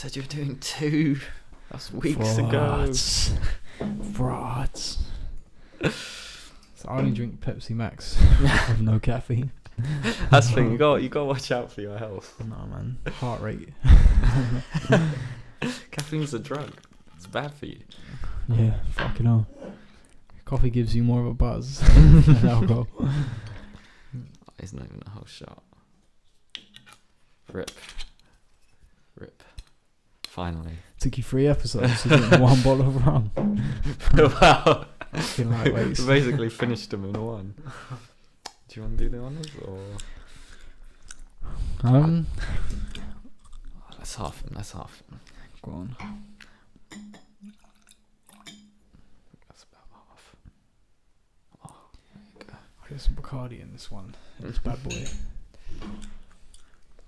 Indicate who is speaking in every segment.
Speaker 1: said you were doing 2. That's weeks ago.
Speaker 2: Frauds. So I only drink Pepsi Max with no caffeine.
Speaker 1: That's the thing. You got to watch out for your health.
Speaker 2: No, man. Heart rate.
Speaker 1: Caffeine's a drug. It's bad for you.
Speaker 2: Yeah, fucking hell. Coffee gives you more of a buzz than alcohol.
Speaker 1: It's not even a whole shot. Rip. Finally.
Speaker 2: Took you 3 episodes to drink 1 bottle of rum.
Speaker 1: Wow.
Speaker 2: Fucking lightweights.
Speaker 1: We basically finished them in 1. Do you want to do the honours or? Let's half him.
Speaker 2: Go on.
Speaker 1: That's about half. Oh, there you go.
Speaker 2: I get some Bacardi in this one. It's bad boy.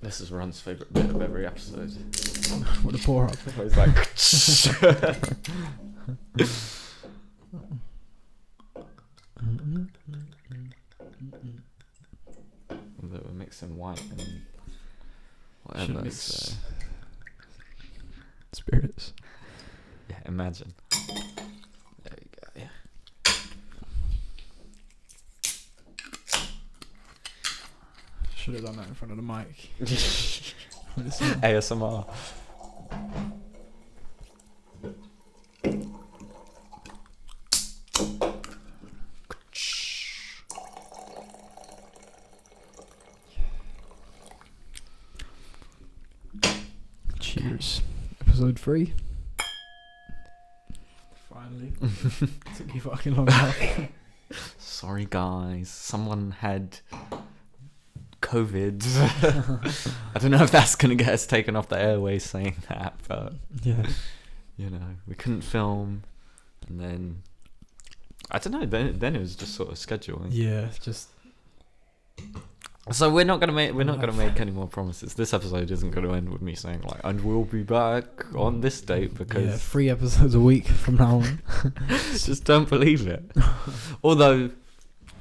Speaker 1: This is Ron's favourite bit of every episode.
Speaker 2: What a pour up.
Speaker 1: He's like. Although we're mixing white and whatever. So.
Speaker 2: Spirits.
Speaker 1: Yeah, imagine. There we go. Yeah.
Speaker 2: Should have done that in front of the mic.
Speaker 1: ASMR.
Speaker 2: Cheers. Episode 3. Finally. Took you fucking long enough.
Speaker 1: Sorry guys, someone had COVID. I don't know if that's gonna get us taken off the airways saying that, but
Speaker 2: yeah,
Speaker 1: you know, we couldn't film, and then I don't know. Then it was just sort of scheduling.
Speaker 2: Yeah, just.
Speaker 1: So we're not gonna make any more promises. This episode isn't gonna end with me saying like, and we'll be back on this date, because
Speaker 2: 3 episodes a week from now on.
Speaker 1: Just don't believe it. Although,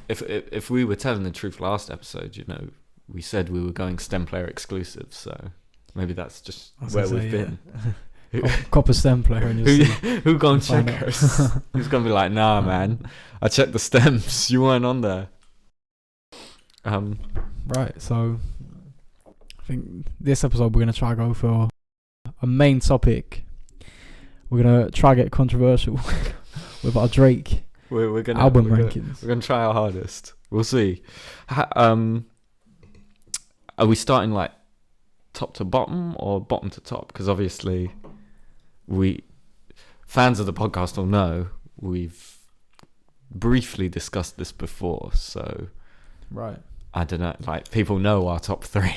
Speaker 1: if we were telling the truth last episode, you know, we said we were going STEM player exclusive, so maybe that's just where we've been.
Speaker 2: Copper STEM player, and
Speaker 1: who gonna check us? Who's gonna be like, nah, man, I checked the stems. You weren't on there.
Speaker 2: Right, so I think this episode we're gonna try go for a main topic. We're gonna try get controversial with our Drake
Speaker 1: we're gonna
Speaker 2: album rankings.
Speaker 1: We're gonna try our hardest. We'll see. Are we starting like top to bottom or bottom to top? Because obviously, fans of the podcast will know we've briefly discussed this before. So,
Speaker 2: right.
Speaker 1: I don't know. Like, people know our top 3.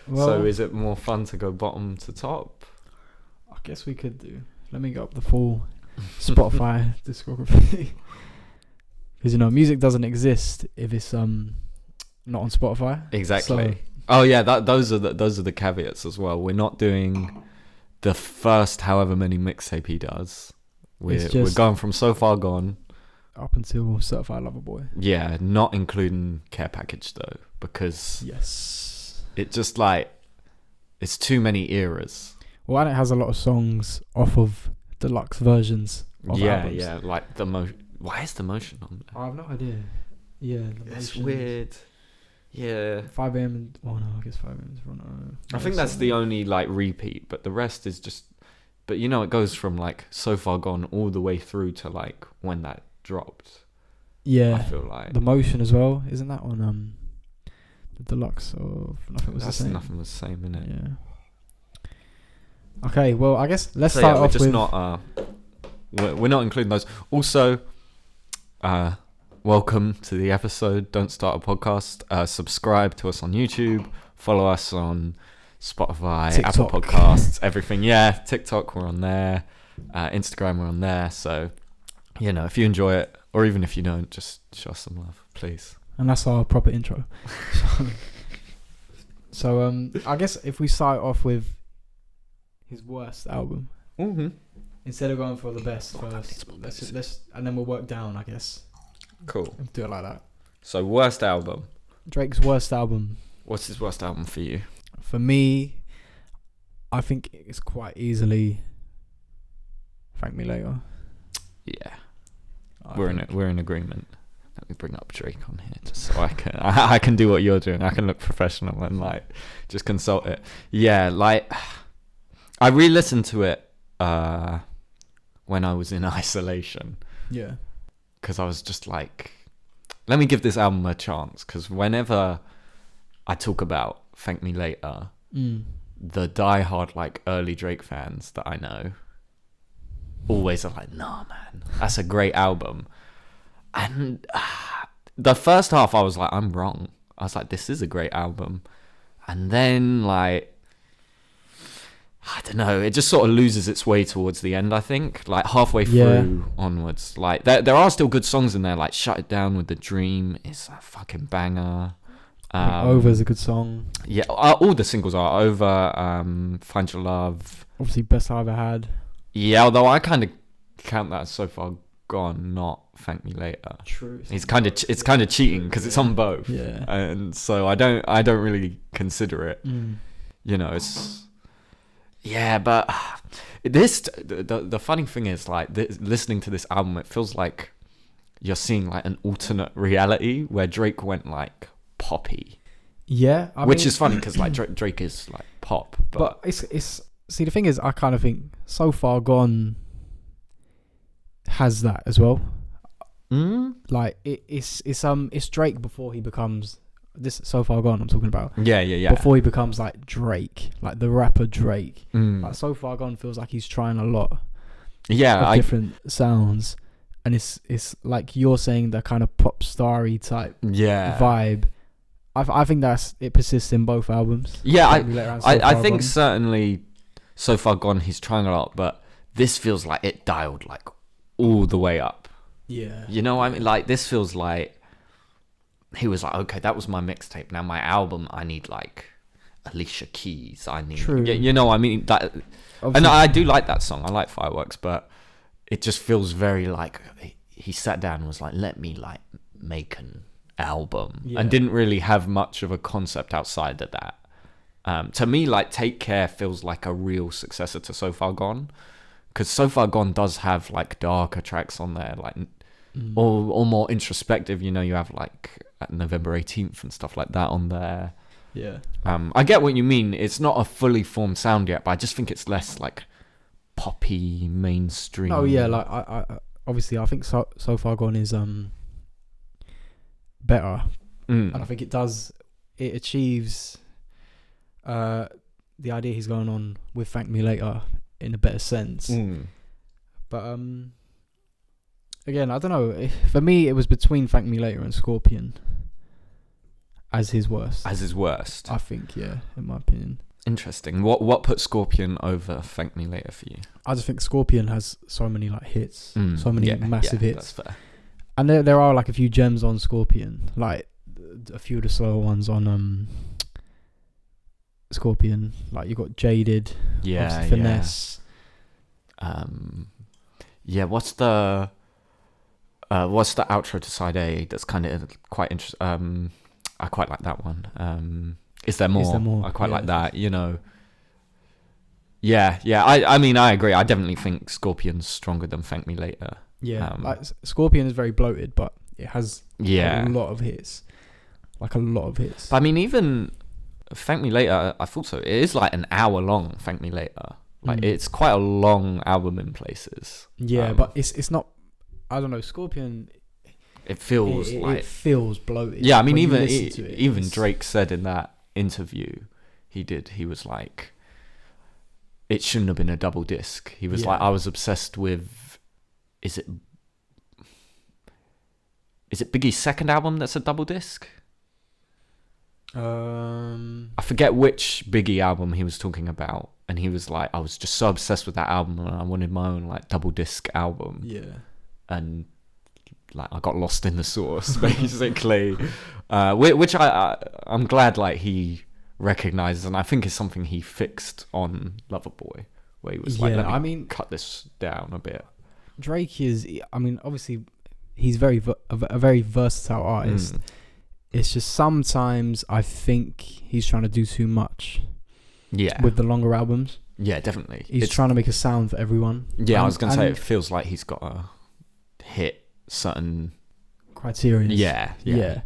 Speaker 2: Well,
Speaker 1: so is it more fun to go bottom to top?
Speaker 2: I guess we could do. Let me get up the full Spotify discography. Because, you know, music doesn't exist if it's not on Spotify.
Speaker 1: Exactly.
Speaker 2: So,
Speaker 1: oh yeah, those are the caveats as well. We're not doing the first however many mixtape he does. We're going from So Far Gone
Speaker 2: up until Certified Lover Boy.
Speaker 1: Yeah, not including Care Package though, because it just like it's too many eras.
Speaker 2: Well, and it has a lot of songs off of deluxe versions of albums.
Speaker 1: Yeah, like the why is the motion on there?
Speaker 2: I have no idea. Yeah,
Speaker 1: it's weird. Yeah,
Speaker 2: 5 a.m. Oh no, I guess 5 a.m. is wrong.
Speaker 1: I think that's the only like repeat, but the rest is just. But you know, it goes from like So Far Gone all the way through to like when that dropped.
Speaker 2: Yeah,
Speaker 1: I feel like
Speaker 2: the motion as well. Isn't that on the deluxe of Nothing Was the Same?
Speaker 1: Nothing Was the Same, innit?
Speaker 2: Yeah. Okay, well, I guess let's start off with.
Speaker 1: We're not including those. Also, welcome to the episode. Don't Start a Podcast. Subscribe to us on YouTube. Follow us on Spotify,
Speaker 2: TikTok.
Speaker 1: Apple Podcasts, everything. Yeah, TikTok, we're on there. Instagram, we're on there. So, you know, if you enjoy it, or even if you don't, just show us some love, please.
Speaker 2: And that's our proper intro. So, I guess if we start off with his worst album, instead of going for the best first, let's and then we'll work down, I guess.
Speaker 1: Cool.
Speaker 2: Do it like that.
Speaker 1: So, worst album.
Speaker 2: Drake's worst album.
Speaker 1: What's his worst album for you?
Speaker 2: For me, I think it's quite easily Thank Me Later.
Speaker 1: Yeah, we're in agreement. Let me bring up Drake on here just so I can do what you're doing. I can look professional and like just consult it. Yeah, like I re-listened to it when I was in isolation.
Speaker 2: Yeah.
Speaker 1: Because I was just like, let me give this album a chance. Because whenever I talk about Thank Me Later, the diehard like early Drake fans that I know always are like, nah, man, that's a great album. And the first half I was like, I'm wrong. I was like, this is a great album. And then like, I don't know, it just sort of loses its way towards the end, I think. Like halfway through onwards. Like there are still good songs in there, like Shut It Down with The Dream is a fucking banger.
Speaker 2: Over's a good song.
Speaker 1: Yeah, all the singles are. Over, Find Your Love.
Speaker 2: Obviously, Best I Ever Had.
Speaker 1: Yeah, although I kind of count that as So Far Gone, not Thank Me Later.
Speaker 2: True.
Speaker 1: It's kind of cheating because it's on both.
Speaker 2: Yeah.
Speaker 1: And so I don't really consider it. You know, it's yeah, but the funny thing is like listening to this album, it feels like you're seeing like an alternate reality where Drake went like poppy.
Speaker 2: Yeah,
Speaker 1: which is funny because like Drake is like pop,
Speaker 2: but it's see the thing is I kind of think So Far Gone has that as well. Like it's Drake before he becomes this. So Far Gone I'm talking about.
Speaker 1: Yeah.
Speaker 2: Before he becomes like Drake, like the rapper Drake. Like So Far Gone feels like he's trying a lot.
Speaker 1: Yeah,
Speaker 2: of different sounds, and it's like you're saying the kind of pop starry type vibe. I think it persists in both albums.
Speaker 1: Yeah, I think certainly So Far Gone he's trying a lot, but this feels like it dialed like all the way up.
Speaker 2: Yeah.
Speaker 1: You know what I mean? Like this feels like he was like, okay, that was my mixtape. Now my album, I need like Alicia Keys. I need, you know, I mean that. Obviously. And I do like that song. I like Fireworks, but it just feels very like he sat down and was like, let me like make an album, and didn't really have much of a concept outside of that. To me, like Take Care feels like a real successor to So Far Gone, because So Far Gone does have like darker tracks on there, like or more introspective. You know, you have like November 18th and stuff like that on there.
Speaker 2: Yeah.
Speaker 1: I get what you mean. It's not a fully formed sound yet, but I just think it's less like poppy mainstream.
Speaker 2: Oh yeah, like I obviously I think So Far Gone is better, and I think it achieves the idea he's going on with Thank Me Later in a better sense. But again, I don't know. For me, it was between Thank Me Later and Scorpion as his worst.
Speaker 1: I
Speaker 2: think, yeah, in my opinion.
Speaker 1: Interesting. What put Scorpion over Thank Me Later for you?
Speaker 2: I just think Scorpion has so many like hits, so many massive hits.
Speaker 1: That's fair.
Speaker 2: And there are like a few gems on Scorpion, like a few of the slower ones on Scorpion. Like you got Jaded, Finesse.
Speaker 1: What's the outro to Side A? That's kind of quite interesting. I quite like that one. Is There More? I quite like that. You know. Yeah. I mean, I agree. I definitely think Scorpion's stronger than Thank Me Later.
Speaker 2: Yeah, like Scorpion is very bloated, but it has a lot of hits. Like a lot of hits.
Speaker 1: But I mean, even Thank Me Later, I thought so. It is like an hour long, Thank Me Later. Like it's quite a long album in places.
Speaker 2: Yeah, but it's not. I don't know. Scorpion.
Speaker 1: It feels
Speaker 2: it feels bloated.
Speaker 1: Yeah, I mean, even Drake said in that interview he was like, it shouldn't have been a double disc. He was like, I was obsessed with. Is it Biggie's second album that's a double disc? I forget which Biggie album he was talking about, and he was like, I was just so obsessed with that album and I wanted my own like double disc album.
Speaker 2: Yeah.
Speaker 1: And like I got lost in the sauce basically. Which I'm glad like he recognizes, and I think is something he fixed on Loverboy, where he was like, let me cut this down a bit.
Speaker 2: Drake is, I mean, obviously he's a very versatile artist. It's just sometimes I think he's trying to do too much.
Speaker 1: Yeah.
Speaker 2: With the longer albums.
Speaker 1: Yeah, definitely.
Speaker 2: He's trying to make a sound for everyone.
Speaker 1: Yeah, I was going to say, it feels like he's got to hit certain
Speaker 2: criteria.
Speaker 1: Yeah.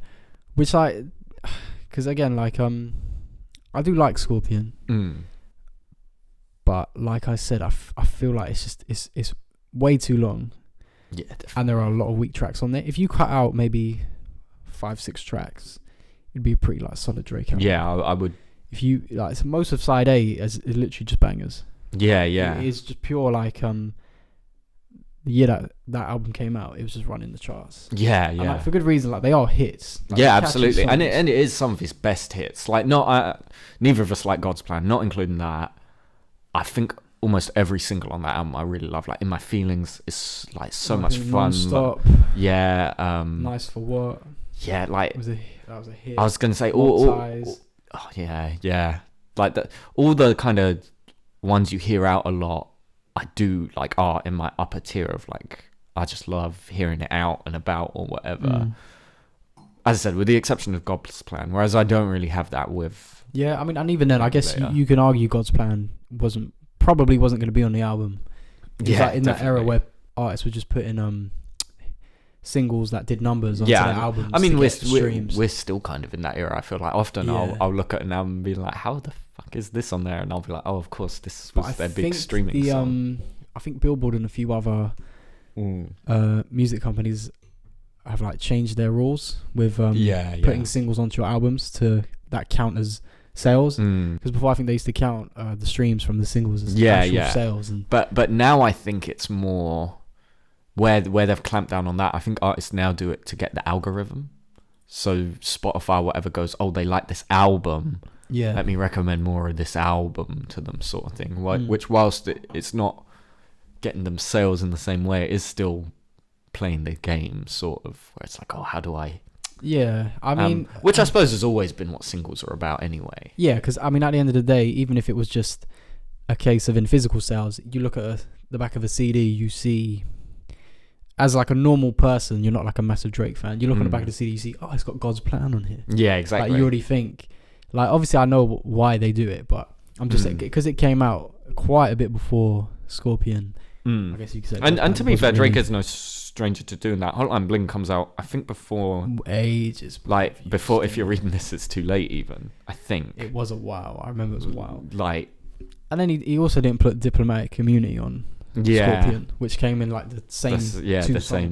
Speaker 2: Which because again, like, I do like Scorpion. But like I said, I feel like it's way too long.
Speaker 1: Yeah, definitely.
Speaker 2: And there are a lot of weak tracks on there. If you cut out maybe 5-6 tracks, it'd be a pretty like solid Drake album.
Speaker 1: Yeah, I would.
Speaker 2: If you like, most of side A is literally just bangers.
Speaker 1: Yeah.
Speaker 2: It is just pure like the year that album came out, it was just running the charts.
Speaker 1: Yeah.
Speaker 2: And, like, for good reason. Like, they are hits. Like,
Speaker 1: yeah, absolutely. And it is some of his best hits. Like, neither of us like God's Plan, not including that. I think almost every single on that album I really love. Like, In My Feelings is like so much fun.
Speaker 2: Non-stop.
Speaker 1: Yeah.
Speaker 2: Nice for What.
Speaker 1: Yeah, like
Speaker 2: that was a hit.
Speaker 1: I was gonna say yeah. Like all the kind of ones you hear out a lot, I do like are in my upper tier of like, I just love hearing it out and about or whatever. As I said, with the exception of God's Plan, whereas I don't really have that with.
Speaker 2: Yeah, I mean, and even then, I guess you can argue God's Plan probably wasn't going to be on the album.
Speaker 1: Yeah,
Speaker 2: like in that era where artists were just putting singles that did numbers onto their albums.
Speaker 1: I mean, we're still kind of in that era. I feel like often I'll look at an album and be like, how the fuck is this on there? And I'll be like, oh, of course, this was their big streaming song.
Speaker 2: I think Billboard and a few other music companies have like changed their rules with putting singles onto your albums to that count as sales. Because before, I think they used to count the streams from the singles as actual sales.
Speaker 1: But now I think it's more where they've clamped down on that. I think artists now do it to get the algorithm. So Spotify, whatever, goes, oh, they like this album. Yeah, let me recommend more of this album to them, sort of thing. Which, whilst it's not getting them sales in the same way, it is still playing the game, sort of, where it's like, oh, how do I?
Speaker 2: Yeah, I mean,
Speaker 1: which I suppose has always been what singles are about, anyway.
Speaker 2: Yeah, because I mean, at the end of the day, even if it was just a case of in physical sales, you look at the back of a CD, you see. As like a normal person, you're not like a massive Drake fan. You look on the back of the CD, you see, oh, it's got God's Plan on here.
Speaker 1: Yeah, exactly.
Speaker 2: Like, you already think, like, obviously I know why they do it, but I'm just saying, because it came out quite a bit before Scorpion. I guess you could say.
Speaker 1: And to be fair, Drake is no stranger to doing that. Hotline Bling comes out, I think, before
Speaker 2: ages.
Speaker 1: Like before, if you're reading this, it's too late. Even I think
Speaker 2: it was a while. I remember it was a while.
Speaker 1: Like,
Speaker 2: and then he also didn't put Diplomatic Community on. Scorpion, which came in like the same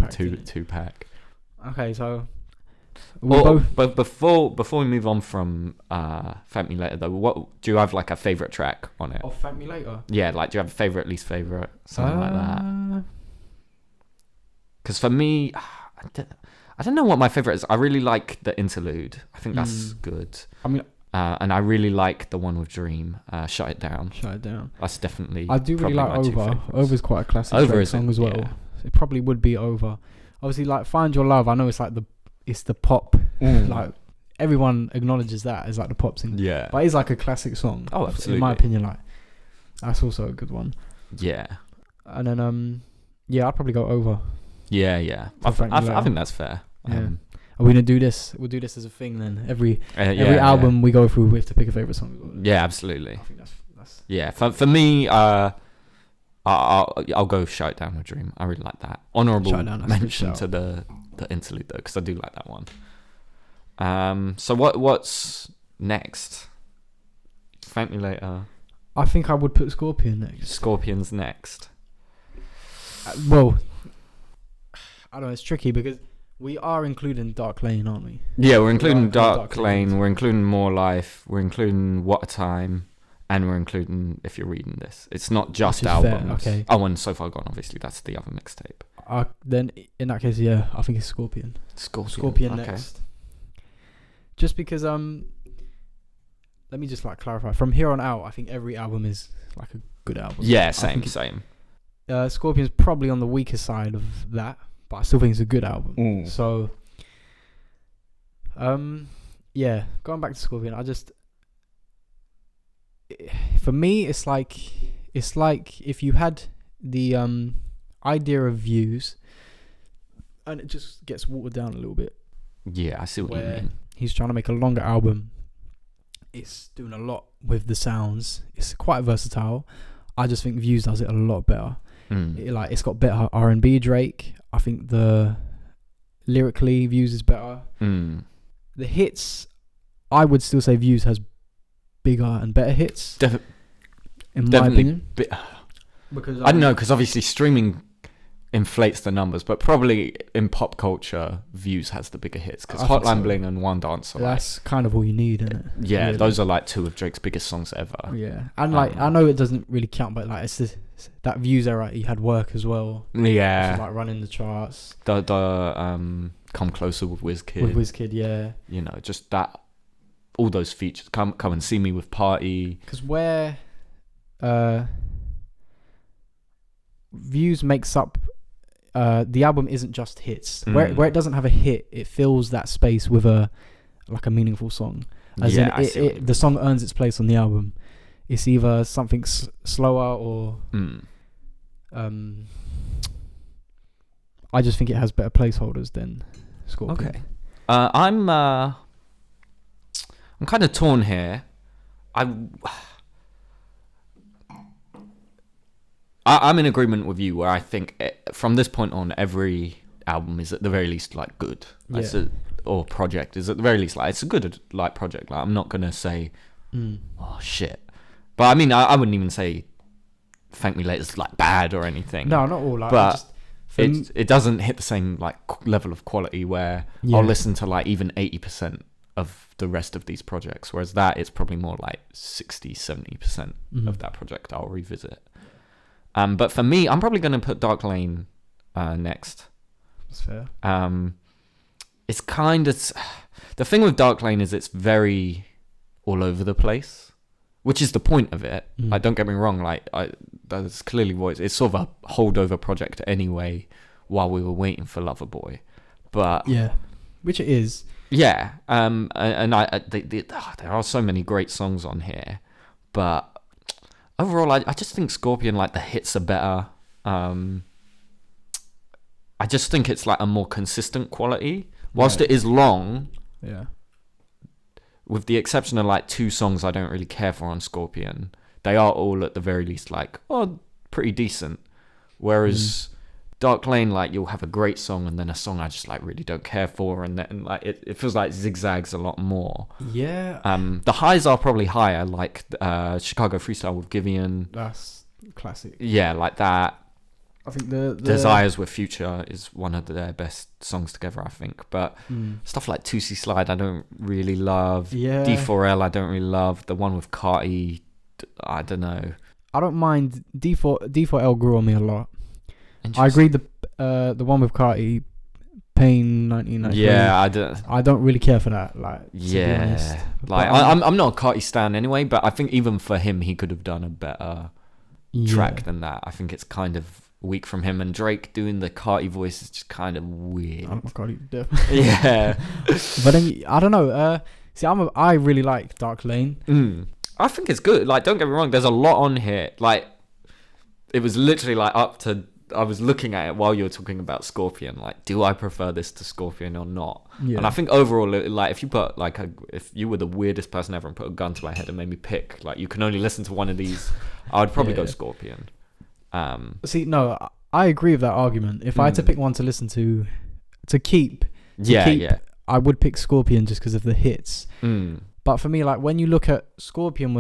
Speaker 1: two pack.
Speaker 2: Okay, so
Speaker 1: but before we move on from Thank Me Later, though, what do you have like a favorite track on it?
Speaker 2: Oh, Thank Me Later.
Speaker 1: Yeah, like, do you have a favorite, least favorite, something like that? Because for me, I don't know what my favorite is. I really like the interlude. I think that's good. I mean. And I really like the one with Dream, Shut It Down. That's definitely.
Speaker 2: I do really like Over. Over's quite a classic Drake song as well. Yeah. It probably would be Over. Obviously, like Find Your Love, I know it's like the pop. Like, everyone acknowledges that as like the pop thing.
Speaker 1: Yeah.
Speaker 2: But it's like a classic song.
Speaker 1: Oh, absolutely.
Speaker 2: In my opinion, like, that's also a good one.
Speaker 1: Yeah.
Speaker 2: And then I'd probably go Over.
Speaker 1: Yeah. I think that's fair.
Speaker 2: Yeah. Are we gonna do this? We'll do this as a thing then. Every album we go through, we have to pick a favorite song.
Speaker 1: Yeah, absolutely.
Speaker 2: I think that's.
Speaker 1: Yeah, for me, I'll go Shut It Down with Dream. I really like that. Honourable mention to the interlude though, because I do like that one. So what's next? Thank Me Later.
Speaker 2: I think I would put Scorpion next.
Speaker 1: Scorpion's next.
Speaker 2: Well, I don't know. It's tricky because. We are including Dark Lane, aren't we?
Speaker 1: Yeah, we're including Dark Lane. We're including More Life. We're including What a Time. And we're including If You're Reading This. It's not just albums.
Speaker 2: Fair, okay.
Speaker 1: Oh, and So Far Gone, obviously. That's the other mixtape.
Speaker 2: Then, in that case, yeah, I think it's Scorpion. Scorpion next. Just because, let me just, like, clarify. From here on out, I think every album is, like, a good album.
Speaker 1: Yeah, same.
Speaker 2: Scorpion's probably on the weaker side of that. But I still think it's a good album. So, yeah, going back to Scorpion, for me, it's like if you had the idea of Views, and it just gets watered down a little bit.
Speaker 1: Yeah, I see what you mean.
Speaker 2: He's trying to make a longer album, it's doing a lot with the sounds. It's quite versatile. I just think Views does it a lot better. It's got better R&B Drake. I think the lyrically Views is better. The hits, I would still say Views has bigger and better hits. In my opinion. Because
Speaker 1: I don't know, because obviously streaming inflates the numbers, but probably in pop culture, Views has the bigger hits, because Hotline Bling and One Dance are
Speaker 2: that's kind of all you need, isn't it?
Speaker 1: Yeah,
Speaker 2: really.
Speaker 1: Those are like two of Drake's biggest songs ever.
Speaker 2: Yeah, and I know it doesn't really count, but like it's that Views era, he had Work as well.
Speaker 1: Yeah,
Speaker 2: like running the charts.
Speaker 1: The Come Closer with Wizkid.
Speaker 2: Yeah.
Speaker 1: You know, just that, all those features. Come and See Me with Party.
Speaker 2: Because where Views makes up. The album isn't just hits. Where it doesn't have a hit, it fills that space with a meaningful song. As in, the song earns its place on the album. It's either something slower or I just think it has better placeholders than Scorpion.
Speaker 1: Okay. I'm kind of torn here. I'm in agreement with you, where I think from this point on, every album is at the very least like good, or project is at the very least like it's a good like project. Like I'm not gonna say, oh shit, but I mean I wouldn't even say Thank Me Later is like bad or anything.
Speaker 2: No, not all. Like,
Speaker 1: but it doesn't hit the same like level of quality where I'll listen to like even 80% of the rest of these projects, whereas that is probably more like 60-70% of that project I'll revisit. But for me, I'm probably going to put Dark Lane next.
Speaker 2: That's fair.
Speaker 1: It's kind of... The thing with Dark Lane is it's very all over the place, which is the point of it. Like, don't get me wrong. Like, that's clearly what it's sort of a holdover project anyway, while we were waiting for Loverboy. But
Speaker 2: yeah, which it is.
Speaker 1: Yeah. And there are so many great songs on here, but overall, I just think Scorpion, like, the hits are better. I just think it's like a more consistent quality. Whilst it is long, with the exception of like 2 songs I don't really care for on Scorpion, they are all at the very least like, pretty decent. Whereas Dark Lane, like, you'll have a great song and then a song I just like really don't care for, and then like it feels like it zigzags a lot more.
Speaker 2: Yeah.
Speaker 1: The highs are probably higher, like Chicago Freestyle with Giveon.
Speaker 2: That's classic.
Speaker 1: Yeah, like that.
Speaker 2: I think the
Speaker 1: Desires with Future is one of their best songs together, I think. But stuff like 2C Slide I don't really love.
Speaker 2: Yeah.
Speaker 1: D4L I don't really love. The one with Carti, I don't know.
Speaker 2: I don't mind. D4L grew on me a lot. I agree. The one with Carti, Pain 1993.
Speaker 1: Yeah,
Speaker 2: I don't really care for that. Like,
Speaker 1: yeah,
Speaker 2: to be honest.
Speaker 1: Like I'm not a Carti stan anyway, but I think even for him, he could have done a better track than that. I think it's kind of weak from him, and Drake doing the Carti voice is just kind of weird.
Speaker 2: I'm Carti.
Speaker 1: Yeah,
Speaker 2: but then I don't know. See, I really like Dark Lane.
Speaker 1: I think it's good. Like, don't get me wrong. There's a lot on here. Like, it was literally like up to. I was looking at it while you were talking about Scorpion. Like, do I prefer this to Scorpion or not? Yeah. And I think overall, like, if you put like if you were the weirdest person ever and put a gun to my head and made me pick, like, you can only listen to one of these, I would probably go Scorpion.
Speaker 2: See, no, I agree with that argument. If I had to pick one to listen to keep, I would pick Scorpion just because of the hits. But for me, like, when you look at Scorpion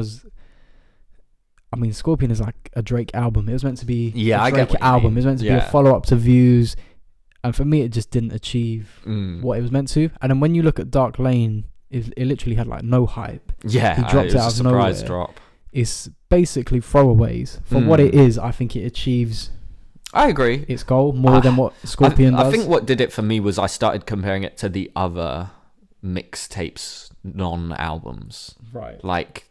Speaker 2: Scorpion is like a Drake album. It was meant to be a Drake album. It was meant to be a follow-up to Views. And for me, it just didn't achieve what it was meant to. And then when you look at Dark Lane, it literally had like no hype.
Speaker 1: Yeah,
Speaker 2: he dropped
Speaker 1: it was
Speaker 2: out
Speaker 1: a
Speaker 2: of
Speaker 1: surprise
Speaker 2: nowhere.
Speaker 1: drop.
Speaker 2: It's basically throwaways. For what it is, I think it achieves...
Speaker 1: I agree.
Speaker 2: Its goal more than what Scorpion does.
Speaker 1: I think what did it for me was I started comparing it to the other mixtapes, non-albums.
Speaker 2: Right.
Speaker 1: Like...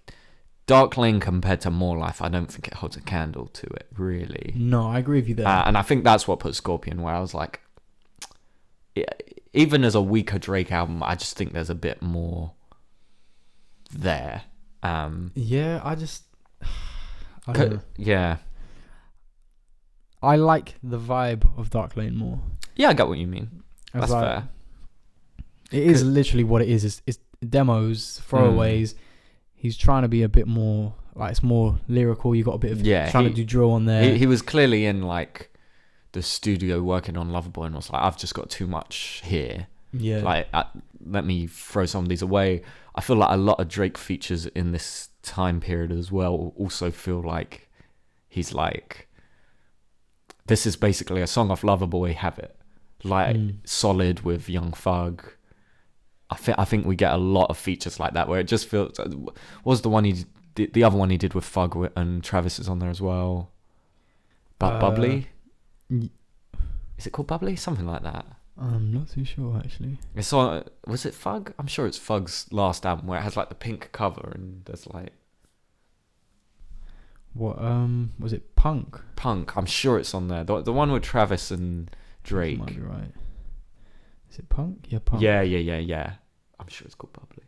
Speaker 1: Dark Lane compared to More Life, I don't think it holds a candle to it, really.
Speaker 2: No, I agree with you there.
Speaker 1: And I think that's what put Scorpion where I was like, even as a weaker Drake album, I just think there's a bit more there.
Speaker 2: I don't know.
Speaker 1: Yeah.
Speaker 2: I like the vibe of Dark Lane more.
Speaker 1: Yeah, I get what you mean. That's like, fair.
Speaker 2: It is literally what it is. It's demos, throwaways. he's trying to be a bit more like it's more lyrical. You got a bit of trying to do drill on there.
Speaker 1: He was clearly in like the studio working on Loverboy and was like, I've just got too much here.
Speaker 2: Yeah,
Speaker 1: like let me throw some of these away. I feel like a lot of Drake features in this time period as well also feel like he's like, this is basically a song off Loverboy, have it. Like Solid with Young Thug. I think we get a lot of features like that where it just feels. What was the one he did, the other one he did with Thug and Travis is on there as well. But Bubbly, is it called Bubbly? Something like that.
Speaker 2: I'm not too sure actually.
Speaker 1: It's on. Was it Thug? I'm sure it's Thug's last album where it has like the pink cover and there's like.
Speaker 2: What was it? Punk.
Speaker 1: I'm sure it's on there. The one with Travis and Drake.
Speaker 2: Might be right. Is it Punk? Yeah, Punk.
Speaker 1: Yeah. I'm sure it's called Bubbly.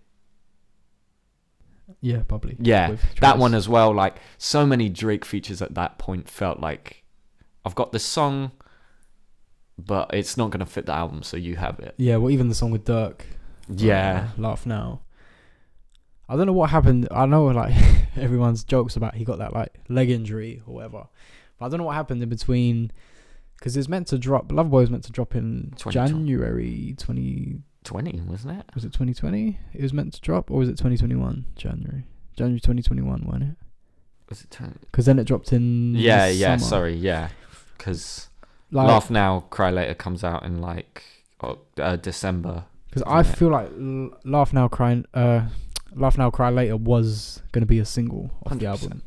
Speaker 2: Yeah, Bubbly.
Speaker 1: Yeah, that one as well. Like so many Drake features at that point felt like I've got this song, but it's not gonna fit the album, so you have it.
Speaker 2: Yeah, well, even the song with Dirk.
Speaker 1: Yeah,
Speaker 2: Laugh Now. I don't know what happened. I know like everyone's jokes about he got that like leg injury or whatever, but I don't know what happened in between because it's meant to drop. Loverboy was meant to drop in January 2020,
Speaker 1: wasn't it?
Speaker 2: Was it 2020? It was meant to drop, or was it 2021? January 2021, wasn't it?
Speaker 1: Was it?
Speaker 2: Because then it dropped in.
Speaker 1: Yeah.
Speaker 2: Summer.
Speaker 1: Sorry, yeah. Because like, Laugh Now, Cry Later comes out in like December.
Speaker 2: Because I feel like Laugh Now, Cry Later was going to be a single off 100%. The album.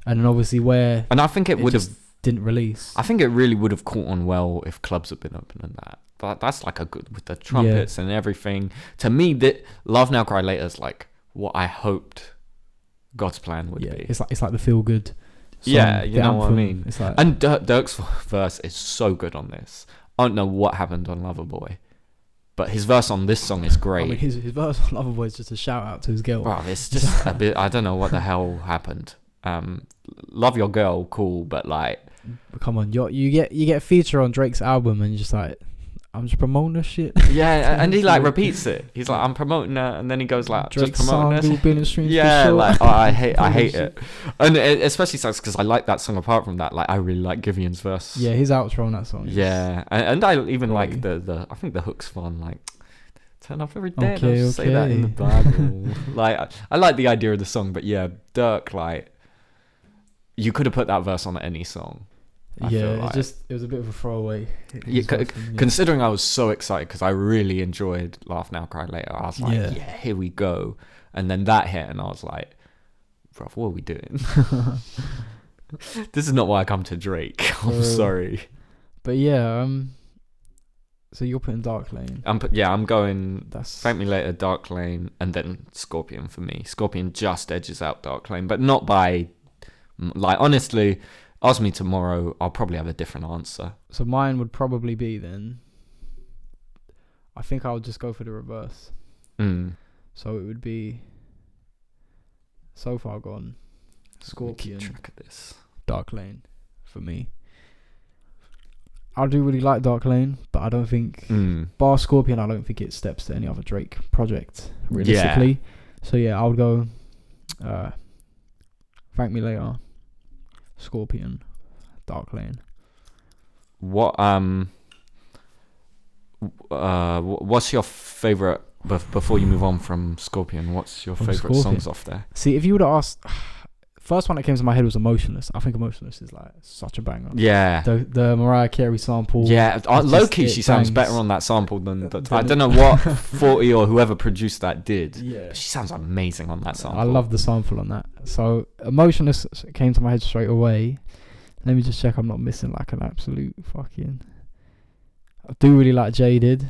Speaker 2: And then obviously and
Speaker 1: I think it would have...
Speaker 2: didn't release.
Speaker 1: I think it really would have caught on well if clubs had been open and that. But that's like a good... With the trumpets and everything. To me, Laugh Now, Cry Later is like what I hoped God's Plan would be.
Speaker 2: It's like the feel-good song.
Speaker 1: Yeah, you know what I mean?
Speaker 2: It's like,
Speaker 1: and Dirk's verse is so good on this. I don't know what happened on Loverboy. But his verse on this song is great.
Speaker 2: I mean, his verse on Loverboy is just a shout out to his girl.
Speaker 1: Bro, it's just a bit. I don't know what the hell happened. Love your girl, cool, but like,
Speaker 2: come on, you get a feature on Drake's album, and you're just like, I'm just promoting this shit.
Speaker 1: Yeah, and he like repeats it. He's like, I'm promoting that, and then he goes like,
Speaker 2: Drake's
Speaker 1: just promoting
Speaker 2: song, billion streams.
Speaker 1: Yeah,
Speaker 2: sure.
Speaker 1: like I hate it, and it especially sucks because I like that song. Apart from that, like I really like Givian's verse.
Speaker 2: Yeah, his outro on that song.
Speaker 1: Yeah, and I even like the I think the hook's fun. Like, turn off every day. Okay. Say that in the Bible. Like I like the idea of the song, but yeah, Dirk, like you could have put that verse on any song.
Speaker 2: It was a bit of a throwaway.
Speaker 1: Considering I was so excited because I really enjoyed Laugh Now, Cry Later. I was like, yeah, here we go. And then that hit, and I was like, bro, what are we doing? This is not why I come to Drake. I'm sorry.
Speaker 2: But yeah, so you're putting Dark Lane.
Speaker 1: I'm going Thank Me Later, Dark Lane, and then Scorpion for me. Scorpion just edges out Dark Lane, but not by, like, honestly, ask me tomorrow, I'll probably have a different answer.
Speaker 2: So mine would probably be then, I think I would just go for the reverse. So it would be So Far Gone, Scorpion,
Speaker 1: keep track of this.
Speaker 2: Dark Lane for me. I do really like Dark Lane, but I don't think bar Scorpion, I don't think it steps to any other Drake project realistically. Yeah. So yeah, I would go Thank Me Later, Scorpion, Dark Lane.
Speaker 1: What's your favorite before you move on from Scorpion? What's your favorite songs off there?
Speaker 2: See, if you would have asked, first one that came to my head was Emotionless. I think Emotionless is like such a banger. Yeah, the Mariah Carey sample.
Speaker 1: Yeah, low key she sounds better on that sample than I don't know what 40 or whoever produced that did. Yeah, she sounds amazing on that sample.
Speaker 2: I love the sample on that. So Emotionless came to my head straight away. Let me just check I'm not missing like an absolute fucking... I do really like Jaded.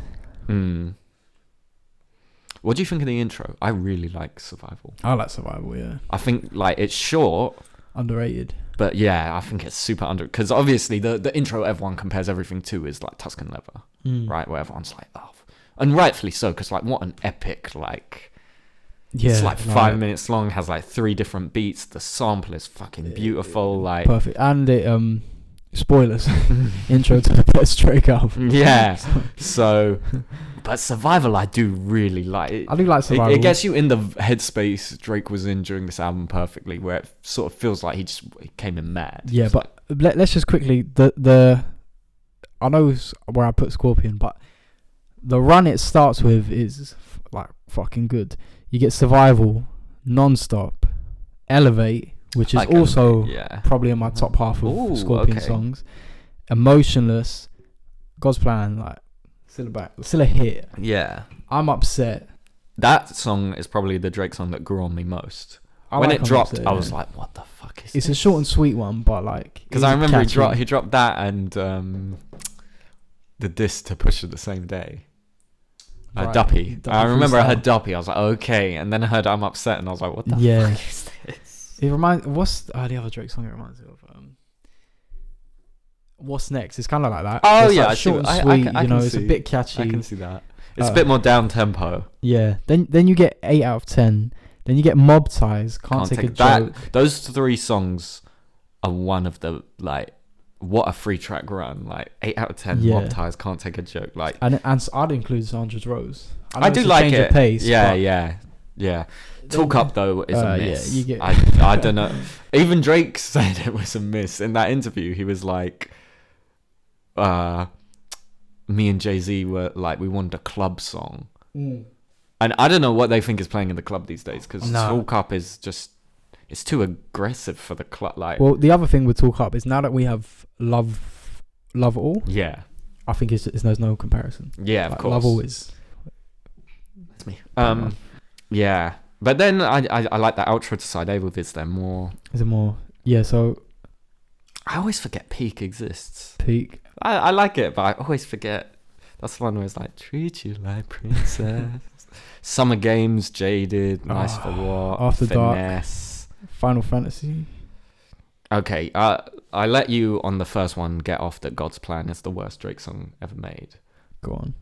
Speaker 1: What do you think of the intro? I really like Survival.
Speaker 2: I like Survival, yeah.
Speaker 1: I think like it's short.
Speaker 2: Underrated.
Speaker 1: But yeah, I think it's super because obviously the intro everyone compares everything to is like Tuscan Leather, right? Where everyone's like, oh. And rightfully so, because like what an epic like... Yeah, it's like 5 minutes long, has like 3 different beats. The sample is fucking beautiful, like
Speaker 2: perfect. And it spoilers intro to the best Drake album.
Speaker 1: Yeah. So But Survival, I do really like.
Speaker 2: I do like Survival.
Speaker 1: It gets you in the headspace Drake was in during this album perfectly, where it sort of feels like he came in mad.
Speaker 2: Yeah,
Speaker 1: It's
Speaker 2: but let's just quickly I know where I put Scorpion, but the run it starts with is like fucking good. You get Survival, Non-Stop, Elevate, which is
Speaker 1: like
Speaker 2: also
Speaker 1: yeah.
Speaker 2: probably in my top half of
Speaker 1: Ooh,
Speaker 2: Scorpion
Speaker 1: okay.
Speaker 2: songs. Emotionless, God's Plan, like still a hit.
Speaker 1: Yeah.
Speaker 2: I'm Upset.
Speaker 1: That song is probably the Drake song that grew on me most.
Speaker 2: I
Speaker 1: When
Speaker 2: like
Speaker 1: it dropped,
Speaker 2: Upset,
Speaker 1: I was like, "What the fuck is
Speaker 2: It's
Speaker 1: this?"
Speaker 2: a short and sweet one, but like
Speaker 1: Because I remember he dropped that and the diss to Pusha the same day.
Speaker 2: Right.
Speaker 1: Duppy.
Speaker 2: Duppy
Speaker 1: I remember I
Speaker 2: freestyle.
Speaker 1: heard Duppy. I was like, okay. And then I heard I'm Upset, and I was like, what the
Speaker 2: Yeah.
Speaker 1: fuck is this?
Speaker 2: It reminds. What's the other Drake song? It reminds me of. What's Next? It's kind of like that.
Speaker 1: Oh
Speaker 2: It's
Speaker 1: yeah,
Speaker 2: like
Speaker 1: I see
Speaker 2: short
Speaker 1: what-
Speaker 2: and sweet.
Speaker 1: I
Speaker 2: you know,
Speaker 1: can
Speaker 2: it's a
Speaker 1: see.
Speaker 2: bit catchy.
Speaker 1: I can see that. It's a bit more down tempo.
Speaker 2: Yeah. Then you get 8 out of 10. Then you get Mob Ties. Can't take a joke.
Speaker 1: Those 3 songs are one of the like. What a free track run! Like 8 out of 10.
Speaker 2: Yeah.
Speaker 1: Mob Ties, Can't Take a Joke. Like
Speaker 2: And I'd include Sandra's Rose. know
Speaker 1: I
Speaker 2: it's
Speaker 1: do
Speaker 2: a
Speaker 1: like
Speaker 2: change
Speaker 1: it.
Speaker 2: of pace,
Speaker 1: Yeah,
Speaker 2: but
Speaker 1: yeah. Talk Up though is a miss.
Speaker 2: yeah, you get-
Speaker 1: I don't know. Even Drake said it was a miss in that interview. He was like, me and Jay-Z were like, we wanted a club song, and I don't know what they think is playing in the club these days because Talk Up is just it's too aggressive for the club. Like,
Speaker 2: Well, the other thing with Talk Up is now that we have Love All,
Speaker 1: yeah,
Speaker 2: I think there's no comparison.
Speaker 1: yeah, of
Speaker 2: Like,
Speaker 1: course.
Speaker 2: Love All is.
Speaker 1: That's me. Yeah, but then I like that outro to Side A with Is There More.
Speaker 2: Is it more? Yeah. So
Speaker 1: I always forget Peak exists.
Speaker 2: Peak.
Speaker 1: I like it, but I always forget. That's the one where it's like, treat you like princess. Summer Games, Jaded, Nice for What,
Speaker 2: After Dark.
Speaker 1: Finesse.
Speaker 2: Final Fantasy.
Speaker 1: Okay, I let you on the first one get off that God's Plan is the worst Drake song ever made.
Speaker 2: Go on.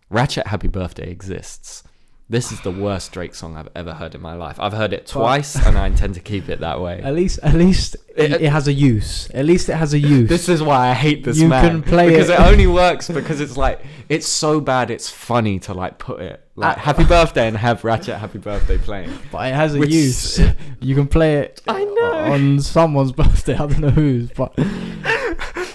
Speaker 1: Ratchet Happy Birthday exists. This is the worst Drake song I've ever heard in my life. I've heard it twice, and I intend to keep it that way.
Speaker 2: At least it has a use. At least it has a use.
Speaker 1: This is why I hate this
Speaker 2: You
Speaker 1: man.
Speaker 2: can play
Speaker 1: because
Speaker 2: it.
Speaker 1: it only works because it's like it's so bad it's funny to like put it like Happy Birthday and have Ratchet Happy Birthday playing.
Speaker 2: But it has a
Speaker 1: Which-
Speaker 2: use. You can play it
Speaker 1: I know.
Speaker 2: on someone's birthday. I don't know whose, but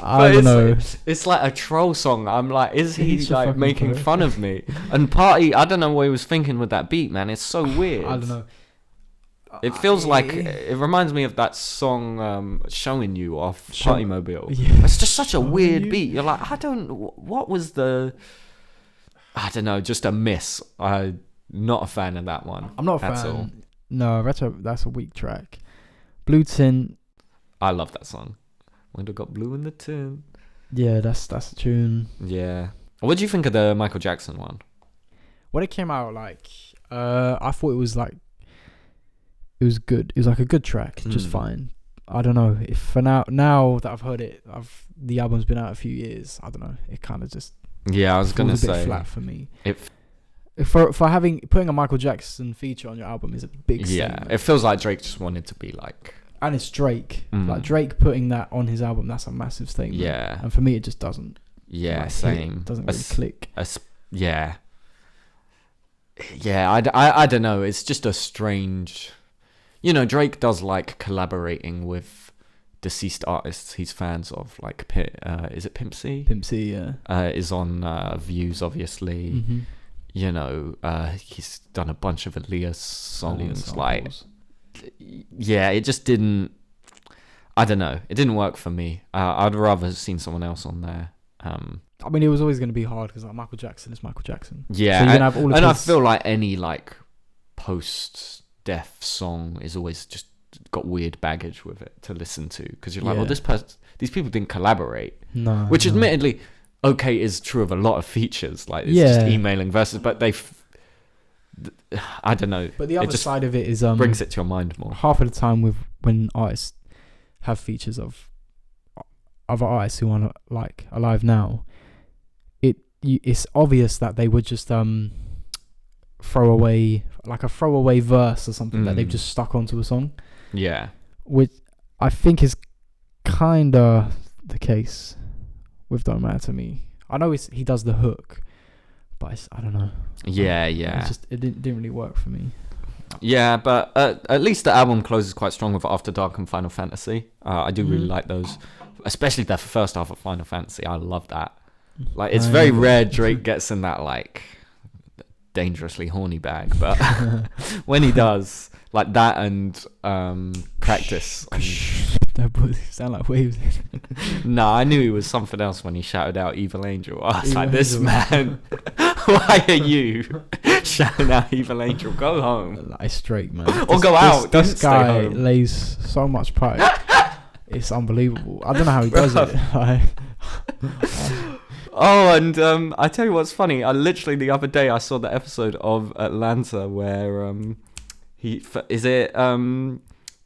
Speaker 2: I don't know.
Speaker 1: It's like a troll song. I'm like, is he
Speaker 2: He's a
Speaker 1: like
Speaker 2: fucking
Speaker 1: making
Speaker 2: pro.
Speaker 1: fun of me? And Party, I don't know what he was thinking with that beat, man. It's so weird.
Speaker 2: I don't know.
Speaker 1: It feels like it reminds me of that song "Showing You" off Party Mobile.
Speaker 2: Yeah.
Speaker 1: It's just such a weird
Speaker 2: You.
Speaker 1: beat. You're like, what was the? I don't know, just a miss. I'm not a fan of that one.
Speaker 2: I'm not a
Speaker 1: at
Speaker 2: fan.
Speaker 1: all.
Speaker 2: No, that's a weak track. Blue Tin.
Speaker 1: I love that song. Window got blue in the tin.
Speaker 2: Yeah, that's a tune.
Speaker 1: Yeah. What do you think of the Michael Jackson one?
Speaker 2: When it came out, like, I thought it was it was good. It was like a good track, just fine. I don't know if for now that I've heard it, the album's been out a few years. I don't know. It kind of just
Speaker 1: Yeah, I was gonna
Speaker 2: falls a bit
Speaker 1: say
Speaker 2: flat for me.
Speaker 1: If
Speaker 2: For putting a Michael Jackson feature on your album is a big statement.
Speaker 1: it feels like Drake just wanted to be like.
Speaker 2: And it's Drake.
Speaker 1: Mm.
Speaker 2: Like Drake putting that on his album, that's a massive statement.
Speaker 1: Yeah.
Speaker 2: And for me, it just doesn't.
Speaker 1: Yeah,
Speaker 2: like,
Speaker 1: same.
Speaker 2: It doesn't really click.
Speaker 1: Yeah. Yeah, I don't know. It's just a strange. You know, Drake does like collaborating with deceased artists he's fans of. Like, is it Pimp C?
Speaker 2: Pimp C, yeah.
Speaker 1: Is on Views, obviously.
Speaker 2: Mm-hmm.
Speaker 1: You know, he's done a bunch of Aaliyah songs. Like, yeah, it just didn't. I don't know. It didn't work for me. I'd rather have seen someone else on there.
Speaker 2: I mean, it was always going to be hard because like Michael Jackson is Michael Jackson.
Speaker 1: Yeah,
Speaker 2: so you're gonna have all of
Speaker 1: and I
Speaker 2: his-
Speaker 1: feel like any like post-death song is always just got weird baggage with it to listen to because you're like, well, these people didn't collaborate.
Speaker 2: No.
Speaker 1: Which,
Speaker 2: no.
Speaker 1: admittedly, okay, is true of a lot of features. Like, it's just emailing versus, but I don't know.
Speaker 2: But the other side of it is
Speaker 1: brings it to your mind more.
Speaker 2: half of the time when artists have features of other artists who are like alive now, it's obvious that they would just throw away like a throwaway verse or something that they've just stuck onto a song.
Speaker 1: Yeah.
Speaker 2: Which I think is kinda the case with Don't Matter to Me. I know he does the hook, but I don't know.
Speaker 1: Yeah.
Speaker 2: It didn't really work for me.
Speaker 1: Yeah, but at least the album closes quite strong with After Dark and Final Fantasy. I do really like those, especially the first half of Final Fantasy. I love that. Like, it's very rare Drake gets in that like dangerously horny bag, but when he does, like that and Practice.
Speaker 2: That boy sound like waves.
Speaker 1: No, I knew he was something else when he shouted out Evil Angel. I was
Speaker 2: Evil
Speaker 1: like, this
Speaker 2: Angel.
Speaker 1: man, why are you shouting out Evil Angel? Go home.
Speaker 2: Like, straight, man.
Speaker 1: Or go out. Don't
Speaker 2: This
Speaker 1: stay
Speaker 2: guy
Speaker 1: home.
Speaker 2: lays so much pipe. It's unbelievable. I don't know how he does it. Like,
Speaker 1: Oh, and I tell you what's funny. I literally the other day I saw the episode of Atlanta where In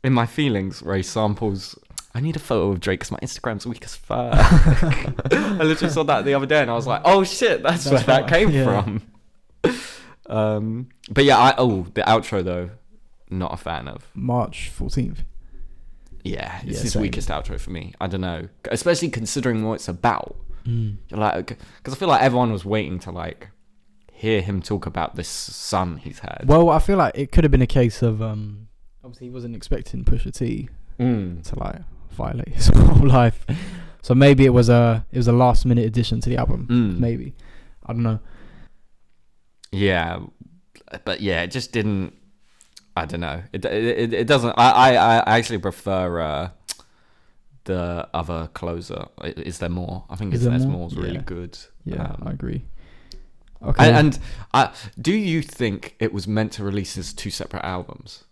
Speaker 1: My Feelings, where he samples. I need a photo of Drake because my Instagram's weak as fuck. I literally saw that the other day and I was like, oh shit, that's where that came from. But yeah, the outro though, not a fan of.
Speaker 2: March 14th.
Speaker 1: Yeah, it's
Speaker 2: Yeah,
Speaker 1: his
Speaker 2: same.
Speaker 1: weakest outro for me. I don't know, especially considering what it's about.
Speaker 2: Mm.
Speaker 1: Like, because I feel like everyone was waiting to like hear him talk about this son he's had.
Speaker 2: Well, I feel like it could have been a case of obviously he wasn't expecting Pusha T to like violate his whole life, so maybe it was a last minute addition to the album. Maybe, I don't know.
Speaker 1: Yeah, but yeah, it just didn't. I don't know. It doesn't. I actually prefer the other closer. Is There More? I think Is There More is really good.
Speaker 2: Yeah, I agree. Okay.
Speaker 1: And do you think it was meant to release as two separate albums?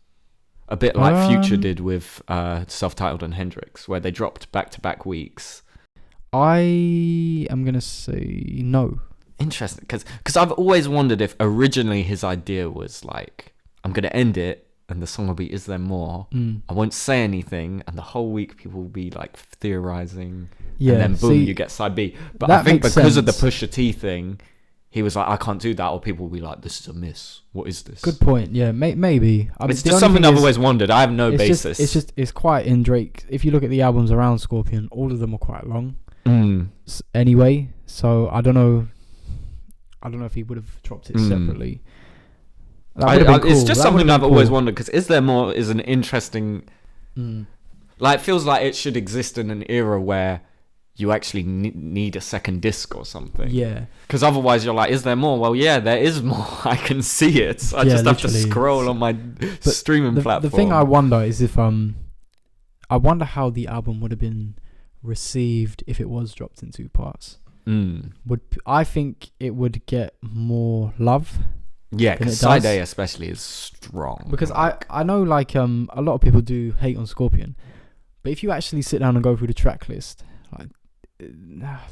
Speaker 1: A bit like Future did with Self-Titled and Hendrix, where they dropped back-to-back weeks.
Speaker 2: I am gonna say no.
Speaker 1: Interesting, because I've always wondered if originally his idea was like, I'm gonna end it, and the song will be Is There More? I won't say anything, and the whole week people will be like theorizing, and then boom, you get side B. But I think because of the Pusha T thing, he was like, I can't do that, or people will be like, this is a miss. What is this?
Speaker 2: Good point. Yeah, maybe.
Speaker 1: It's just something I've always wondered. I have no basis.
Speaker 2: It's quite in Drake. If you look at the albums around Scorpion, all of them are quite long. Anyway, so I don't know if he would have dropped it separately.
Speaker 1: It's just something I've always wondered, because Is There More is an interesting... Like, it feels like it should exist in an era where you actually need a second disc or something.
Speaker 2: Yeah. Because
Speaker 1: otherwise you're like, is there more? Well, yeah, there is more. I can see it. I just have to scroll on my streaming platform.
Speaker 2: The thing I wonder is if... I wonder how the album would have been received if it was dropped in two parts. I think it would get more love.
Speaker 1: Yeah, because Side A especially is strong.
Speaker 2: Because I know like a lot of people do hate on Scorpion, but if you actually sit down and go through the track list, like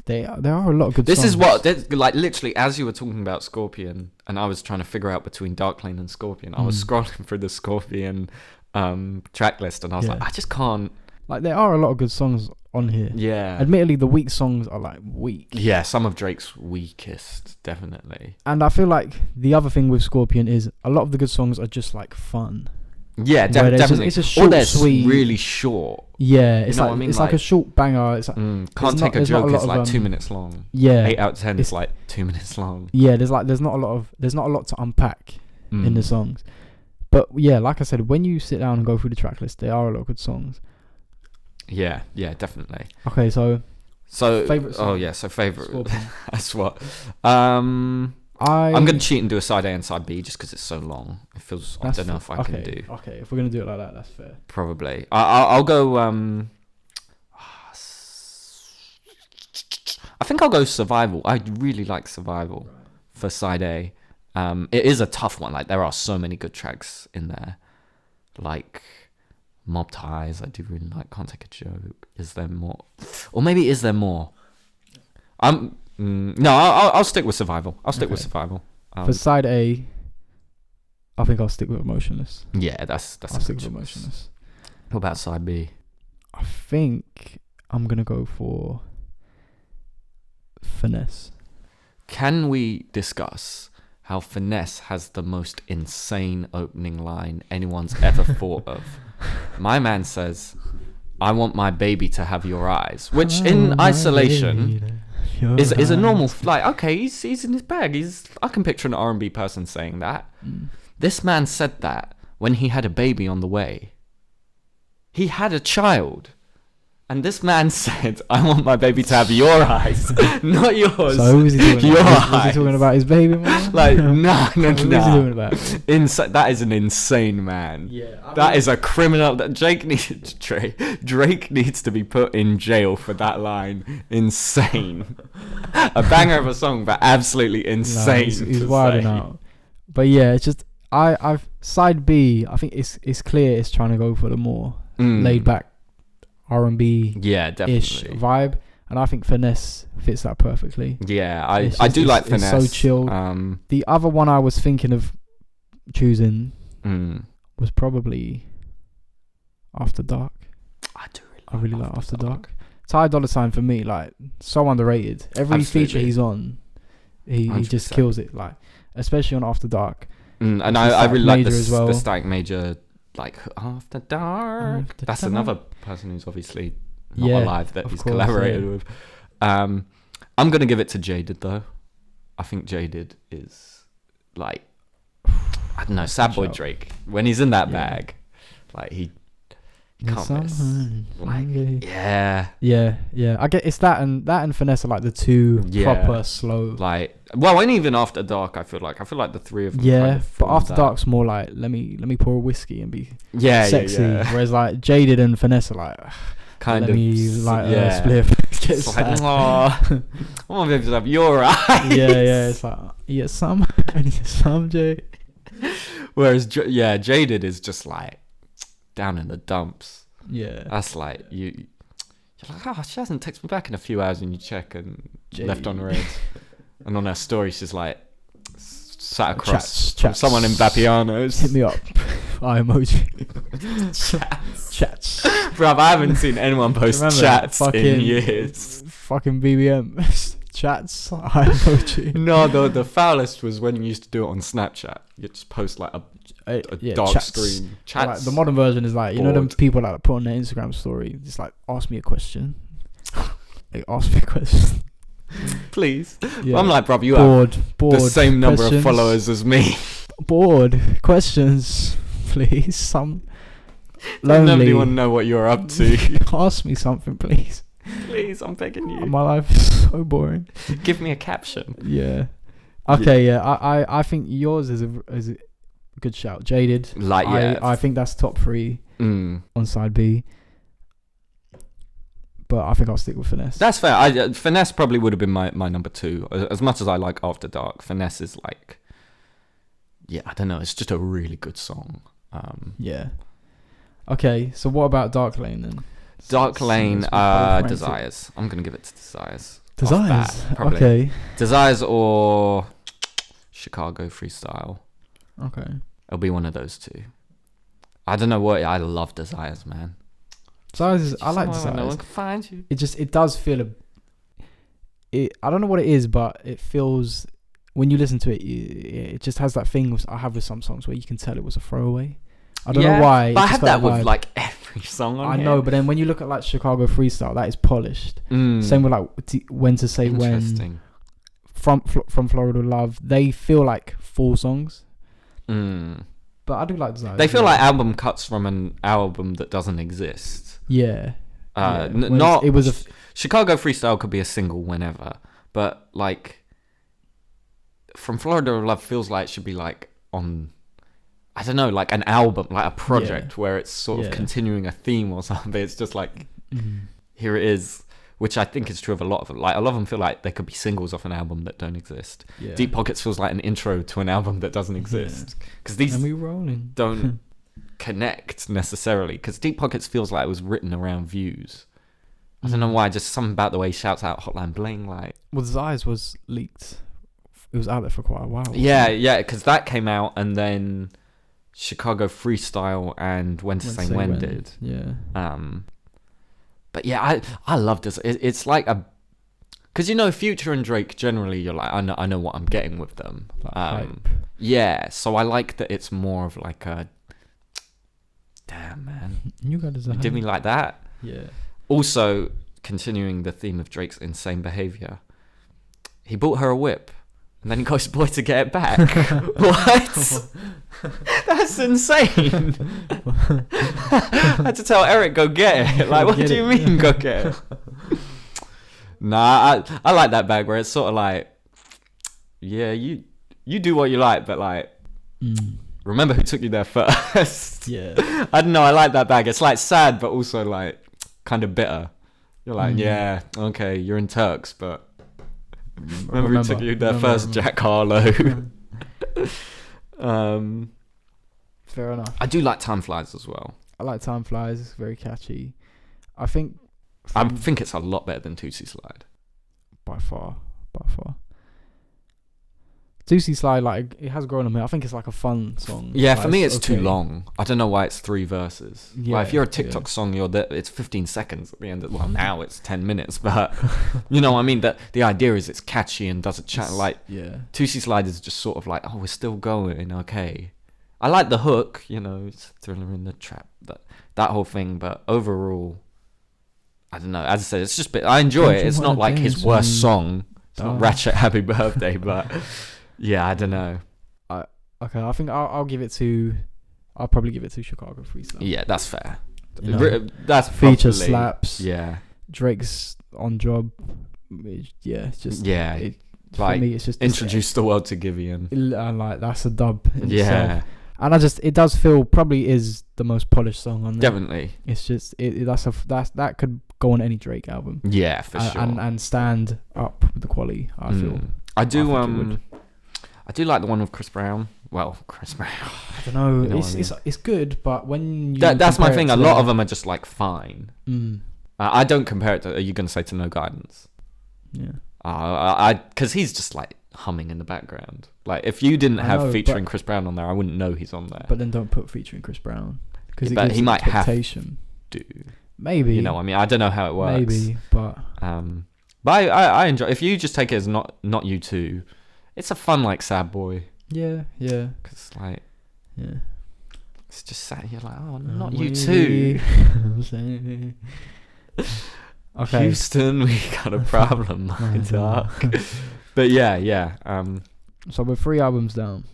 Speaker 2: there are a lot of good songs.
Speaker 1: This is what, like, literally as you were talking about Scorpion, and I was trying to figure out between Dark Lane and Scorpion, I was scrolling through the Scorpion track list, and I was like, I just can't.
Speaker 2: Like, there are a lot of good songs on here.
Speaker 1: Yeah.
Speaker 2: Admittedly, the weak songs are like weak.
Speaker 1: Yeah, some of Drake's weakest, definitely.
Speaker 2: And I feel like the other thing with Scorpion is a lot of the good songs are just like fun.
Speaker 1: Yeah, definitely.
Speaker 2: It's a short, sweet,
Speaker 1: really short.
Speaker 2: Yeah, it's
Speaker 1: you know
Speaker 2: like,
Speaker 1: what I mean?
Speaker 2: It's like a short banger. It's like,
Speaker 1: Can't Take a Joke is like 2 minutes long.
Speaker 2: Yeah,
Speaker 1: 8 out of 10 is like 2 minutes long.
Speaker 2: Yeah, there's not a lot to unpack in the songs. But yeah, like I said, when you sit down and go through the track list, there are a lot of good songs.
Speaker 1: Yeah, definitely.
Speaker 2: Okay, so
Speaker 1: favorite song. Oh yeah, so favorite. That's what. I'm gonna cheat and do a side A and side B just because it's so long. It feels. I don't know if I can do.
Speaker 2: Okay, if we're gonna do it like that, that's fair.
Speaker 1: Probably. I'll go. I think I'll go Survival. I really like Survival for side A. It is a tough one. Like, there are so many good tracks in there. Like Mob Ties, I do really like. Can't Take a Joke. Is There More? Or maybe Is There More? No, I'll stick with Survival. I'll stick with Survival.
Speaker 2: For side A, I think I'll stick with Emotionless.
Speaker 1: Yeah, that's
Speaker 2: I'll stick with Emotionless.
Speaker 1: What about side B?
Speaker 2: I think I'm gonna go for Finesse.
Speaker 1: Can we discuss how Finesse has the most insane opening line anyone's ever thought of? My man says, I want my baby to have your eyes, which in isolation is a normal, like, okay, he's in his bag. I can picture an R&B person saying that. This man said that when he had a baby on the way. He had a child. And this man said, I want my baby to have your eyes, not yours.
Speaker 2: So who was he talking
Speaker 1: your
Speaker 2: about? Was he
Speaker 1: eyes.
Speaker 2: talking about his baby, man?
Speaker 1: Like, no.
Speaker 2: What was he talking about?
Speaker 1: That is an insane man.
Speaker 2: Yeah,
Speaker 1: That is a criminal. Drake needs to be put in jail for that line. Insane. A banger of a song, but absolutely insane.
Speaker 2: No, he's wilding out. But yeah, it's just I've side B. I think it's clear it's trying to go for the more laid back R&B ish vibe, and I think Finesse fits that perfectly.
Speaker 1: Yeah, I do like Finesse.
Speaker 2: It's so chill. The other one I was thinking of choosing was probably After Dark. I really like After Dark. Ty Dolla $ign for me, like, so underrated. Every feature he's on, he just kills it. Like, especially on After Dark.
Speaker 1: And I really like the Static Major. Like After Dark. That's another person who's obviously not alive that he's collaborated with. I'm gonna give it to Jaded though. I think Jaded is like, I don't know, sad boy Drake. When he's in that bag, like he can't miss. Like, yeah.
Speaker 2: I get it's that and Finesse are like the two proper slow.
Speaker 1: Like, well, and even After Dark, I feel like the three of them.
Speaker 2: Yeah, but After Dark's more like let me pour a whiskey and be sexy. Yeah. Whereas like Jaded and Finesse are like
Speaker 1: kind
Speaker 2: let
Speaker 1: of
Speaker 2: me light a spliff.
Speaker 1: It's like, I want to have your eyes.
Speaker 2: Yeah. It's like some, I need some Jay.
Speaker 1: Whereas Jaded is just like down in the dumps.
Speaker 2: Yeah,
Speaker 1: that's like you're like, oh, she hasn't texted me back in a few hours, and you check and left on red. And on her story, she's like sat across from someone in Vapiano's.
Speaker 2: Hit me up. Eye emoji. Chats.
Speaker 1: Bruv, I haven't seen anyone post chats in years.
Speaker 2: Fucking BBM. Chats. Eye emoji.
Speaker 1: No, the foulest was when you used to do it on Snapchat. You just post like a dark
Speaker 2: chats.
Speaker 1: screen. Chats.
Speaker 2: Like, the modern version is like, you know them people that put on their Instagram story, just like, ask me a question. Like, ask me a question.
Speaker 1: Please. Yeah. I'm like, bruv, you have the same number
Speaker 2: questions.
Speaker 1: Of followers as me.
Speaker 2: Bored questions, please. Some lonely.
Speaker 1: Nobody want to know what you're up to.
Speaker 2: Ask me something, please.
Speaker 1: Please, I'm begging you.
Speaker 2: My life is so boring.
Speaker 1: Give me a caption.
Speaker 2: Yeah. Okay. Yeah. I think yours is a good shout. Jaded.
Speaker 1: Like, yeah.
Speaker 2: I think that's top 3 on side B. But I think I'll stick with Finesse.
Speaker 1: That's fair. Finesse probably would have been my number 2. As much as I like After Dark, Finesse is like, I don't know. It's just a really good song.
Speaker 2: Yeah. Okay, so what about Dark Lane then?
Speaker 1: Dark Lane, Desires. I'm going to give it to Desires.
Speaker 2: Desires?
Speaker 1: Probably.
Speaker 2: Okay.
Speaker 1: Desires or Chicago Freestyle.
Speaker 2: Okay.
Speaker 1: It'll be one of those two. I don't know what. I love Desires, man.
Speaker 2: Desires, I like Desires.
Speaker 1: No one can find you.
Speaker 2: It does feel I don't know what it is, but it feels, when you listen to it, it just has that thing I have with some songs where you can tell it was a throwaway. I don't know why.
Speaker 1: But I have that with like every song on
Speaker 2: I know, but then when you look at like Chicago Freestyle, that is polished. Same with like When to Say When, from Florida Love, they feel like full songs. But I do like Desires.
Speaker 1: They feel like album cuts from an album that doesn't exist.
Speaker 2: Yeah.
Speaker 1: Not. It was Chicago Freestyle could be a single whenever, but like From Florida Love feels like it should be like on, I don't know, like an album, like a project where it's sort of continuing a theme or something. It's just like, here it is, which I think is true of a lot of them. Like, a lot of them feel like they could be singles off an album that don't exist. Yeah. Deep Pockets feels like an intro to an album that doesn't exist. Because these don't connect necessarily. Because Deep Pockets feels like it was written around views. I don't know why, just something about the way he shouts out Hotline Bling. Like,
Speaker 2: well, Desires was leaked. It was out there for quite a while.
Speaker 1: Yeah, because that came out and then Chicago Freestyle and When to Say When did.
Speaker 2: Yeah.
Speaker 1: But yeah, I love this. It's like because you know Future and Drake generally, you're like, I know what I'm getting with them. Yeah, so I like that it's more of like a, damn man,
Speaker 2: you
Speaker 1: did me like that.
Speaker 2: Yeah.
Speaker 1: Also, continuing the theme of Drake's insane behavior, he bought her a whip, and then he got his boy to get it back. What? That's insane. I had to tell Eric, go get it. Like, what do you mean, go get it? Nah, I like that bag where it's sort of like, yeah, you do what you like, but like, remember who took you there first.
Speaker 2: Yeah.
Speaker 1: I don't know, I like that bag. It's like sad, but also like kind of bitter. You're like, yeah, okay, you're in Turks, but remember who took you there first, Jack Harlow.
Speaker 2: Fair enough.
Speaker 1: I do like Time Flies as well.
Speaker 2: I like Time Flies. It's very catchy. I think
Speaker 1: it's a lot better than Tootsie Slide.
Speaker 2: By far. Tootsie Slide, like, it has grown on me. I think it's like a fun song.
Speaker 1: Yeah,
Speaker 2: like,
Speaker 1: for me it's too long. I don't know why it's 3 verses.
Speaker 2: Yeah,
Speaker 1: like, if you're a TikTok song, it's 15 seconds at the end. Well, now it's 10 minutes, but you know what I mean? That the idea is it's catchy and doesn't chat like.
Speaker 2: Yeah.
Speaker 1: Tootsie Slide is just sort of like, oh, we're still going, okay. I like the hook, you know, it's Thriller in the Trap, that whole thing, but overall, I don't know. As I said, it's just I enjoy it. It's not like his worst song. It's not Ratchet Happy Birthday, but yeah, I don't know.
Speaker 2: Okay, I think I'll probably give it to Chicago Freestyle.
Speaker 1: Yeah, that's fair.
Speaker 2: You know,
Speaker 1: that's
Speaker 2: feature
Speaker 1: probably,
Speaker 2: slaps.
Speaker 1: Yeah.
Speaker 2: Drake's on job. It's just
Speaker 1: like,
Speaker 2: for me, it's just
Speaker 1: introduce the world to Giveon.
Speaker 2: And like, that's a dub in
Speaker 1: Yeah.
Speaker 2: itself. And it does feel probably is the most polished song on there.
Speaker 1: Definitely.
Speaker 2: It's just that could go on any Drake album.
Speaker 1: Yeah, for sure.
Speaker 2: And stand up with the quality. I feel.
Speaker 1: I do like the one with Chris Brown. Well, Chris Brown.
Speaker 2: I don't know.
Speaker 1: You know
Speaker 2: It's good, but when you
Speaker 1: that's my thing. A lot of them are just like fine. I don't compare it to. Are you going to say to No Guidance?
Speaker 2: Yeah.
Speaker 1: Because he's just like humming in the background. Like, if you didn't have featuring Chris Brown on there, I wouldn't know he's on there.
Speaker 2: But then don't put featuring Chris Brown, because
Speaker 1: he might have
Speaker 2: to. Maybe.
Speaker 1: You know, I mean, I don't know how it works.
Speaker 2: Maybe, but
Speaker 1: I enjoy. If you just take it as not you two, it's a fun like sad boy.
Speaker 2: Yeah.
Speaker 1: Because like,
Speaker 2: yeah,
Speaker 1: it's just sad. You're like, oh, not you two.
Speaker 2: Okay.
Speaker 1: Houston, we got a problem, my dog. But yeah.
Speaker 2: So we're 3 albums down.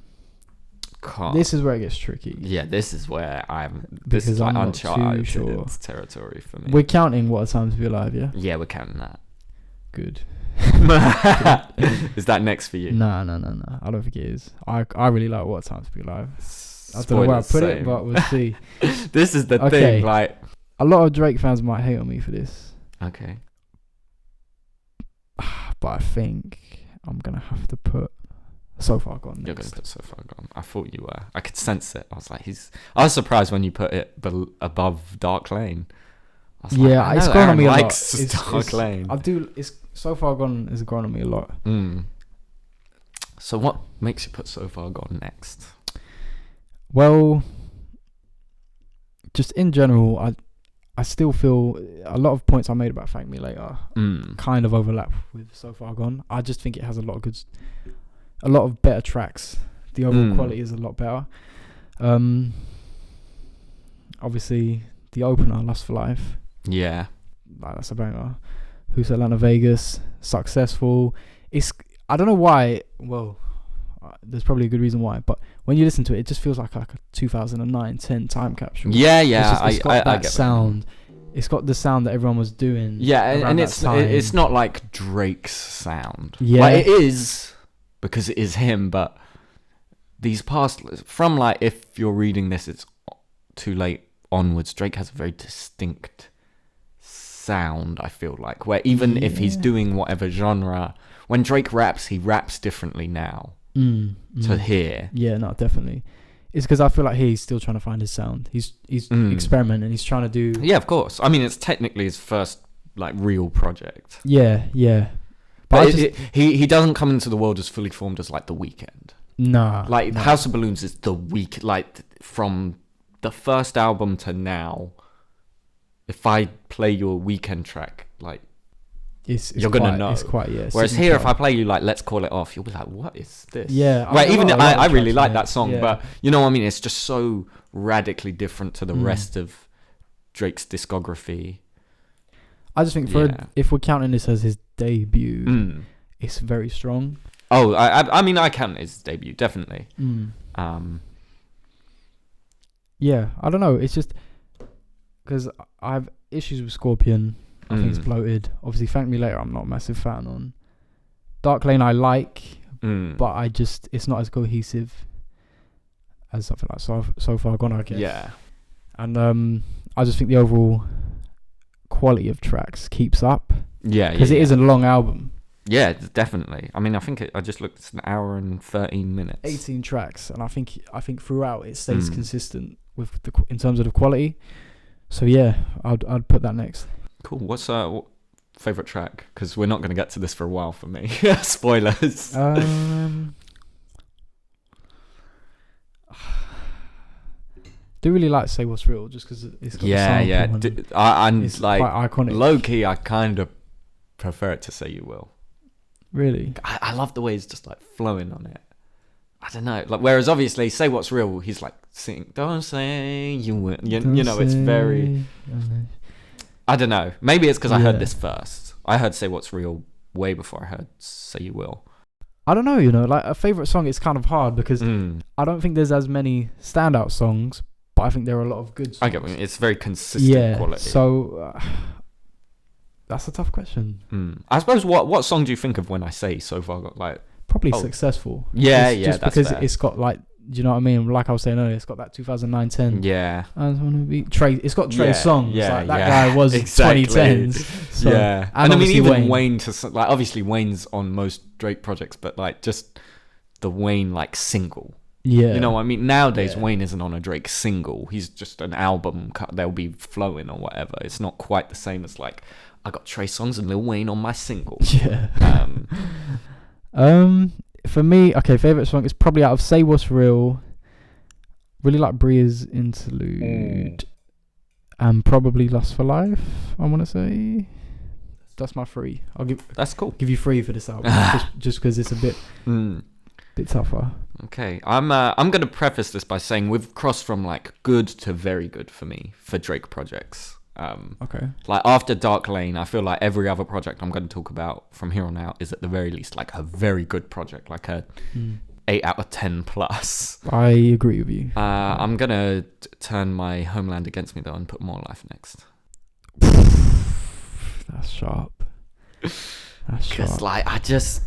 Speaker 2: This is where it gets tricky.
Speaker 1: Yeah, this is where
Speaker 2: This is like
Speaker 1: uncharted
Speaker 2: sure.
Speaker 1: territory for me.
Speaker 2: We're counting What a Time to Be Alive, yeah?
Speaker 1: Yeah, we're counting that.
Speaker 2: Good.
Speaker 1: Is that next for you?
Speaker 2: No. I don't think it is. I really like What a Time to Be Alive. I don't know where I put it, but we'll see.
Speaker 1: This is the thing, like,
Speaker 2: a lot of Drake fans might hate on me for this.
Speaker 1: Okay.
Speaker 2: But I think I'm gonna have to put So Far Gone next.
Speaker 1: You're gonna put So Far Gone. I thought you were. I could sense it. I was like, I was surprised when you put it above Dark Lane.
Speaker 2: Yeah, it's grown on me a lot.
Speaker 1: Dark Lane.
Speaker 2: It's So Far Gone has grown on me a lot.
Speaker 1: So what makes you put So Far Gone next?
Speaker 2: Well, just in general, I still feel a lot of points I made about Thank Me Later kind of overlap with So Far Gone. I just think it has a lot of better tracks. The overall quality is a lot better. Obviously, the opener, Lust for Life.
Speaker 1: Yeah.
Speaker 2: That's a banger. Who's Atlanta Vegas? Successful. I don't know why. Well, there's probably a good reason why, but when you listen to it just feels like a 2009-10 time capsule.
Speaker 1: Yeah.
Speaker 2: It's got that sound. It's got the sound that everyone was doing.
Speaker 1: Yeah, and it's not like Drake's sound.
Speaker 2: Yeah,
Speaker 1: like, it is, because it is him. But these past, from like, if you're reading this, it's too late onwards. Drake has a very distinct sound. I feel like, where even if he's doing whatever genre, when Drake raps, he raps differently now. To hear.
Speaker 2: Yeah, no, definitely. It's because I feel like he's still trying to find his sound. He's experimenting. He's trying to do.
Speaker 1: Yeah, of course. I mean, it's technically his first like real project.
Speaker 2: Yeah.
Speaker 1: But he doesn't come into the world as fully formed as like The Weeknd.
Speaker 2: Nah.
Speaker 1: Like House of Balloons is like from the first album to now. If I play your Weeknd track, like, you're gonna know.
Speaker 2: It's quite, yeah.
Speaker 1: Whereas here, if I play you like Let's Call It Off, you'll be like, what is this?
Speaker 2: Yeah.
Speaker 1: Right. Even I really like that song, but you know what I mean? It's just so radically different to the rest of Drake's discography.
Speaker 2: I just think if we're counting this as his debut, it's very strong.
Speaker 1: Oh, I mean, I count his debut, definitely.
Speaker 2: Yeah, I don't know. It's just because I have issues with Scorpion. I think it's bloated. Obviously, Thank Me Later, I'm not a massive fan on. Dark Lane, I like, but it's not as cohesive as something like So Far Gone, I guess.
Speaker 1: Yeah.
Speaker 2: And I just think the overall quality of tracks keeps up.
Speaker 1: Yeah,
Speaker 2: because it is a long album.
Speaker 1: Yeah, definitely. I mean, I think I just looked. It's an hour and 13 minutes. 18
Speaker 2: tracks, and I think throughout it stays consistent with in terms of the quality. So yeah, I'd put that next.
Speaker 1: Cool. What's favorite track? Because we're not going to get to this for a while for me. Spoilers.
Speaker 2: Do really like Say What's Real just because it's got
Speaker 1: the sample and
Speaker 2: it's
Speaker 1: like
Speaker 2: quite iconic.
Speaker 1: Low key, I kind of prefer it to Say You Will.
Speaker 2: Really?
Speaker 1: I love the way it's just like flowing on it. I don't know. Like, whereas obviously Say What's Real, he's like singing, don't say you will. You know, it's very. I don't know. Maybe it's because I heard this first. I heard Say What's Real way before I heard Say You Will.
Speaker 2: I don't know, like a favourite song is kind of hard because I don't think there's as many standout songs, but I think there are a lot of good songs. I
Speaker 1: get what you mean. It's very consistent quality.
Speaker 2: So that's a tough question.
Speaker 1: I suppose what song do you think of when I say So Far Got like
Speaker 2: probably Successful.
Speaker 1: Just
Speaker 2: because
Speaker 1: fair.
Speaker 2: It's got like, do you know what I mean? Like I was saying earlier, it's got that 2009-10.
Speaker 1: Yeah.
Speaker 2: I just want to be Trey. It's got Trey's songs.
Speaker 1: Yeah,
Speaker 2: like, that guy was
Speaker 1: exactly.
Speaker 2: 2010s. So,
Speaker 1: yeah. And I mean, even Wayne to like, obviously Wayne's on most Drake projects, but like just the Wayne like single.
Speaker 2: Yeah.
Speaker 1: You know what I mean? Nowadays, Wayne isn't on a Drake single. He's just an album. They'll be flowing or whatever. It's not quite the same as like, I got Trey Songz and Lil Wayne on my single.
Speaker 2: Yeah. For me, okay, favorite song is probably out of Say What's Real. Really like Bria's interlude, and probably Lust for Life. I want to say that's my 3.
Speaker 1: That's cool.
Speaker 2: Give you 3 for this album, just because it's a bit tougher.
Speaker 1: Okay, I'm gonna preface this by saying we've crossed from like good to very good for me for Drake projects.
Speaker 2: Okay.
Speaker 1: Like after Dark Lane, I feel like every other project I'm going to talk about from here on out is at the very least like a very good project, like a 8 out of 10 plus.
Speaker 2: I agree with you.
Speaker 1: I'm gonna turn my Homeland against me though and put More Life next.
Speaker 2: That's sharp.
Speaker 1: Because like I just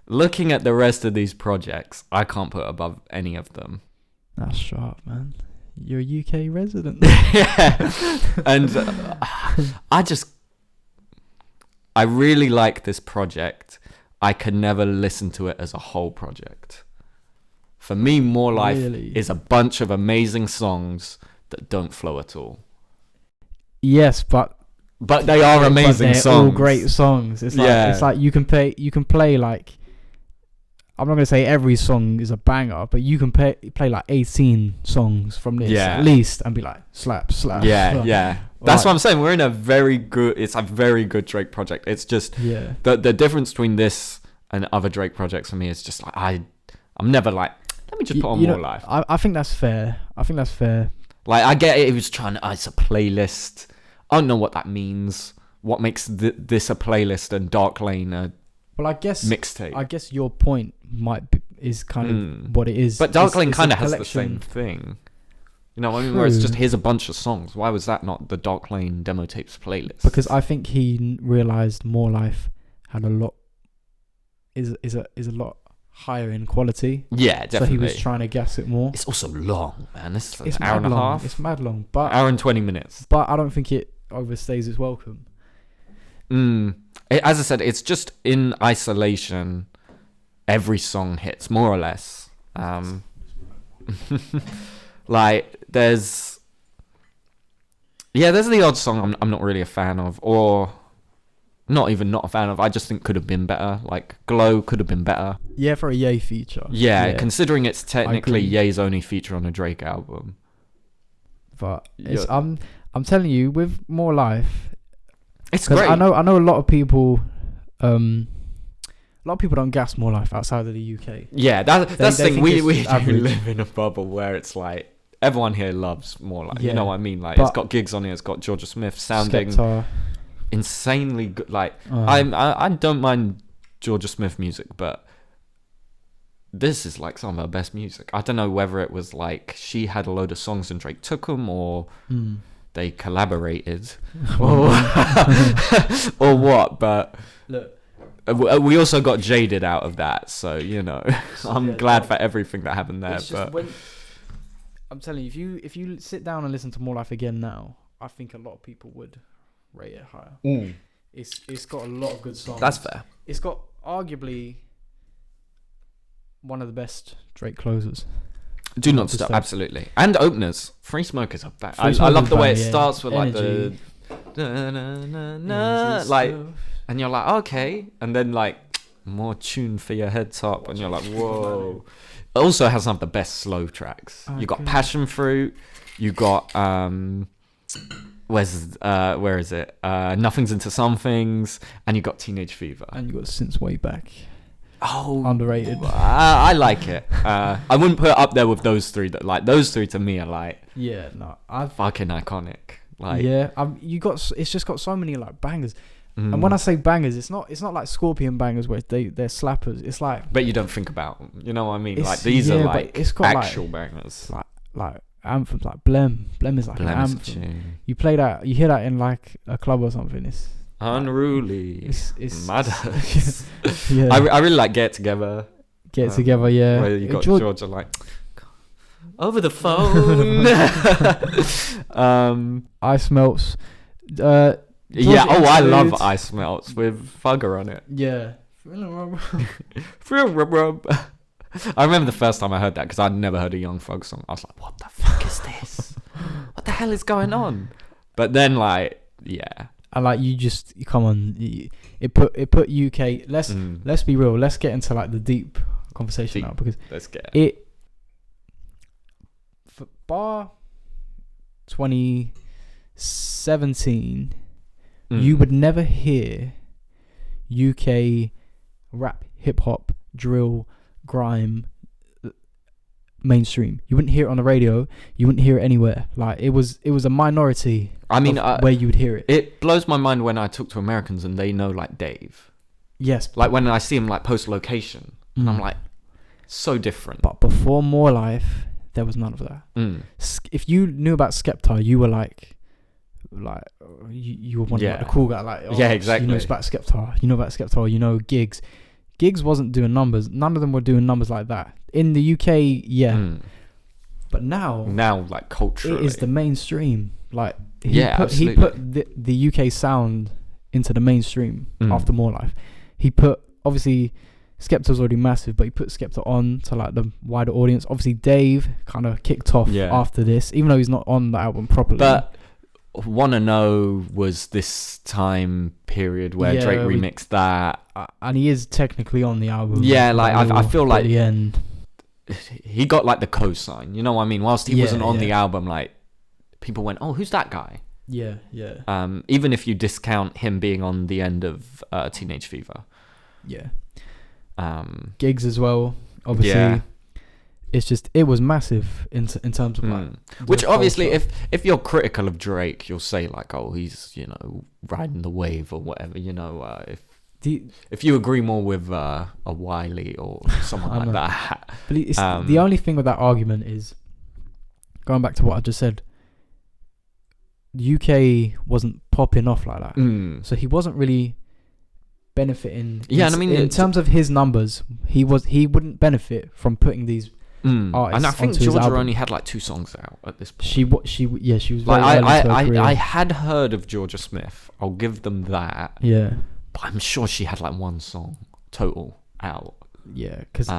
Speaker 1: looking at the rest of these projects, I can't put above any of them.
Speaker 2: That's sharp, man. You're a UK resident.
Speaker 1: Yeah. And I really like this project. I could never listen to it as a whole project. For me, More Life is a bunch of amazing songs that don't flow at all.
Speaker 2: Yes, but
Speaker 1: they are amazing songs.
Speaker 2: All great songs. It's like you can play like, I'm not going to say every song is a banger, but you can play like 18 songs from this at least and be like, slap.
Speaker 1: Yeah. That's what I'm saying. We're in it's a very good Drake project. It's just the difference between this and other Drake projects for me is just like, I'm never like, let me just put on More Life.
Speaker 2: I think that's fair.
Speaker 1: Like, I get it. He was trying to, it's a playlist. I don't know what that means. What makes this a playlist and Dark Lane a mixtape?
Speaker 2: I guess your point is kind of what it is.
Speaker 1: But Dark Lane kind of has the same thing. You know what I mean? Where it's just, here's a bunch of songs. Why was that not the Dark Lane demo tapes playlist?
Speaker 2: Because I think he realised More Life had a lot, is a lot higher in quality.
Speaker 1: Yeah, definitely.
Speaker 2: So he was trying to gas it more.
Speaker 1: It's also long, man. It's like an hour and a half.
Speaker 2: It's mad long. But
Speaker 1: hour and 20 minutes.
Speaker 2: But I don't think it overstays its welcome.
Speaker 1: As I said, it's just in isolation, every song hits, more or less. Like, there's the odd song I'm not really a fan of, or not a fan of. I just think could have been better. Like, Glow could have been better.
Speaker 2: Yeah, for a Ye feature.
Speaker 1: Yeah, considering it's technically Ye's only feature on a Drake album.
Speaker 2: But I'm telling you, with More Life,
Speaker 1: it's great.
Speaker 2: I know a lot of people. A lot of people don't gas More Life outside of the UK.
Speaker 1: Yeah, that's the thing. We live in a bubble where it's like everyone here loves More Life. You know what I mean? Like, it's got gigs on it. It's got Georgia Smith sounding insanely good. Like, I don't mind Georgia Smith music, but this is like some of her best music. I don't know whether it was like she had a load of songs and Drake took them, or they collaborated, or or what. But
Speaker 2: look,
Speaker 1: we also got Jaded out of that, so I'm glad for everything that happened there. But
Speaker 2: I'm telling you, if you sit down and listen to More Life again now, I think a lot of people would rate it higher. It's got a lot of good songs.
Speaker 1: That's fair.
Speaker 2: It's got arguably one of the best Drake closers.
Speaker 1: Do Not Stop, absolutely. And openers. Free Smokers are back. I love the way it starts with
Speaker 2: Energy.
Speaker 1: like the like, and you're like, okay, and then like more tune for your head top, and you're like, whoa. It also has some of the best slow tracks. You got Passion Fruit. You got where is it? Nothing's Into Somethings, and you got Teenage Fever.
Speaker 2: And you got Since Way Back.
Speaker 1: Oh,
Speaker 2: underrated.
Speaker 1: I like it. I wouldn't put it up there with those three. Those three to me are like fucking iconic. Like
Speaker 2: it's just got so many like bangers. And when I say bangers, it's not like Scorpion bangers where they're slappers. It's like,
Speaker 1: but you don't think about them. You know what I mean? Like these are like it's got actual bangers.
Speaker 2: Like anthems, like Blem. Blem is like an anthem. You play that, you hear that in like a club or something. It's
Speaker 1: unruly.
Speaker 2: It's
Speaker 1: mad. I really like Get Together.
Speaker 2: Get Together, yeah.
Speaker 1: Where you got Georgia like over the phone.
Speaker 2: Ice Melts.
Speaker 1: I love Ice Melts with Fugger on it.
Speaker 2: Yeah.
Speaker 1: I remember the first time I heard that because I'd never heard a Young Thug song. I was like, what the fuck is this? What the hell is going on? But then like, yeah.
Speaker 2: And like you come on, it put UK. Let's be real. Let's get into like the deep conversation now, because
Speaker 1: let's get
Speaker 2: it. For bar 2017, you would never hear UK rap, hip hop, drill, grime mainstream. You wouldn't hear it on the radio. You wouldn't hear it anywhere. Like it was a minority.
Speaker 1: I mean,
Speaker 2: where you would hear it.
Speaker 1: It blows my mind when I talk to Americans and they know like Dave.
Speaker 2: Yes.
Speaker 1: Like when I see him like post location, and I'm like, so different.
Speaker 2: But before More Life, there was none of that. If you knew about Skepta, you were like you were one of the cool guy. Like,
Speaker 1: exactly.
Speaker 2: You know about Skepta. You know about Skepta. You know Gigs. Gigs wasn't doing numbers. None of them were doing numbers like that. In the UK, but now
Speaker 1: like culturally,
Speaker 2: it is the mainstream. Like
Speaker 1: he
Speaker 2: put the UK sound into the mainstream after More Life. He put, obviously Skepta's already massive, but he put Skepta on to like the wider audience. Obviously Dave kind of kicked off after this, even though he's not on the album properly.
Speaker 1: But Wanna Know was this time period where Drake remixed that,
Speaker 2: and he is technically on the album.
Speaker 1: Yeah, like I feel like
Speaker 2: at the end
Speaker 1: he got like the cosign. You know what I mean? Whilst he wasn't on the album, like people went, "Oh, who's that guy?"
Speaker 2: Yeah.
Speaker 1: Even if you discount him being on the end of Teenage Fever.
Speaker 2: Yeah. Gigs as well, obviously.
Speaker 1: Yeah.
Speaker 2: It's just, it was massive in terms of like,
Speaker 1: which obviously if you're critical of Drake, you'll say like, oh, he's riding the wave or whatever. If you agree more with a Wiley or someone like that.
Speaker 2: But it's the only thing with that argument is, going back to what I just said, the UK wasn't popping off like that, so he wasn't really benefiting. In terms of his numbers, he wouldn't benefit from putting these artists.
Speaker 1: And I think Georgia only had like 2 songs out at this point.
Speaker 2: She was very
Speaker 1: I had heard of Georgia Smith. I'll give them that.
Speaker 2: Yeah,
Speaker 1: but I'm sure she had like 1 song total out.
Speaker 2: Yeah, because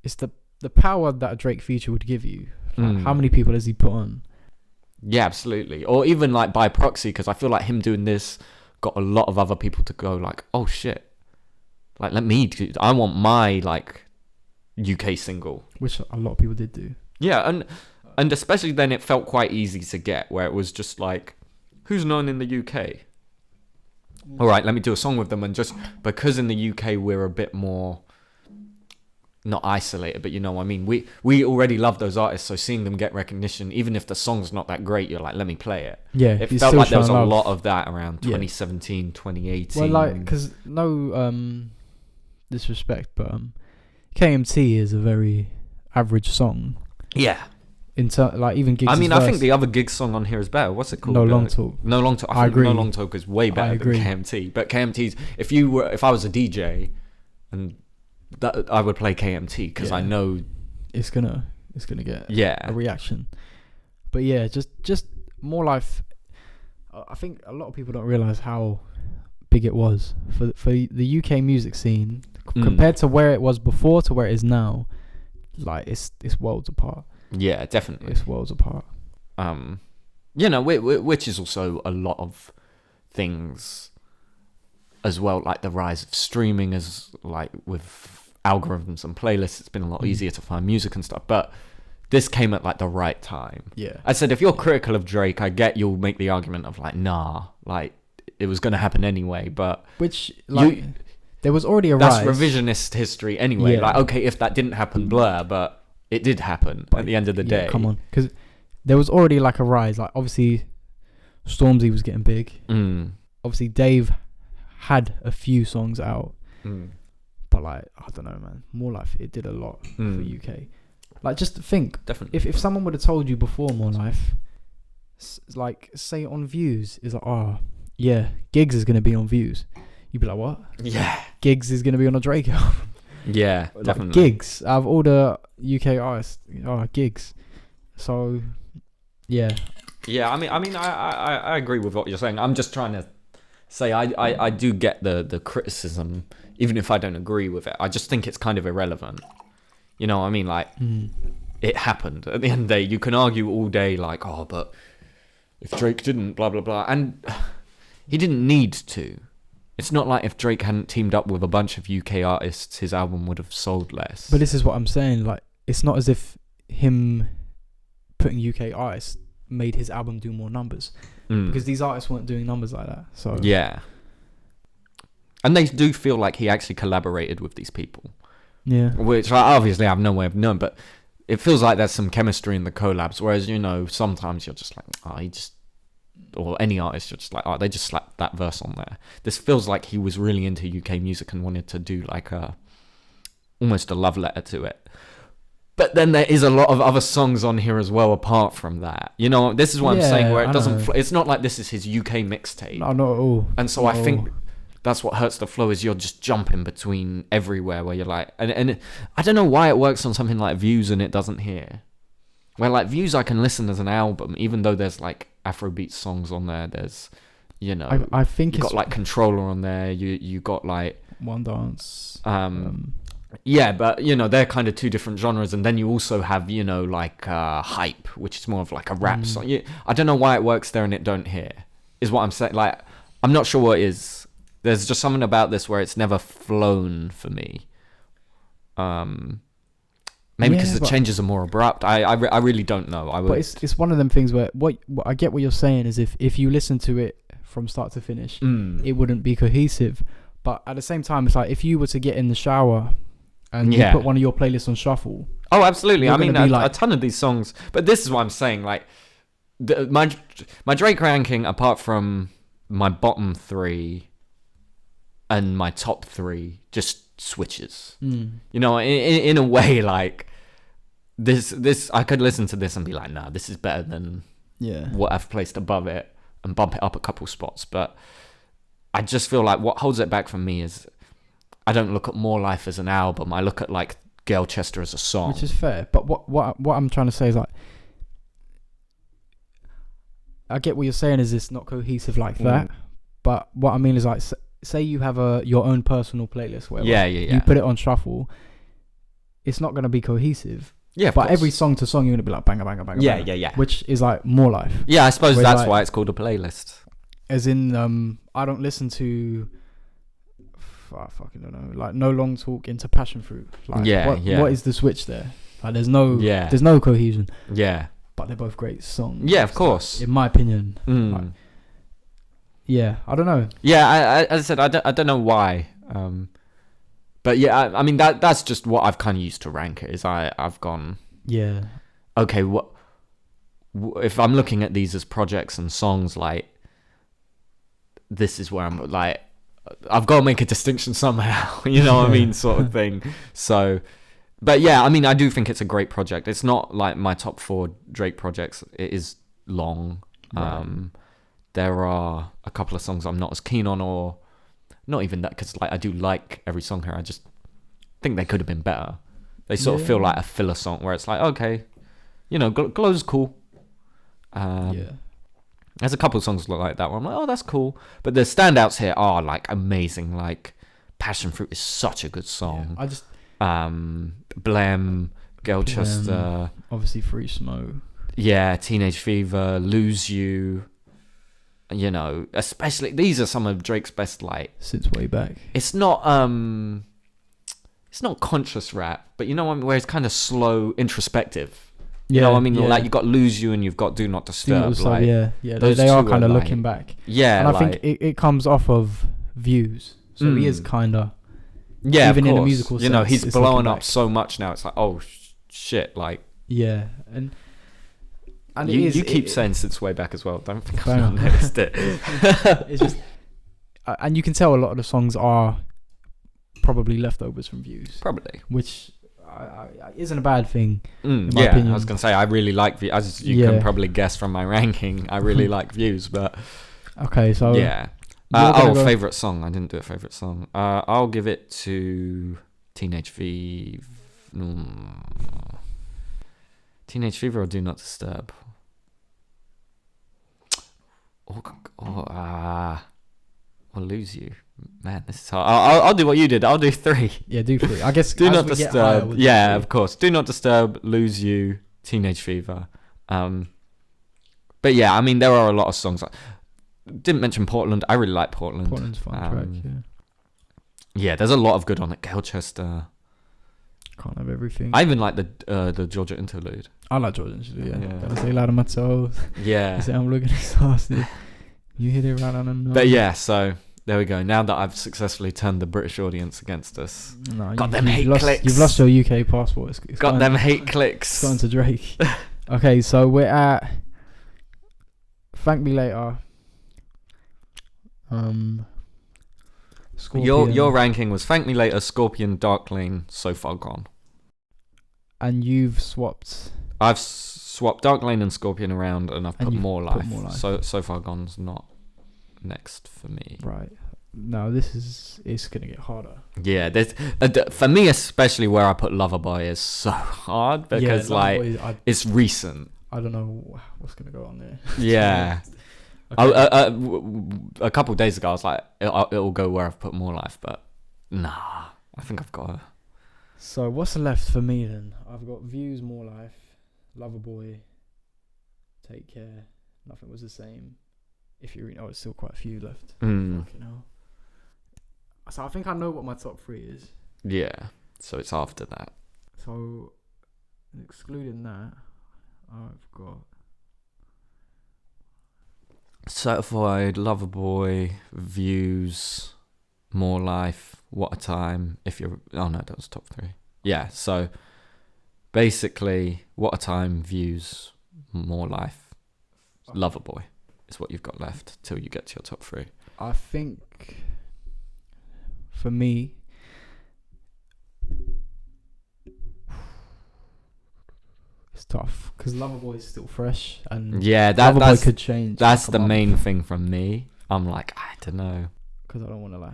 Speaker 2: it's the power that a Drake feature would give you. Like, how many people has he put on? Yeah,
Speaker 1: absolutely. Or even like by proxy, because I feel like him doing this got a lot of other people to go like, oh shit, like I want my like UK single,
Speaker 2: which a lot of people did do.
Speaker 1: Yeah, and especially then it felt quite easy to get, where it was just like, who's known in the UK? All right, let me do a song with them. And just because in the UK we're a bit more not isolated, but you know what I mean, we already love those artists, so seeing them get recognition, even if the song's not that great, you're like, let me play it.
Speaker 2: Yeah,
Speaker 1: it felt like there was a lot of that around 2017, 2018.
Speaker 2: Well, like, because disrespect, but KMT is a very average song.
Speaker 1: Yeah.
Speaker 2: Like even Giggs'
Speaker 1: I mean,
Speaker 2: verse,
Speaker 1: I think the other Giggs song on here is better. What's it called?
Speaker 2: No Long Talk.
Speaker 1: No Long Talk.
Speaker 2: I agree.
Speaker 1: No Long Talk is way better than KMT. But KMT's, if I was a DJ, and that I would play KMT because I know it's gonna
Speaker 2: get a reaction. But yeah, just More Life. I think a lot of people don't realize how big it was for the UK music scene compared to where it was before to where it is now. Like it's worlds apart.
Speaker 1: Yeah, definitely.
Speaker 2: It's worlds apart.
Speaker 1: Which is also a lot of things as well, like the rise of streaming, as like with algorithms and playlists, it's been a lot easier to find music and stuff. But this came at like the right time.
Speaker 2: Yeah.
Speaker 1: I said, if you're critical of Drake, I get you'll make the argument of like, nah, like it was going to happen anyway. But
Speaker 2: which like there was already a rise.
Speaker 1: That's revisionist history anyway.
Speaker 2: Yeah.
Speaker 1: Like, okay, if that didn't happen, blur, but it did happen at the end of the day.
Speaker 2: Come on, because there was already like a rise. Like obviously, Stormzy was getting big. Obviously, Dave had a few songs out, but like I don't know, man. More Life, it did a lot for UK. Like just think,
Speaker 1: definitely.
Speaker 2: If someone would have told you before More Life, like say on Views, is like, oh yeah, Giggs is gonna be on Views. You'd be like, what?
Speaker 1: Yeah,
Speaker 2: Giggs is gonna be on a Drake album.
Speaker 1: Yeah,
Speaker 2: like
Speaker 1: definitely.
Speaker 2: Giggs out of all the UK artists, Giggs. So, yeah.
Speaker 1: Yeah, I mean, I agree with what you're saying. I'm just trying to say I do get the criticism, even if I don't agree with it. I just think it's kind of irrelevant. You know what I mean? Like, it happened. At the end of the day, you can argue all day, like, oh, but if Drake didn't, blah, blah, blah. And he didn't need to. It's not like if Drake hadn't teamed up with a bunch of UK artists, his album would have sold less.
Speaker 2: But this is what I'm saying. Like, it's not as if him putting UK artists made his album do more numbers. Because these artists weren't doing numbers like that. So
Speaker 1: yeah. And they do feel like he actually collaborated with these people.
Speaker 2: Yeah.
Speaker 1: Which obviously I have no way of knowing, but it feels like there's some chemistry in the collabs. Whereas, sometimes you're just like, or any artist, you're just like, they just slapped that verse on there. This feels like he was really into UK music and wanted to do like almost a love letter to it. But then there is a lot of other songs on here as well apart from that. This is what I'm saying, where it doesn't it's not like this is his UK mixtape.
Speaker 2: No, not at all.
Speaker 1: And so I think that's what hurts the flow, is you're just jumping between everywhere, where you're like, and I don't know why it works on something like Views and it doesn't here. Where like Views I can listen as an album, even though there's like Afrobeat songs on there. There's,
Speaker 2: I think
Speaker 1: you got like Controller on there. You got like
Speaker 2: One Dance.
Speaker 1: Yeah, but they're kind of two different genres, and then you also have like Hype, which is more of like a rap song. I don't know why it works there and it don't here. Is what I'm saying. Like, I'm not sure what it is. There's just something about this where it's never flown for me. Maybe because the changes are more abrupt. I really don't know. But
Speaker 2: it's one of them things where what I get what you're saying is if you listen to it from start to finish, it wouldn't be cohesive. But at the same time, it's like if you were to get in the shower and you put one of your playlists on shuffle.
Speaker 1: Oh, absolutely. I mean,
Speaker 2: a
Speaker 1: ton of these songs. But this is what I'm saying. Like, my Drake ranking, apart from my bottom 3 and my top 3, just switches. In a way, like this I could listen to this and be like, nah, this is better than what I've placed above it, and bump it up a couple spots. But I just feel like what holds it back from me is I don't look at More Life as an album. I look at like Gail Chester as a song,
Speaker 2: which is fair. But what I'm trying to say is like, I get what you're saying is it's not cohesive like that. But what I mean is like, say you have your own personal playlist where you put it on shuffle, it's not going to be cohesive.
Speaker 1: Yeah,
Speaker 2: but every song to song you're going to be like banger, banger, banger.
Speaker 1: Yeah,
Speaker 2: banger,
Speaker 1: yeah.
Speaker 2: Which is like More Life.
Speaker 1: Yeah, I suppose that's why it's called a playlist.
Speaker 2: As in, I don't listen to, I fucking don't know, like No Long Talk into Passion Fruit. Like, what is the switch there? Like, there's no cohesion. Yeah. But they're both great songs.
Speaker 1: Yeah, of course.
Speaker 2: In my opinion. Like, yeah, I don't know.
Speaker 1: Yeah, as I said, I don't know why. But yeah, I mean that's just what I've kind of used to rank it. Is I've gone.
Speaker 2: Yeah.
Speaker 1: Okay, what if I'm looking at these as projects and songs? Like, this is where I'm like, I've got to make a distinction somehow, you know what I mean, sort of thing. So, but yeah, I mean, I do think it's a great project. It's not like my top 4 Drake projects. It is long. Right. There are a couple of songs I'm not as keen on, or not even that, because like I do like every song here. I just think they could have been better. They sort of feel like a filler song where it's like, okay, you know, Glow's cool. There's a couple of songs like that where I'm like, oh, that's cool. But the standouts here are like amazing. Like Passion Fruit is such a good song.
Speaker 2: I just
Speaker 1: Blem, Gelchester,
Speaker 2: obviously Free Smoke.
Speaker 1: Yeah, Teenage Fever, Lose You. You know, especially these are some of Drake's best, like,
Speaker 2: since way back.
Speaker 1: It's not conscious rap, but you know what I mean, where it's kind of slow, introspective. You know what I mean? Like, you've got Lose You and you've got Do Not Disturb. Like,
Speaker 2: they are kind of looking back.
Speaker 1: Yeah,
Speaker 2: and I think it comes off of Views, so he is kind of
Speaker 1: even
Speaker 2: in the musical sense.
Speaker 1: You know, he's blowing up so much now. It's like, oh shit, like
Speaker 2: and
Speaker 1: you keep saying Since Way Back as well. Don't think I've not noticed it.
Speaker 2: It's just, and you can tell a lot of the songs are probably leftovers from Views.
Speaker 1: Probably,
Speaker 2: which isn't a bad thing. In my opinion.
Speaker 1: I was gonna say I really like Views. As you can probably guess from my ranking, I really like Views. But
Speaker 2: okay, so
Speaker 1: favorite song. I didn't do a favorite song. I'll give it to Teenage Fever. Teenage Fever or Do Not Disturb. Or Lose You. Man, this is hard. I'll do what you did. I'll do 3.
Speaker 2: Yeah, do 3. I guess
Speaker 1: Do Not Disturb. Yeah, of course. Do Not Disturb, Lose You, Teenage Fever. But yeah, I mean, there are a lot of songs. Didn't mention Portland. I really like Portland.
Speaker 2: Portland's a fun track,
Speaker 1: Yeah, there's a lot of good on it. Gelchester.
Speaker 2: Can't have everything.
Speaker 1: I even like the Georgia interlude.
Speaker 2: I like Georgia interlude, Gotta say loud on my toes.
Speaker 1: Yeah.
Speaker 2: Say I'm looking exhausted. You hit it right on the nose.
Speaker 1: But yeah, so there we go. Now that I've successfully turned the British audience against us. Got them hate clicks.
Speaker 2: You've lost your UK passport. It's
Speaker 1: got them hate clicks.
Speaker 2: It's gone to Drake. Okay, so we're at Thank Me Later.
Speaker 1: Scorpion. Your ranking was Thank Me Later, Scorpion, Dark Lane, So Far Gone.
Speaker 2: And you've swapped.
Speaker 1: I've swapped Dark Lane and Scorpion around, and I've put More Life. So Far Gone's not next for me.
Speaker 2: Right. No, it's gonna get harder.
Speaker 1: Yeah, there's for me especially where I put Loverboy is so hard because it's recent.
Speaker 2: I don't know what's gonna go on there.
Speaker 1: Yeah. Okay. A couple of days ago I was like, it'll go where I've put More Life, but nah, I think I've got to.
Speaker 2: So what's left for me then? I've got Views, More Life, Loverboy, Take Care, Nothing Was the Same. If you read, it's still quite a few left. You know. So I think I know what my top 3 is.
Speaker 1: Yeah. So it's after that.
Speaker 2: So excluding that, I've got
Speaker 1: Certified, Loverboy, Views, More Life, What a Time. That was top 3. Yeah. So basically, What a Time, Views, More Life, Loverboy is what you've got left till you get to your top 3.
Speaker 2: I think for me, it's tough because Loverboy is still fresh, and Loverboy could change.
Speaker 1: That's the main thing from me. I'm like, I don't know,
Speaker 2: because I don't want to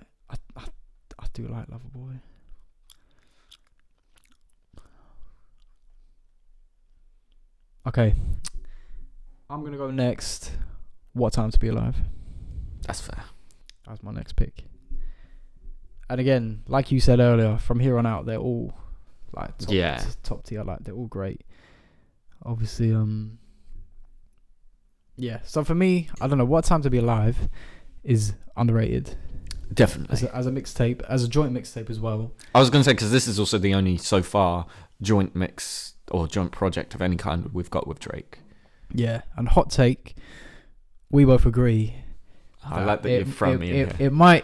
Speaker 2: I do like Loverboy. Okay, I'm gonna go next. What Time to Be Alive.
Speaker 1: That's fair.
Speaker 2: That's my next pick. And again, like you said earlier, from here on out, they're all like top tier. Like, they're all great. Obviously, So for me, I don't know. What Time to Be Alive is underrated.
Speaker 1: Definitely.
Speaker 2: As a mixtape, as a joint mixtape as well.
Speaker 1: I was gonna say, because this is also the only so far joint mix or joint project of any kind we've got with Drake.
Speaker 2: Yeah, and hot take, we both agree.
Speaker 1: I like that you've thrown me in here.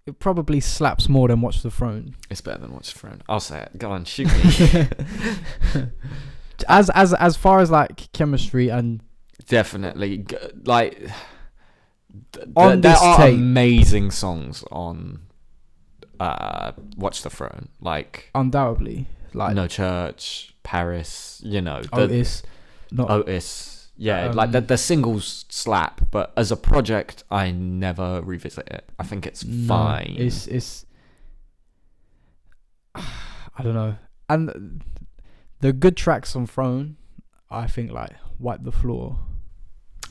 Speaker 2: It probably slaps more than Watch the Throne.
Speaker 1: It's better than Watch the Throne. I'll say it. Go on, shoot me.
Speaker 2: As far as like chemistry and
Speaker 1: definitely, like
Speaker 2: On
Speaker 1: there
Speaker 2: this
Speaker 1: are
Speaker 2: tape,
Speaker 1: amazing songs on Watch the Throne, like
Speaker 2: undoubtedly, like
Speaker 1: No Church, Paris,
Speaker 2: Otis, not
Speaker 1: Otis. Yeah, like the singles slap, but as a project, I never revisit it. I think it's fine.
Speaker 2: It's I don't know. And the good tracks on Throne, I think, like Wipe the Floor.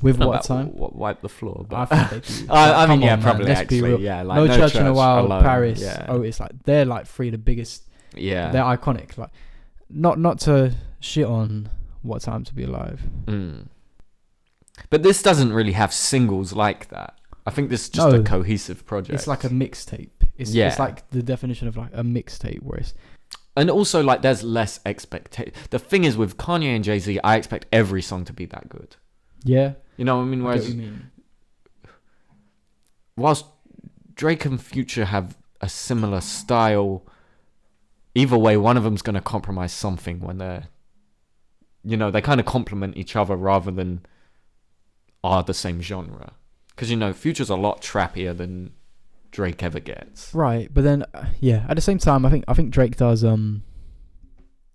Speaker 2: With What a Time.
Speaker 1: Wipe the Floor. But
Speaker 2: I think they do.
Speaker 1: I mean, yeah,
Speaker 2: on,
Speaker 1: probably
Speaker 2: man. Let's be
Speaker 1: actually.
Speaker 2: real.
Speaker 1: Yeah, like
Speaker 2: No Church in a While,
Speaker 1: alone,
Speaker 2: Paris,
Speaker 1: yeah.
Speaker 2: Otis, like they're like three of the biggest.
Speaker 1: Yeah.
Speaker 2: They're iconic. Like not to shit on What a Time to Be Alive.
Speaker 1: Mm. But this doesn't really have singles like that. I think this is just a cohesive project.
Speaker 2: It's like a mixtape. It's like the definition of like a mixtape, where it's.
Speaker 1: And also, like, there's less expectation. The thing is, with Kanye and Jay-Z, I expect every song to be that good.
Speaker 2: Yeah.
Speaker 1: You know what I mean?
Speaker 2: I
Speaker 1: Whereas,
Speaker 2: get what you mean.
Speaker 1: whilst Drake and Future have a similar style, either way, one of them's going to compromise something when they're, they kind of complement each other rather than are the same genre. Because, Future's a lot trappier than Drake ever gets.
Speaker 2: Right, but then at the same time, I think Drake does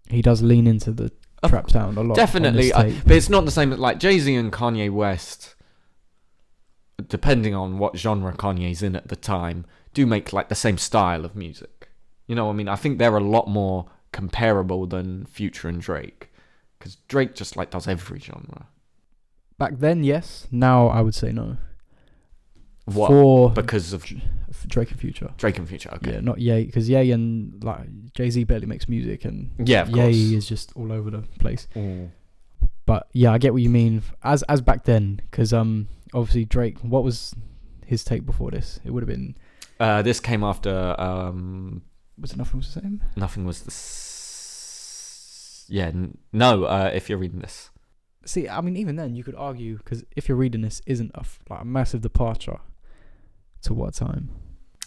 Speaker 2: he does lean into the trap sound a lot.
Speaker 1: Definitely, but it's not the same. Like Jay-Z and Kanye West, depending on what genre Kanye's in at the time, do make like the same style of music. You know what I mean? I think they're a lot more comparable than Future and Drake, because Drake just like does every genre.
Speaker 2: Back then, yes. Now I would say no.
Speaker 1: What? Because of
Speaker 2: Drake and Future.
Speaker 1: Drake and Future, okay.
Speaker 2: Yeah, not Ye, because Ye and like Jay-Z barely makes music, and
Speaker 1: of
Speaker 2: Ye
Speaker 1: course.
Speaker 2: is just all over the place. But yeah, I get what you mean. As back then, because obviously Drake. What was his take before this? It would have been.
Speaker 1: This came after.
Speaker 2: Was it Nothing Was the Same?
Speaker 1: Nothing was the. No. If you're reading this.
Speaker 2: See, I mean, even then, you could argue, because If You're Reading This isn't a massive departure to What a Time.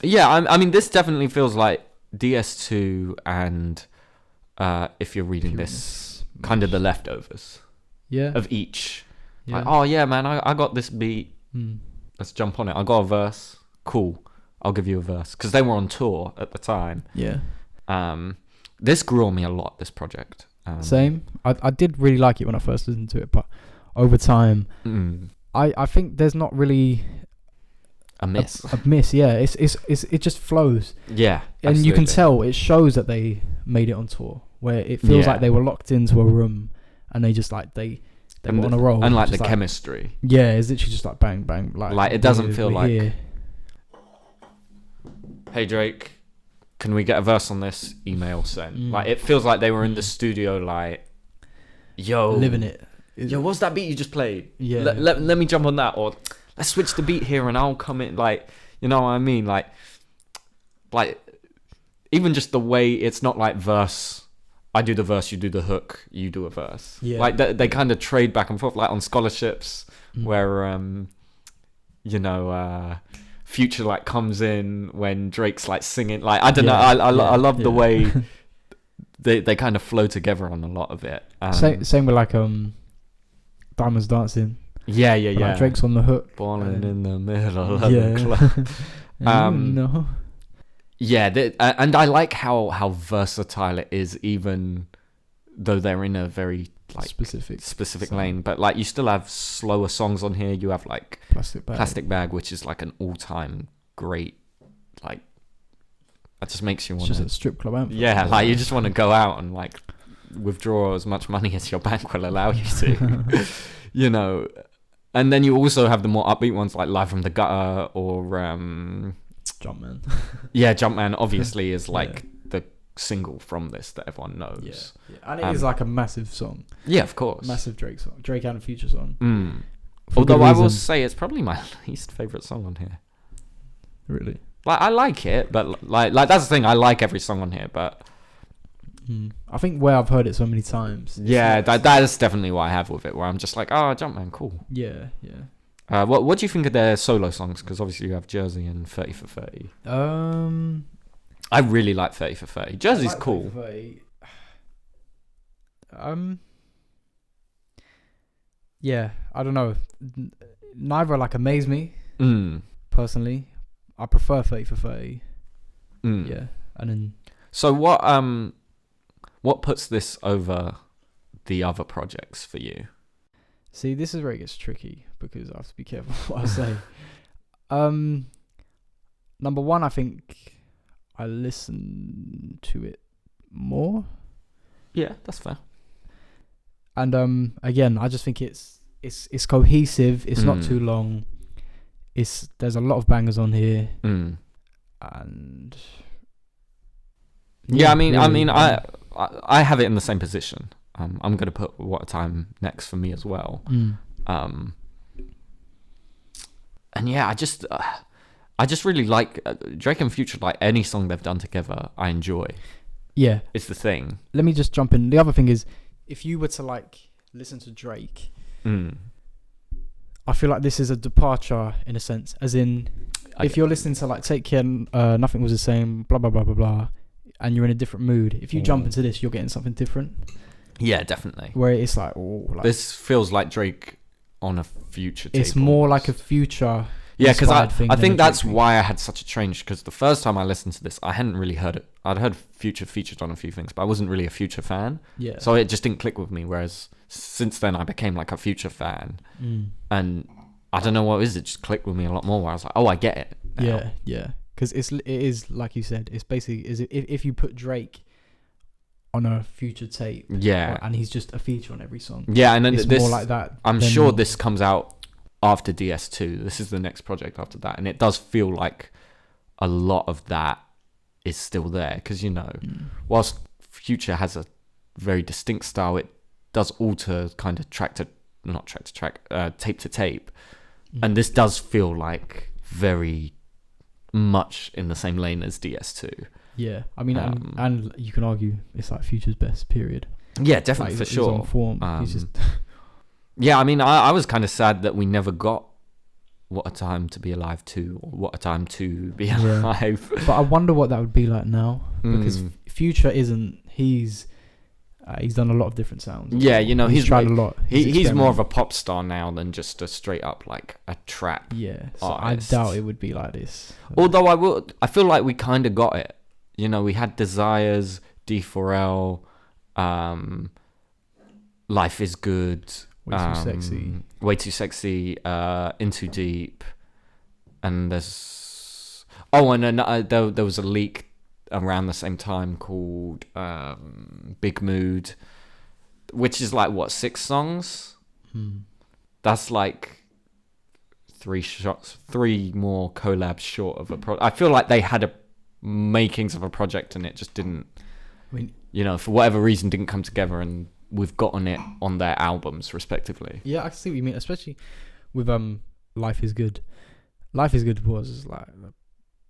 Speaker 1: Yeah, I mean, this definitely feels like DS2 and If You're Reading This, kind of the leftovers of each.
Speaker 2: Yeah.
Speaker 1: Like, oh, yeah, man, I got this beat. Let's jump on it. I got a verse. Cool. I'll give you a verse. Because they were on tour at the time.
Speaker 2: Yeah.
Speaker 1: This grew on me a lot, this project.
Speaker 2: Same. I did really like it when I first listened to it, but over time, I think there's not really
Speaker 1: a miss.
Speaker 2: A miss, yeah. It just flows.
Speaker 1: Yeah,
Speaker 2: and
Speaker 1: absolutely.
Speaker 2: you can tell it shows that they made it on tour, where it feels like they were locked into a room and they just like they were on a roll.
Speaker 1: And like the chemistry.
Speaker 2: Yeah, it's literally just like bang bang.
Speaker 1: Like it doesn't feel like here. Hey Drake, can we get a verse on this? Email sent. Like it feels like they were in the studio, like, yo,
Speaker 2: living it.
Speaker 1: Yo, what's that beat you just played?
Speaker 2: Yeah.
Speaker 1: Let me jump on that, or let's switch the beat here and I'll come in. Like, you know what I mean? Like even just the way it's not like verse. I do the verse, you do the hook, you do a verse.
Speaker 2: Yeah.
Speaker 1: Like they kind of trade back and forth, like on Scholarships, where Future like comes in when Drake's like singing. Like I don't know, I love the way they kind of flow together on a lot of it.
Speaker 2: Same with like Diamonds Dancing.
Speaker 1: Yeah.
Speaker 2: Like Drake's on the hook.
Speaker 1: Balling in the middle of the club.
Speaker 2: No.
Speaker 1: Yeah, and I like how versatile it is, even though they're in a very like specific lane. But like you still have slower songs on here. You have like Plastic Bag, which is like an all-time great. Like that just makes you want.
Speaker 2: It's just a strip club anthem.
Speaker 1: Yeah, like you just want to go out and like withdraw as much money as your bank will allow you to. You know, and then you also have the more upbeat ones like Live from the Gutter or
Speaker 2: Jumpman.
Speaker 1: Yeah, Jumpman obviously is like the single from this that everyone knows.
Speaker 2: Yeah. And it is like a massive song.
Speaker 1: Yeah, of course.
Speaker 2: Massive Drake song. Drake and Future song.
Speaker 1: Although I will say it's probably my least favourite song on here.
Speaker 2: Really?
Speaker 1: Like I like it, but like that's the thing, I like every song on here, but
Speaker 2: I think where I've heard it so many times.
Speaker 1: Yeah, that is definitely what I have with it, where I'm just like, oh, Jumpman, cool.
Speaker 2: Yeah.
Speaker 1: What do you think of their solo songs? Because obviously you have Jersey and 30 for 30. I really like 30 for 30. Jersey's cool.
Speaker 2: 30 for 30. Yeah, I don't know. Neither like amaze me. Personally, I prefer 30 for 30. Yeah, and then.
Speaker 1: So what puts this over the other projects for you?
Speaker 2: See, this is where it gets tricky because I have to be careful what I say. Number one, I think I listen to it more.
Speaker 1: Yeah, that's fair.
Speaker 2: And again, I just think it's cohesive. It's not too long. There's a lot of bangers on here. And
Speaker 1: yeah, I have it in the same position. I'm gonna put What a Time next for me as well. And yeah, I just really like Drake and Future. Like any song they've done together, I enjoy.
Speaker 2: Yeah,
Speaker 1: it's the thing.
Speaker 2: Let me just jump in. The other thing is, if you were to like listen to Drake, I feel like this is a departure in a sense. As in, if you're listening to like Take Care, Nothing Was the Same, blah blah blah blah blah, and you're in a different mood, if you jump into this, you're getting something different. Yeah, definitely. Where it's like,
Speaker 1: this feels like Drake on a Future tape.
Speaker 2: It's more like a Future.
Speaker 1: Yeah, because I think that's why I had such a change. Because the first time I listened to this, I hadn't really heard it. I'd heard Future featured on a few things, but I wasn't really a Future fan. Yeah. So it just didn't click with me. Whereas since then, I became like a Future fan, and I don't know what it is. It just clicked with me a lot more. Where I was like, oh, I get it now. Yeah. Because it is like you said. It's basically if you put Drake on a Future tape, and he's just a feature on every song. Yeah, and then it's more like that. I'm sure this comes out after DS2. This is the next project after that, and it does feel like a lot of that is still there because whilst Future has a very distinct style, it does alter kind of tape to tape, and this does feel like very much in the same lane as DS2. Yeah, I mean, and you can argue it's like Future's best period. Yeah, definitely, like, for sure. On form. He's just yeah, I mean, I was kind of sad that we never got What a Time to Be Alive 2 or What a Time to Be Alive. But I wonder what that would be like now, because Future isn't. He's done a lot of different sounds. Yeah, he's tried a lot. He's more of a pop star now than just a straight up like a trap. Yeah, so artist. I doubt it would be like this. Although I feel like we kind of got it. We had Desires, D4L, Life Is Good. Way Too Sexy, In Too Deep, and there's there was a leak around the same time called Big Mood, which is like 6 songs. That's like 3 more collabs short of a project. I feel like they had a makings of a project and it just didn't, for whatever reason didn't come together, and we've gotten it on their albums respectively. Yeah, I see what you mean, especially with Life Is Good. Life Is Good was like a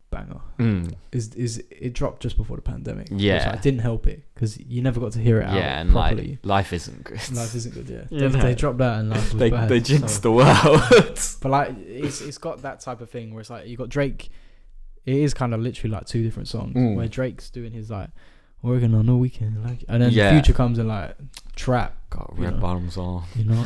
Speaker 1: banger. It dropped just before the pandemic. Yeah, I didn't help it because you never got to hear it out properly. Life Isn't Good. Life Isn't Good. Yeah, they dropped that and life was bad. They jinxed the world. But like, it's got that type of thing where it's like you got Drake. It is kind of literally like 2 different songs where Drake's doing his like working on a weekend, like, and then Future comes in like trap. Got red bottoms on.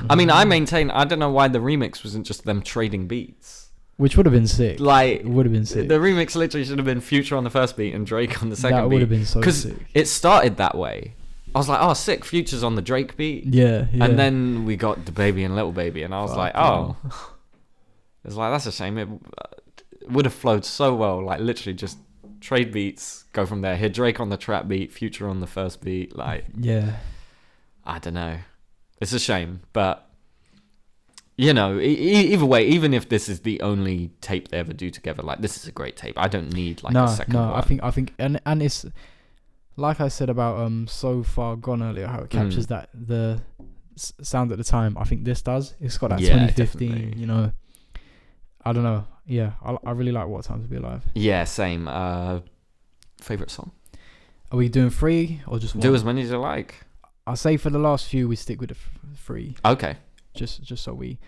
Speaker 1: I mean, I maintain. I don't know why the remix wasn't just them trading beats, which would have been sick. Like, it would have been sick. The remix literally should have been Future on the first beat and Drake on the second beat. That would have been so sick. Because it started that way. I was like, oh, sick. Future's on the Drake beat. Yeah. And then we got the Baby and Little Baby, and I was like, oh, it's like that's a shame. It would have flowed so well. Like literally just trade beats, go from there. Hit Drake on the trap beat, Future on the first beat. Like, I don't know. It's a shame, but either way, even if this is the only tape they ever do together, like this is a great tape. I don't need like a second one. I think, and it's like I said about So Far Gone earlier, how it captures that the sound at the time. I think this does. It's got that 2015. Definitely. I don't know. Yeah, I really like What Time to Be Alive. Yeah, same. Favorite song? Are we doing 3 or just 1? Do as many as you like. I'll say for the last few we stick with the 3. Okay. Just so we,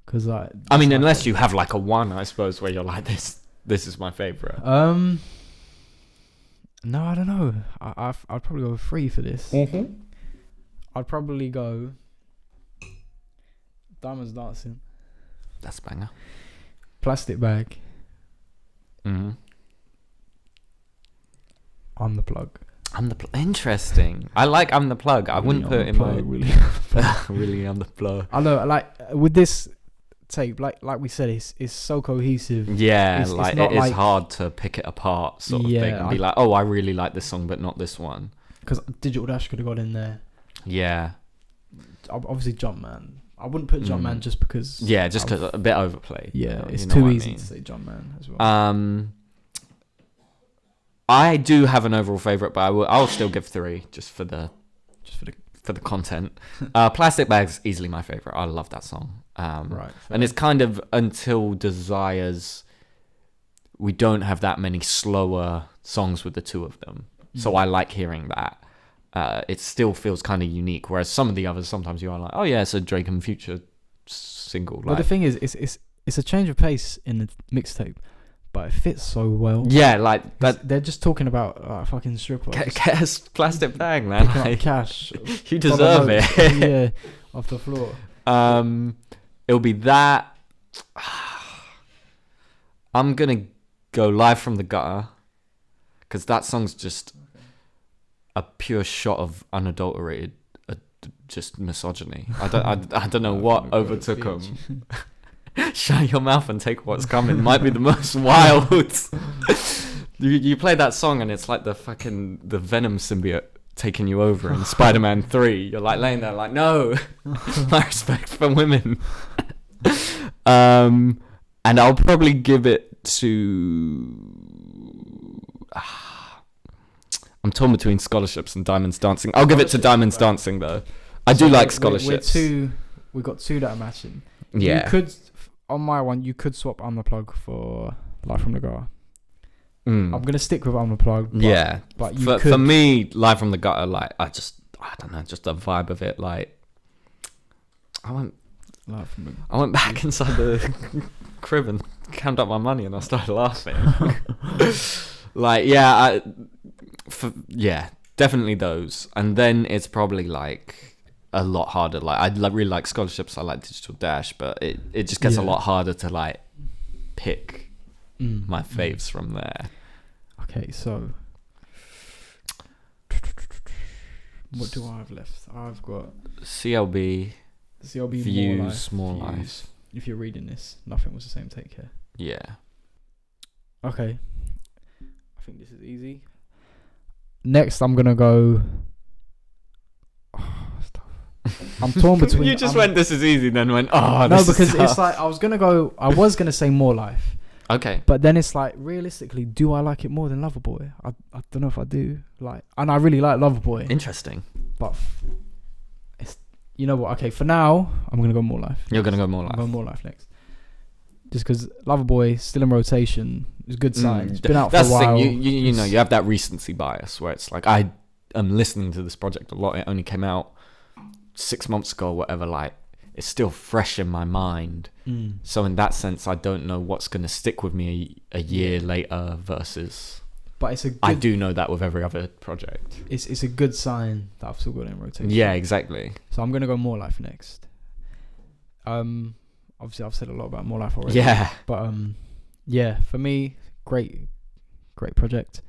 Speaker 1: because like. I mean, unless you have like a 1, I suppose, where you're like this is my favorite. No, I don't know. I'd probably go with 3 for this. I'd probably go Diamonds Dancing. That's a banger.
Speaker 2: Plastic Bag.
Speaker 1: Mm-hmm.
Speaker 2: I'm the Plug.
Speaker 1: Interesting. I like I'm the Plug. I wouldn't put it in my
Speaker 2: really.
Speaker 1: really I'm the Plug.
Speaker 2: I know, like with this tape, like we said, it's so cohesive.
Speaker 1: Yeah,
Speaker 2: it's
Speaker 1: like
Speaker 2: not
Speaker 1: it is
Speaker 2: like,
Speaker 1: hard to pick it apart, sort of thing, and be like, oh, I really like this song, but not this one.
Speaker 2: Because Digital Dash could have got in there.
Speaker 1: Yeah.
Speaker 2: Obviously, Jumpman. I wouldn't put Jumpman just because.
Speaker 1: Yeah, just because a bit overplayed.
Speaker 2: Yeah, it's too easy to say Jumpman as well.
Speaker 1: I do have an overall favorite, but I'll still give 3 just for the content. Plastic Bag's easily my favorite. I love that song.
Speaker 2: Right,
Speaker 1: and it's kind of until Desires. We don't have that many slower songs with the two of them, so I like hearing that. It still feels kind of unique, whereas some of the others, sometimes you are like, oh yeah, it's a Drake and Future single.
Speaker 2: But the thing is, it's a change of pace in the mixtape, but it fits so well.
Speaker 1: Yeah, like that.
Speaker 2: They're just talking about fucking stripper.
Speaker 1: Get a plastic bag, man.
Speaker 2: Like, cash.
Speaker 1: You deserve it.
Speaker 2: Yeah, off the floor.
Speaker 1: It'll be that. I'm gonna go Live from the Gutter, because that song's just a pure shot of unadulterated, just misogyny. I don't know what overtook them. Shut your mouth and take what's coming might be the most wild. You play that song and it's like the Venom symbiote taking you over in Spider-Man 3. You're like laying there like, no, my respect for women. And I'll probably give it to... I'm torn between Scholarships and Diamonds Dancing. I'll give it to Diamonds Dancing though. I do like Scholarships.
Speaker 2: We got 2 that are matching.
Speaker 1: Yeah.
Speaker 2: You could, on my one, you could swap I'm the Plug for Live from the Gutter. I'm gonna stick with I'm the Plug.
Speaker 1: But for me, Live from the Gutter, like I don't know, just the vibe of it. Like I went back inside the crib and counted up my money, and I started laughing. Like definitely those. And then it's probably like a lot harder. Like I really like Scholarships. I like Digital Dash, but it just gets a lot harder to like pick my faves from there.
Speaker 2: Okay, so what do I have left? I've got
Speaker 1: CLB Views, More
Speaker 2: Life.
Speaker 1: Life.
Speaker 2: If you're reading this, Nothing Was the Same. Take Care.
Speaker 1: Yeah.
Speaker 2: Okay. I think this is easy. Next, I'm gonna go. I'm torn between.
Speaker 1: You just went, this is easy, then went, oh,
Speaker 2: no,
Speaker 1: this
Speaker 2: because
Speaker 1: is tough.
Speaker 2: it's like I was gonna say More Life.
Speaker 1: Okay.
Speaker 2: But then it's like, realistically, do I like it more than Loverboy? I don't know if I do. Like, and I really like Loverboy.
Speaker 1: Interesting.
Speaker 2: But it's, you know what? Okay, for now, I'm gonna go More Life.
Speaker 1: You're gonna go More Life.
Speaker 2: I'm going More Life next. Just because Loverboy still in rotation is a good sign. It's been out for a while.
Speaker 1: That's the thing. You know, you have that recency bias where it's like, I am listening to this project a lot. It only came out 6 months ago or whatever. Like, it's still fresh in my mind. So in that sense, I don't know what's going to stick with me a year later versus...
Speaker 2: But it's a good,
Speaker 1: I do know that with every other project.
Speaker 2: It's a good sign that I've still got it in rotation.
Speaker 1: Yeah, exactly.
Speaker 2: So I'm going to go More Life next. Obviously, I've said a lot about More Life already.
Speaker 1: Yeah.
Speaker 2: But yeah, for me, great project.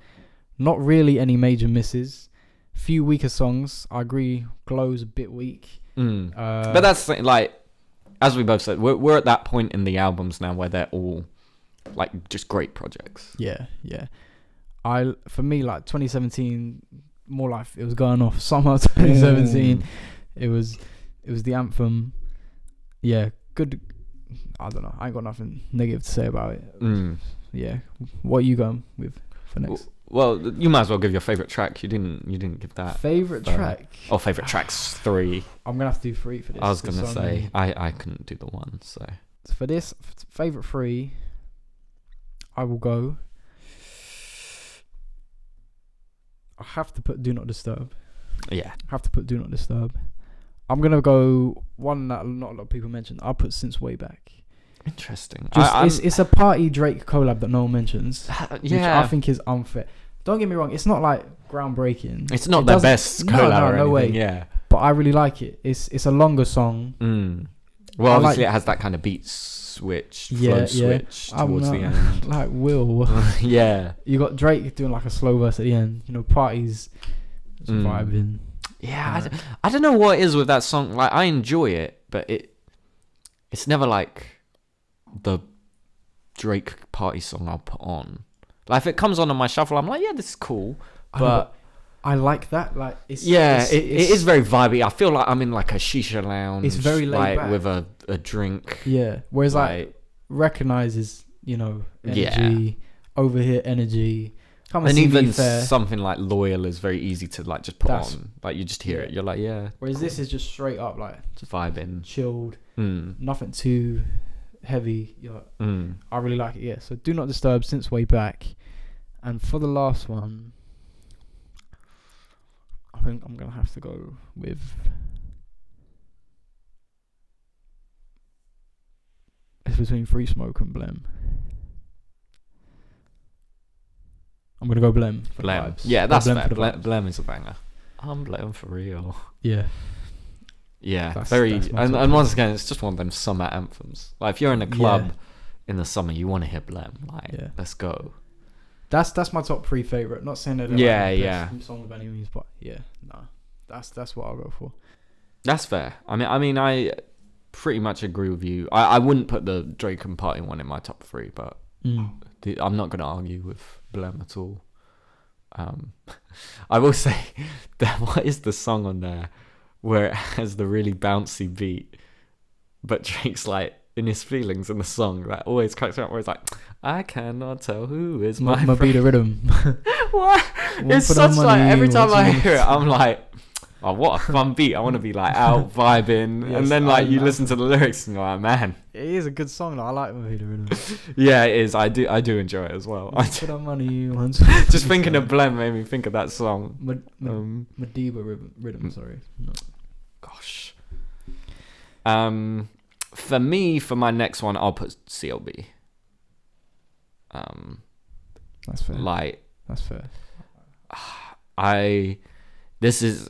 Speaker 2: Not really any major misses. Few weaker songs. I agree. Glow's a bit weak.
Speaker 1: But that's like, as we both said, we're at that point in the albums now where they're all like just great projects.
Speaker 2: Yeah. For me, like 2017, More Life, it was going off. Summer 2017, it was the anthem. Yeah, good. I don't know. I ain't got nothing negative to say about it. Yeah. What are you going with for next?
Speaker 1: Well, you might as well give your favorite track. You didn't give that.
Speaker 2: Favorite track?
Speaker 1: Oh, favorite tracks 3.
Speaker 2: I'm gonna have to do 3 for this.
Speaker 1: I was gonna say I couldn't do the 1, so
Speaker 2: for this favorite 3, I will go. I have to put Do Not Disturb.
Speaker 1: Yeah.
Speaker 2: I have to put Do Not Disturb. I'm gonna go one that not a lot of people mentioned. I'll put Since Way Back.
Speaker 1: Interesting.
Speaker 2: It's a party Drake collab that no one mentions. Which I think is unfair. Don't get me wrong, it's not like groundbreaking.
Speaker 1: It's not their best collab or anything.
Speaker 2: Way.
Speaker 1: Yeah.
Speaker 2: But I really like it. It's a longer song.
Speaker 1: Well, obviously it has that kind of beat switch,
Speaker 2: Yeah,
Speaker 1: flow
Speaker 2: yeah.
Speaker 1: switch towards the
Speaker 2: not-
Speaker 1: end.
Speaker 2: Like Will.
Speaker 1: Yeah.
Speaker 2: You got Drake doing like a slow verse at the end. You know, parties, just vibing.
Speaker 1: Yeah, I don't know what it is with that song. Like, I enjoy it, but it's never like the Drake party song I'll put on. Like, if it comes on my shuffle, I'm like, yeah, this is cool. But
Speaker 2: I like that. Like, it
Speaker 1: is very vibey. I feel like I'm in like a shisha lounge.
Speaker 2: It's very laid
Speaker 1: like
Speaker 2: back.
Speaker 1: with a drink.
Speaker 2: Yeah. Whereas like recognizes, you know, energy, over here energy. Come and see
Speaker 1: even
Speaker 2: me fair.
Speaker 1: something like Loyal is very easy to like just put on. Like, you just hear it. You're like, yeah.
Speaker 2: Whereas this is just straight up like
Speaker 1: just vibing,
Speaker 2: chilled, nothing too heavy. You're like, I really like it. Yeah. So Do Not Disturb, Since Way Back, and for the last one, I think I'm gonna have to go with. It's between Free Smoke and Blem. I'm gonna go Blem. For the vibes.
Speaker 1: Yeah, that's
Speaker 2: Blem
Speaker 1: fair.
Speaker 2: for the vibes.
Speaker 1: Blem is a banger. I'm Blem for real.
Speaker 2: Yeah.
Speaker 1: Yeah,
Speaker 2: That's my
Speaker 1: and
Speaker 2: top
Speaker 1: once again, it's just one of them summer anthems. Like, if you're in a club in the summer, you want to hear Blem. Like, let's go.
Speaker 2: That's my top 3 favorite. Not saying that they're like the best song by any means, but that's what I'll go for.
Speaker 1: That's fair. I mean, I pretty much agree with you. I wouldn't put the Drake and Party one in my top 3, but I'm not going to argue with Blem at all. I will say that what is the song on there where it has the really bouncy beat, but Drake's like in his feelings in the song, like always cracks me up, where it's like, I cannot tell who is my friend.
Speaker 2: Beat the rhythm.
Speaker 1: What? It's such like, every time I hear it, I'm like, oh, what a fun beat. I want to be like out vibing.
Speaker 2: Yes,
Speaker 1: and then like you listen to the lyrics and you're like, man.
Speaker 2: It is a good song though. I like Beat the Rhythm.
Speaker 1: Yeah, it is. I do enjoy it as well.
Speaker 2: Put on money once.
Speaker 1: Just thinking of Blem made me think of that song.
Speaker 2: Madiba rhythm, sorry. No.
Speaker 1: Gosh. For me, for my next one, I'll put CLB.
Speaker 2: That's fair.
Speaker 1: Like,
Speaker 2: that's fair.
Speaker 1: This is,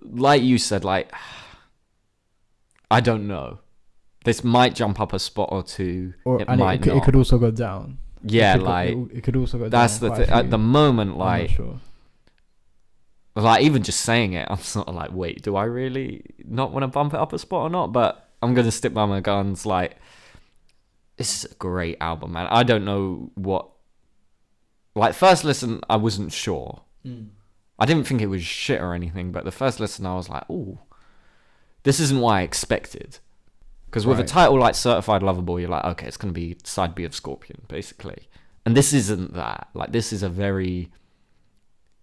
Speaker 1: like you said, like, I don't know. This might jump up a spot or two. It might not.
Speaker 2: It could also go down.
Speaker 1: Yeah,
Speaker 2: it could also go down.
Speaker 1: That's the thing. At the moment, like,
Speaker 2: I'm not sure.
Speaker 1: Like, even just saying it, I'm sort of like, wait, do I really not want to bump it up a spot or not? But I'm going to stick by my guns. Like, this is a great album, man. I don't know what... Like, first listen, I wasn't sure. I didn't think it was shit or anything, but the first listen, I was like, ooh, this isn't what I expected. Because with a title like Certified Lover Boy, you're like, okay, it's going to be side B of Scorpion, basically. And this isn't that. Like, this is a very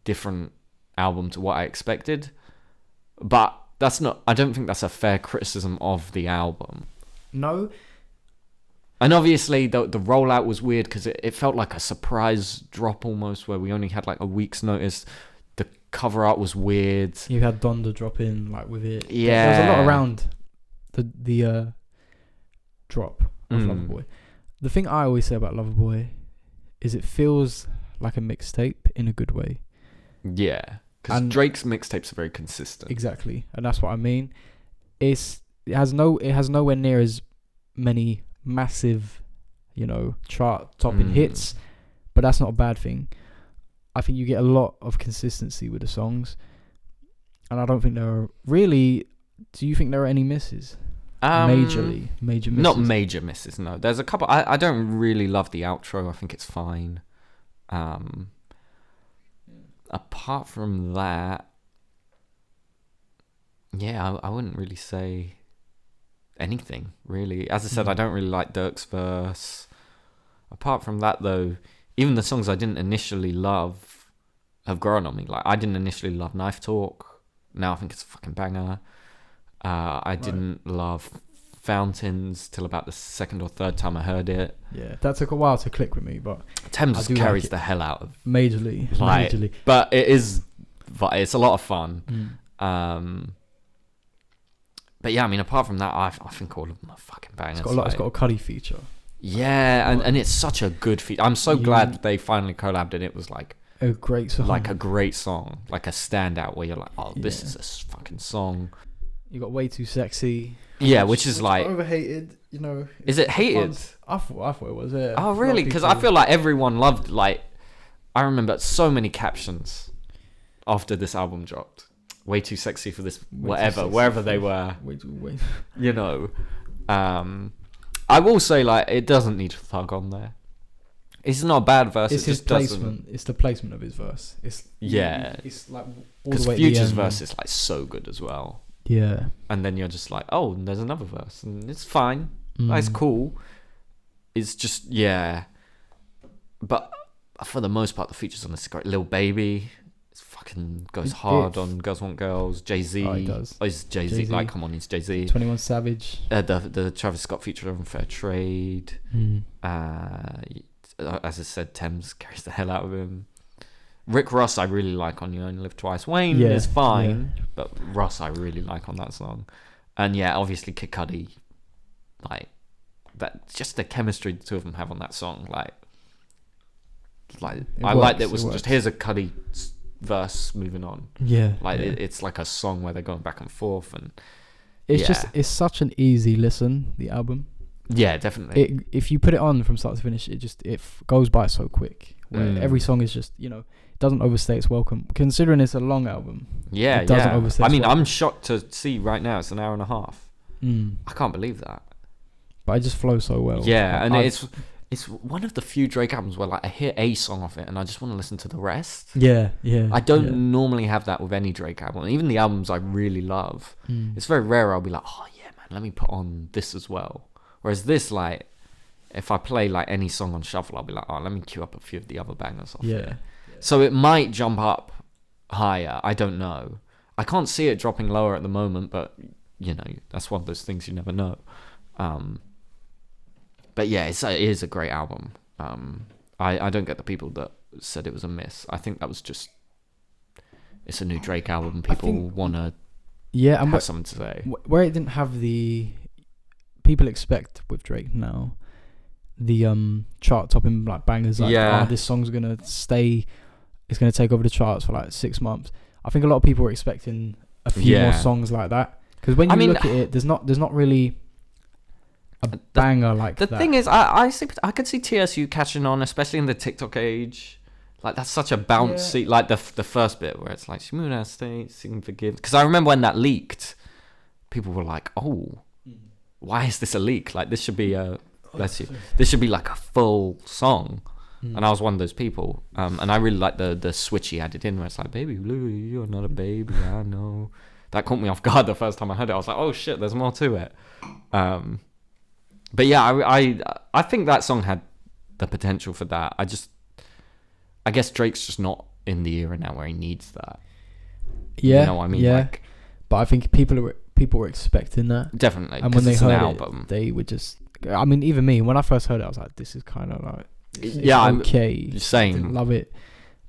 Speaker 1: different album to what I expected, but I don't think that's a fair criticism of the album.
Speaker 2: No.
Speaker 1: And obviously the rollout was weird because it felt like a surprise drop almost, where we only had like a week's notice. The cover art was weird.
Speaker 2: You had Donda drop in like with it.
Speaker 1: Yeah,
Speaker 2: there was a lot around the drop of Loverboy. The thing I always say about Loverboy is it feels like a mixtape in a good way.
Speaker 1: Yeah, because Drake's mixtapes are very consistent.
Speaker 2: Exactly, and that's what I mean. It has nowhere near as many massive, chart topping hits, but that's not a bad thing. I think you get a lot of consistency with the songs, and I don't think there are really. Do you think there are any misses? Major misses.
Speaker 1: Not major misses. No, there's a couple. I don't really love the outro. I think it's fine. Apart from that, yeah, I wouldn't really say anything, really. As I said, I don't really like Dirk's verse. Apart from that, though, even the songs I didn't initially love have grown on me. Like, I didn't initially love Knife Talk. Now I think it's a fucking banger. I didn't love Fountains till about the second or third time I heard it.
Speaker 2: Yeah, that took a while to click with me, but
Speaker 1: Thames carries the hell out of
Speaker 2: majorly.
Speaker 1: But it's a lot of fun. But yeah, I mean, apart from that, I think all of them are fucking bangers.
Speaker 2: It's got a Cuddy feature.
Speaker 1: Yeah, and it's such a good feature. I'm so glad that they finally collabed and it was like
Speaker 2: a great song.
Speaker 1: Like a great song. Like a standout where you're like, oh, this is a fucking song.
Speaker 2: You got Way Too Sexy.
Speaker 1: Yeah, which is like
Speaker 2: overhated. you know.
Speaker 1: Is it hated?
Speaker 2: I thought it was. Yeah.
Speaker 1: Oh really? Because I feel like everyone loved. Like, I remember so many captions after this album dropped. Way too sexy for this. Whatever, wherever they were.
Speaker 2: Way.
Speaker 1: You know. I will say, like, it doesn't need Thug on there. It's not a bad verse.
Speaker 2: It's his placement. It's the placement of his verse. It's like all the way. Because
Speaker 1: Future's verse is like so good as well.
Speaker 2: Yeah.
Speaker 1: And then you're just like, oh, there's another verse, and it's fine. It's cool. It's just but for the most part, the features on this are great. Lil Baby, it's fucking goes hard on Girls Want Girls. Jay-Z,
Speaker 2: he does.
Speaker 1: Oh, he's Jay-Z. Like, come on, he's Jay-Z.
Speaker 2: 21 Savage.
Speaker 1: The Travis Scott feature on Fair Trade. As I said, Thames carries the hell out of him. Rick Ross I really like on You Only Live Twice. Wayne is fine, but Ross I really like on that song. And yeah, obviously Kid Cudi, like that, just the chemistry the two of them have on that song. Like I like that it was just, here's a Cudi verse moving on. Yeah, like it's like a song where they're going back and forth, and
Speaker 2: it's just, it's such an easy listen, the album.
Speaker 1: Yeah, definitely.
Speaker 2: If you put it on from start to finish, it goes by so quick. Where every song is just, it doesn't overstay its welcome. Considering it's a long album, it doesn't overstay.
Speaker 1: I mean, I'm shocked to see right now it's an hour and a half. I can't believe that.
Speaker 2: But it just flows so well.
Speaker 1: Yeah, and it's one of the few Drake albums where like I hear a song off it and I just want to listen to the rest. Yeah. I don't normally have that with any Drake album. Even the albums I really love, it's very rare I'll be like, oh yeah, man, let me put on this as well. Whereas this, like, if I play like any song on shuffle, I'll be like, oh, let me queue up a few of the other bangers off here. So it might jump up higher. I don't know. I can't see it dropping lower at the moment, but that's one of those things you never know. But yeah, it is a great album. I don't get the people that said it was a miss. I think that was just, it's a new Drake album. People want to have something to say.
Speaker 2: Where it didn't have the, people expect with Drake now, the chart topping like bangers, like this song's gonna stay, it's gonna take over the charts for like 6 months. I think a lot of people were expecting a few more songs like that, because when you look at it, there's not really a banger like that.
Speaker 1: The thing is, I could see TSU catching on, especially in the TikTok age. Like, that's such a bouncy, like the first bit where it's like smooth as state, sing forgive. Because I remember when that leaked, people were like, oh, why is this a leak? Like, this should be this should be like a full song. And I was one of those people. And I really like the switch he added in where it's like, baby blue, you're not a baby, I know. That caught me off guard the first time I heard it. I was like, oh shit, there's more to it. But yeah, I think that song had the potential for that. I guess Drake's just not in the era now where he needs that.
Speaker 2: Yeah,
Speaker 1: you know what I mean?
Speaker 2: Yeah. But I think people were expecting that.
Speaker 1: Definitely.
Speaker 2: And when they heard it, they would just, I mean, even me, when I first heard it, I was like, this is kind of like, it's okay.
Speaker 1: Same.
Speaker 2: Didn't love it,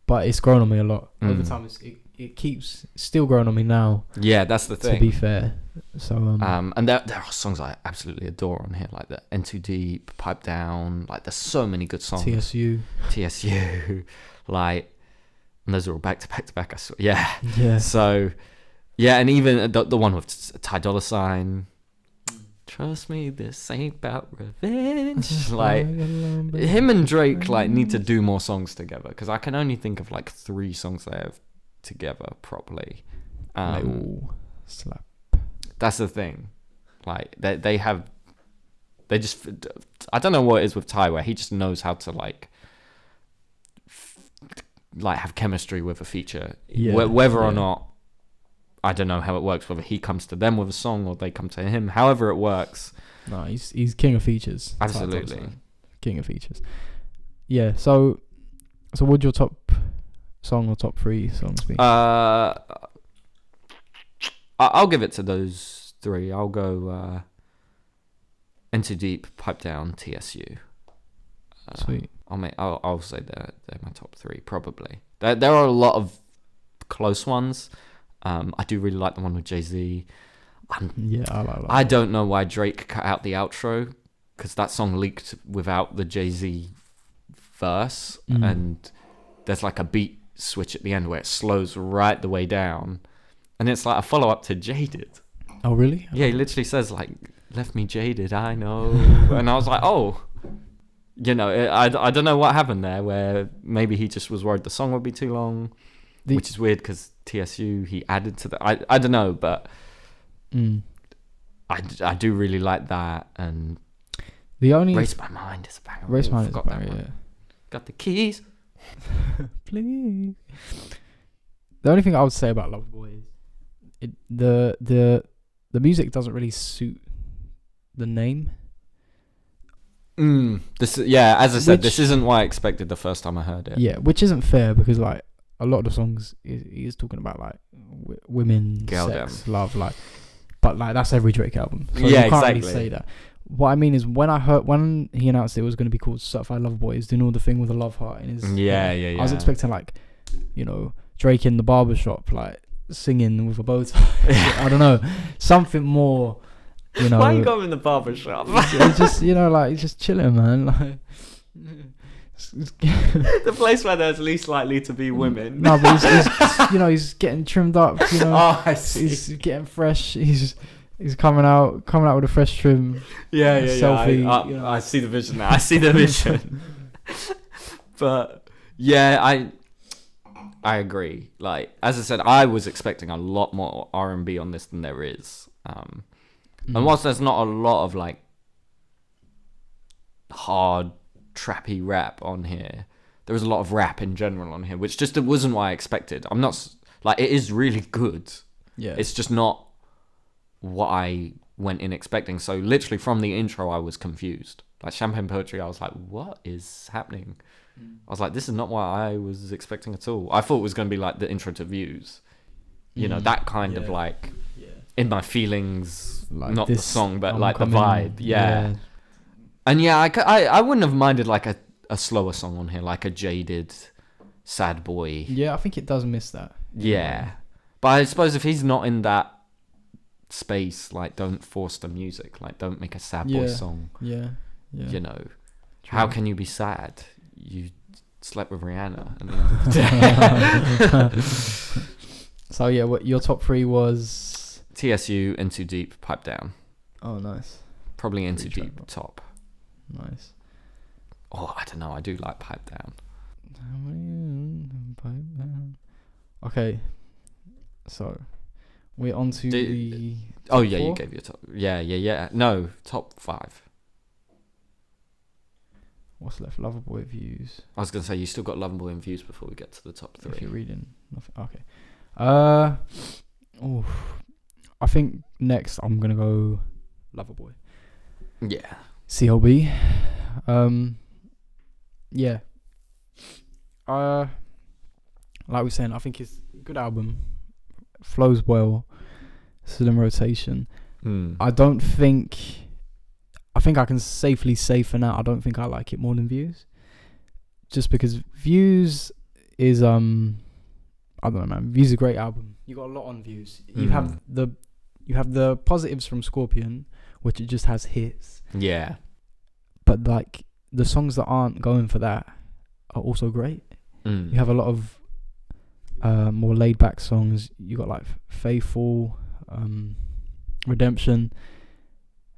Speaker 2: but it's grown on me a lot. Over time, it keeps still growing on me now.
Speaker 1: Yeah, that's the thing.
Speaker 2: To be fair. So
Speaker 1: and there are songs I absolutely adore on here, like the N Too Deep, Pipe Down. Like, there's so many good songs. TSU, like, and those are all back to back. I swear. Yeah. So, yeah, and even the one with Ty Dolla $ign. Trust me, this ain't about revenge. Like, him and Drake need to do more songs together, because I can only think of like 3 songs they have together properly.
Speaker 2: They all slap.
Speaker 1: That's the thing. Like, they just, I don't know what it is with Ty, where he just knows how to like have chemistry with a feature. Whether or not, I don't know how it works, whether he comes to them with a song or they come to him. However it works.
Speaker 2: No, he's king of features.
Speaker 1: Absolutely.
Speaker 2: King of features. Yeah, so what'd your top song or top 3 songs be?
Speaker 1: I'll give it to those 3. I'll go N Too Deep, Pipe Down, TSU.
Speaker 2: Sweet.
Speaker 1: I'll say they're my top 3 probably. There are a lot of close ones. I do really like the one with Jay-Z.
Speaker 2: I like that.
Speaker 1: I don't know why Drake cut out the outro, because that song leaked without the Jay-Z verse, and there's like a beat switch at the end where it slows right the way down, and it's like a follow-up to Jaded.
Speaker 2: Oh really?
Speaker 1: Yeah, he literally says like, left me jaded, I know. And I was like, oh, you know, I don't know what happened there, where maybe he just was worried the song would be too long, which is weird because TSU, he added to the... I don't know, but I do really like that. And
Speaker 2: the only...
Speaker 1: Race My Mind is a banger.
Speaker 2: Race My Mind is a banger, yeah.
Speaker 1: Got the keys.
Speaker 2: Please. The only thing I would say about Loverboy is the music doesn't really suit the name.
Speaker 1: As I said, this isn't what I expected the first time I heard it.
Speaker 2: Yeah, which isn't fair because like a lot of the songs he is talking about like women,
Speaker 1: Girl
Speaker 2: sex, love, like, but like that's every Drake album. So
Speaker 1: yeah,
Speaker 2: you can't
Speaker 1: exactly.
Speaker 2: really say that. What I mean is when he announced it was going to be called Certified Lover Boy, he's doing all the thing with a love heart in his
Speaker 1: yeah.
Speaker 2: I was expecting like, you know, Drake in the barbershop like singing with a bow tie. I don't know, something more, you know.
Speaker 1: Why you got him in the barbershop?
Speaker 2: It's just, you know, like he's just chilling, man. Like
Speaker 1: the place where there's least likely to be women.
Speaker 2: No, but he's you know, he's getting trimmed up, you know.
Speaker 1: Oh, I see.
Speaker 2: He's getting fresh. He's coming out with a fresh trim.
Speaker 1: Yeah.
Speaker 2: Selfie.
Speaker 1: You know. I see the vision now. I see the vision. But yeah, I agree. Like, as I said, I was expecting a lot more R&B on this than there is. And whilst there's not a lot of like hard trappy rap on here, there was a lot of rap in general on here, which just wasn't what I expected. I'm not like, it is really good.
Speaker 2: Yeah.
Speaker 1: It's just not what I went in expecting. So literally from the intro, I was confused. Like Champagne Poetry, I was like, what is happening? I was like, this is not what I was expecting at all. I thought it was going to be like the intro to Views. You know, that kind of like in my feelings, like not the song, but like the vibe. Yeah. And yeah, I wouldn't have minded like a slower song on here, like a Jaded, Sad Boy.
Speaker 2: Yeah, I think it does miss that.
Speaker 1: Yeah. But I suppose if he's not in that space, like, don't force the music. Like, don't make a sad boy song.
Speaker 2: Yeah.
Speaker 1: You know, how can you be sad? You slept with Rihanna at the end of the day.
Speaker 2: So yeah, what your top 3 was?
Speaker 1: TSU, In Too Deep, Pipe Down.
Speaker 2: Oh, nice.
Speaker 1: Probably In Too Deep top.
Speaker 2: Nice.
Speaker 1: Oh, I don't know. I do like Pipe Down.
Speaker 2: Okay, so we're on to the
Speaker 1: oh yeah,
Speaker 2: 4?
Speaker 1: you gave your top. Yeah. No, top 5.
Speaker 2: What's left? Loverboy, Views.
Speaker 1: I was gonna say you still got Loverboy and Views before we get to the top 3.
Speaker 2: If you're reading nothing, okay. I think next I'm gonna go Loverboy.
Speaker 1: Yeah.
Speaker 2: CLB. Yeah. Like we're saying, I think it's a good album. Flows well. Still in rotation. I think I can safely say for now, I don't think I like it more than Views. Just because Views is I don't know, man. Views is a great album. You got a lot on Views. You have the positives from Scorpion, which it just has hits.
Speaker 1: Yeah.
Speaker 2: But like the songs that aren't going for that are also great. You have a lot of more laid back songs. You got like Faithful, Redemption.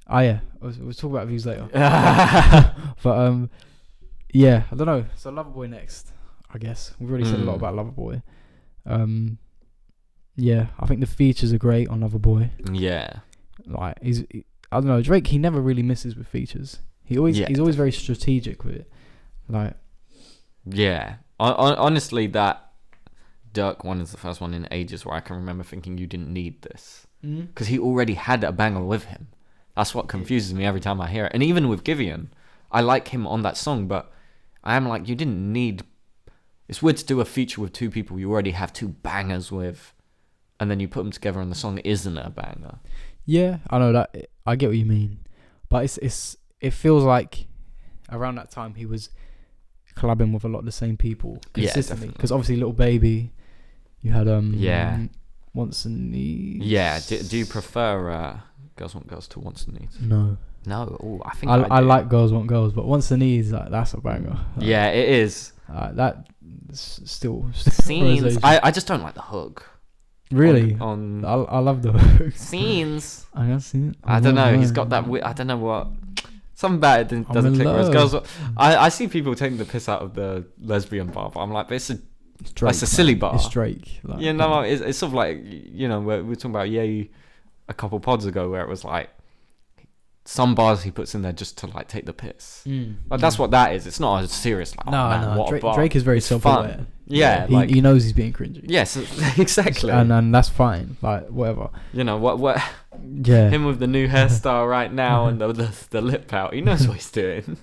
Speaker 2: Oh yeah, we'll talk about Views later. But yeah, I don't know. So Loverboy next, I guess. We've already said a lot about Loverboy. Yeah, I think the features are great on Loverboy.
Speaker 1: Yeah.
Speaker 2: Like I don't know, Drake, he never really misses with features. He's always very strategic with it. Like,
Speaker 1: yeah. Honestly, that Dirk one is the first one in ages where I can remember thinking you didn't need this. Because he already had a banger with him. That's what confuses me every time I hear it. And even with Giveon, I like him on that song, but I am like, you didn't need... It's weird to do a feature with 2 people you already have 2 bangers with, and then you put them together and the song isn't a banger.
Speaker 2: Yeah, I know that. I get what you mean. But it feels like around that time he was collabing with a lot of the same people consistently. Because obviously Little Baby, you had Wants and Needs.
Speaker 1: Yeah, do you prefer Girls Want Girls to Wants and Needs?
Speaker 2: No.
Speaker 1: Oh, I think
Speaker 2: I like Girls Want Girls, but Wants and Needs, like, that's a banger.
Speaker 1: Yeah, it is.
Speaker 2: That still
Speaker 1: scenes. I just don't like the hook.
Speaker 2: Really?
Speaker 1: On
Speaker 2: I love the hooks.
Speaker 1: Scenes.
Speaker 2: I haven't seen it.
Speaker 1: I don't know. He's got that. I don't know what. Something about it doesn't click. Whereas girls, I see people taking the piss out of the lesbian bar, but I'm like, but it's a silly bar.
Speaker 2: It's Drake. Like,
Speaker 1: you know, it's sort of like, you know, we were talking about Ye a couple pods ago, where it was like some bars he puts in there just to like take the piss. Like that's what that is. It's not a serious like,
Speaker 2: no.
Speaker 1: what a bar.
Speaker 2: Drake is very self-aware.
Speaker 1: Fun. Yeah, like
Speaker 2: he knows he's being cringy.
Speaker 1: Yes, exactly.
Speaker 2: And that's fine. Like whatever.
Speaker 1: You know what?
Speaker 2: Yeah.
Speaker 1: Him with the new hairstyle right now and the lip out. He knows what he's doing.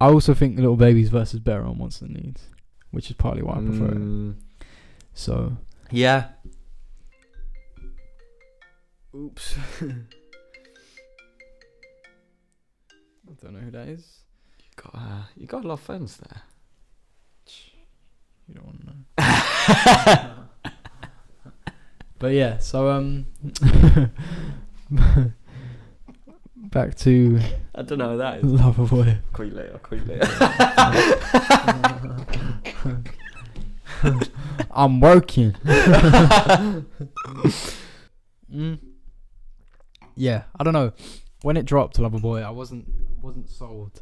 Speaker 2: I also think Little Baby's verse is better on Wants and Needs, which is partly why I prefer it. So
Speaker 1: yeah.
Speaker 2: Oops. I don't know who that is.
Speaker 1: You got a lot of phones there.
Speaker 2: You don't want to know. But yeah, so back to
Speaker 1: I don't know who that is.
Speaker 2: Loverboy.
Speaker 1: Call you later.
Speaker 2: I'm working. Yeah, I don't know. When it dropped, Loverboy, I wasn't sold.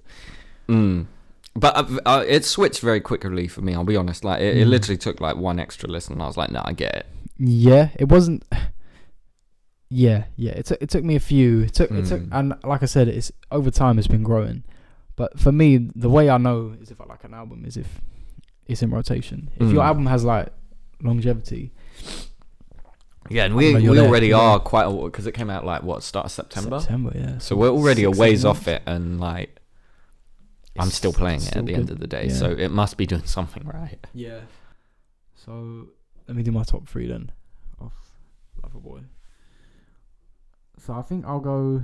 Speaker 1: But it switched very quickly for me. I'll be honest. Like it literally took like one extra listen, and I was like, "No, I get it."
Speaker 2: Yeah, it wasn't. Yeah. It took me a few. It took, and like I said, it's over time. It's been growing. But for me, the way I know is if I like an album is if it's in rotation. If your album has like longevity.
Speaker 1: Yeah, and we already are quite because it came out like start of September.
Speaker 2: Yeah.
Speaker 1: So we're already a ways off it, and like I'm still playing it at the end of the day. Yeah. So it must be doing something right.
Speaker 2: Yeah. So let me do my top 3 then of Loverboy. So I think I'll go.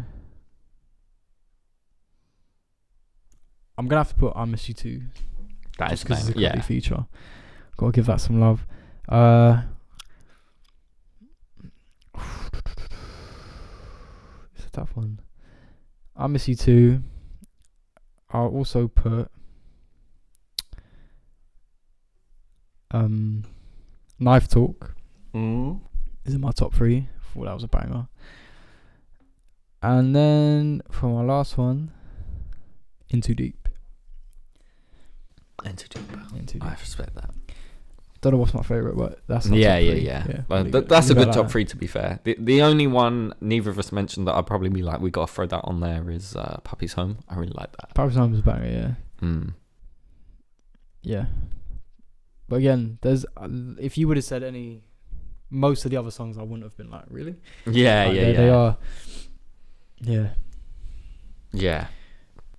Speaker 2: I'm gonna have to put I Miss You Too.
Speaker 1: That is
Speaker 2: because it's a
Speaker 1: yeah.
Speaker 2: feature. Gotta give that some love. It's a tough one. I Miss You Too. I'll also put Knife Talk is in my top 3. Thought that was a banger. And then for my last one, Into Deep.
Speaker 1: Into Deep. I respect that.
Speaker 2: Don't know what's my favourite, but that's
Speaker 1: top 3.
Speaker 2: Yeah.
Speaker 1: That's a good top 3 to be fair. The only one neither of us mentioned that I'd probably be like, we gotta throw that on there is Puppy's Home. I really like that.
Speaker 2: Puppy's Home is a banger, yeah. Yeah. But again, there's if you would have said most of the other songs, I wouldn't have been like, really?
Speaker 1: Yeah.
Speaker 2: They are. Yeah.
Speaker 1: Yeah.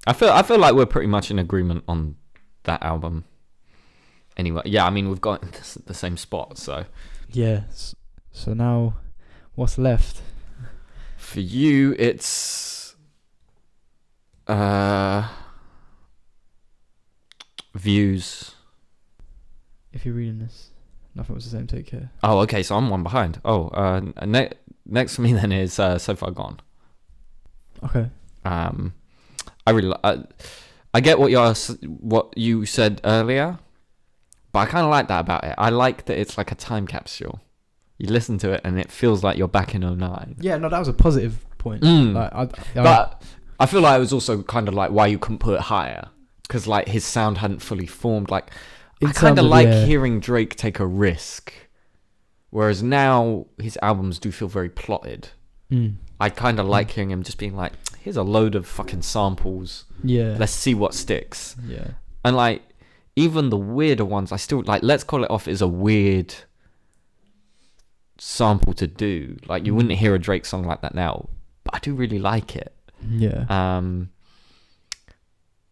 Speaker 1: I feel like we're pretty much in agreement on that album. Anyway, yeah, I mean, we've got the same spot, so.
Speaker 2: Yeah. So now, what's left?
Speaker 1: For you, it's Views.
Speaker 2: If you're reading this, nothing was the same. Take care.
Speaker 1: Oh, okay, so I'm one behind. Next for me then is So Far Gone.
Speaker 2: Okay.
Speaker 1: I really I get what you said earlier, but I kind of like that about it. I like that it's like a time capsule. You listen to it and it feels like you're back in 2009.
Speaker 2: Yeah, no, that was a positive point.
Speaker 1: But I feel like it was also kind of like why you couldn't put it higher, because like his sound hadn't fully formed. Like I kind of like hearing Drake take a risk, whereas now his albums do feel very plotted. I kind of like hearing him just being like, here's a load of fucking samples.
Speaker 2: Yeah.
Speaker 1: Let's see what sticks.
Speaker 2: Yeah.
Speaker 1: And like, even the weirder ones, I still like, Let's Call It Off is a weird sample to do. Like, you wouldn't hear a Drake song like that now, but I do really like it.
Speaker 2: Yeah.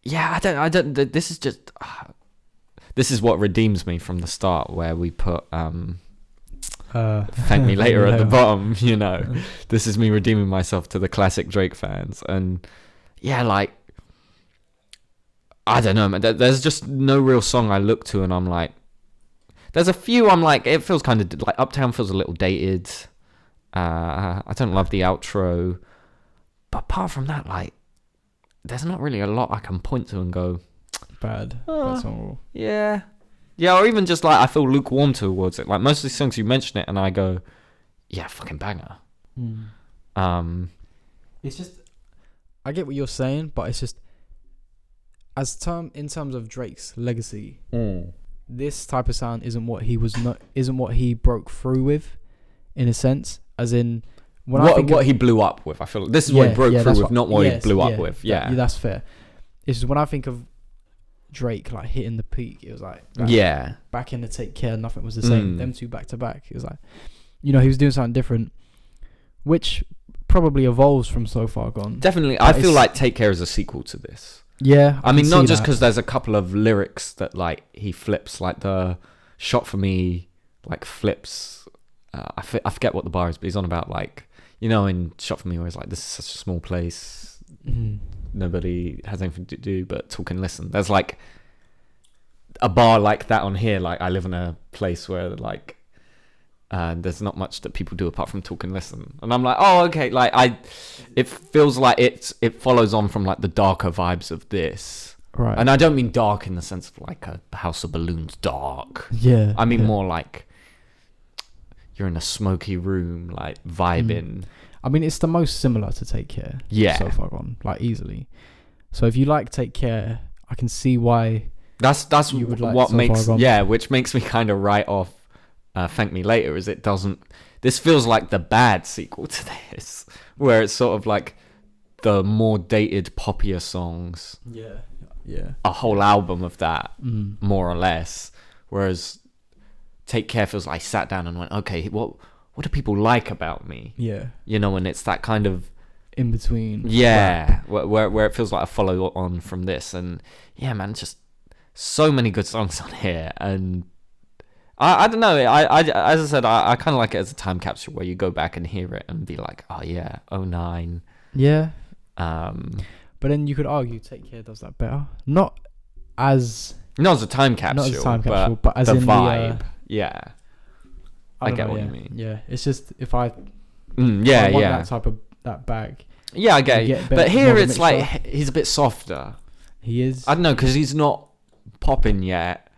Speaker 1: Yeah, I don't, this is just, this is what redeems me from the start, where we put, Thank Me Later at the bottom, you know. This is me redeeming myself to the classic Drake fans. And yeah, like, I don't know, man. There's just no real song I look to and I'm like, there's a few I'm like, it feels kind of like Uptown feels a little dated. I don't love the outro. But apart from that, like, there's not really a lot I can point to and go,
Speaker 2: bad song.
Speaker 1: Yeah, or even just like I feel lukewarm towards it. Like most of these songs, you mention it and I go, yeah, fucking banger.
Speaker 2: It's just, I get what you're saying, but it's just, in terms of Drake's legacy, this type of sound isn't what he broke through with, in a sense. As in,
Speaker 1: what he blew up with. I feel like this is what he broke through with, not what he blew up with. Yeah,
Speaker 2: that's fair. It's just when I think of Drake like hitting the peak, it was like back in the Take Care, nothing was the same. Them two back to back, it was like, he was doing something different, which probably evolves from So Far Gone.
Speaker 1: Definitely, I feel like Take Care is a sequel to this.
Speaker 2: Yeah,
Speaker 1: I mean, not just because there's a couple of lyrics that like he flips, like the Shot For Me, like flips. I forget what the bar is, but he's on about like, in Shot For Me where it's like, this is such a small place, nobody has anything to do but talk and listen. There's like a bar like that on here, like I live in a place where like there's not much that people do apart from talk and listen, and I'm like, oh okay, like it feels like it follows on from like the darker vibes of this,
Speaker 2: right?
Speaker 1: And I don't mean dark in the sense of like a House of Balloons dark. I mean more like you're in a smoky room, like vibing.
Speaker 2: I mean, it's the most similar to Take Care. So Far Gone, like easily. So if you like Take Care, I can see why.
Speaker 1: That's you would like what so makes which makes me kind of write off Thank Me Later. Is it doesn't? This feels like the bad sequel to this, where it's sort of like the more dated, poppier songs. Yeah. A whole album of that, more or less. Whereas Take Care feels like I sat down and went, okay, what do people like about me?
Speaker 2: Yeah.
Speaker 1: And it's that kind of
Speaker 2: in between.
Speaker 1: Yeah. Where it feels like a follow on from this. And yeah, man, just so many good songs on here. And I don't know. I as I said, I kind of like it as a time capsule where you go back and hear it and be like, oh yeah, 09.
Speaker 2: Yeah. But then you could argue Take Care does that better. Not as a time capsule, but as the in
Speaker 1: vibe. Yeah. I get what you mean.
Speaker 2: Yeah, it's just if I
Speaker 1: want
Speaker 2: that type of that bag.
Speaker 1: Yeah, I get it. But here it's like he's a bit softer.
Speaker 2: He is.
Speaker 1: I don't know, because he's not popping yet.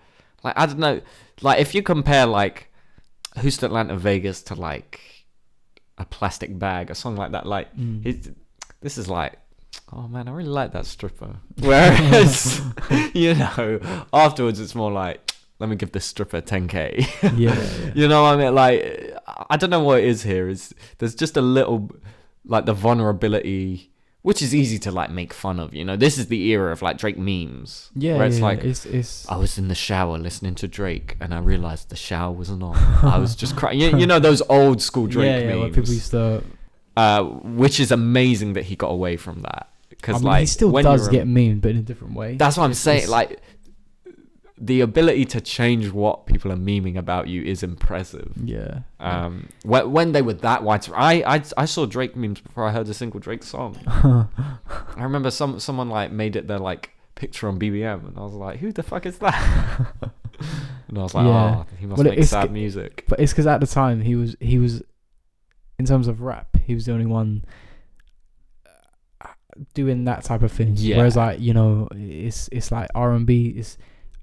Speaker 1: Like I don't know. Like if you compare like Houston, Atlanta, Vegas to like a Plastic Bag, a song like that. Like this is like, oh man, I really like that stripper. Whereas afterwards it's more like, let me give this stripper 10k.
Speaker 2: Yeah.
Speaker 1: You know what I mean? Like, I don't know what it is here. There's just a little, like the vulnerability, which is easy to like make fun of. This is the era of like Drake memes.
Speaker 2: Yeah,
Speaker 1: where it's like,
Speaker 2: it's
Speaker 1: I was in the shower listening to Drake, and I realized the shower wasn't on. I was just crying. You know those old school Drake memes.
Speaker 2: Where people used to.
Speaker 1: Which is amazing that he got away from that, because
Speaker 2: he still does get memed, but in a different way.
Speaker 1: That's what I'm saying. Like, the ability to change what people are memeing about you is impressive.
Speaker 2: Yeah.
Speaker 1: When they were that widespread, I saw Drake memes before I heard a single Drake song. I remember someone like made it their like picture on BBM, and I was like, who the fuck is that? And I was like, oh, he must make sad music.
Speaker 2: But it's because at the time he was in terms of rap, he was the only one doing that type of thing. Yeah. Whereas like it's like R&B, it's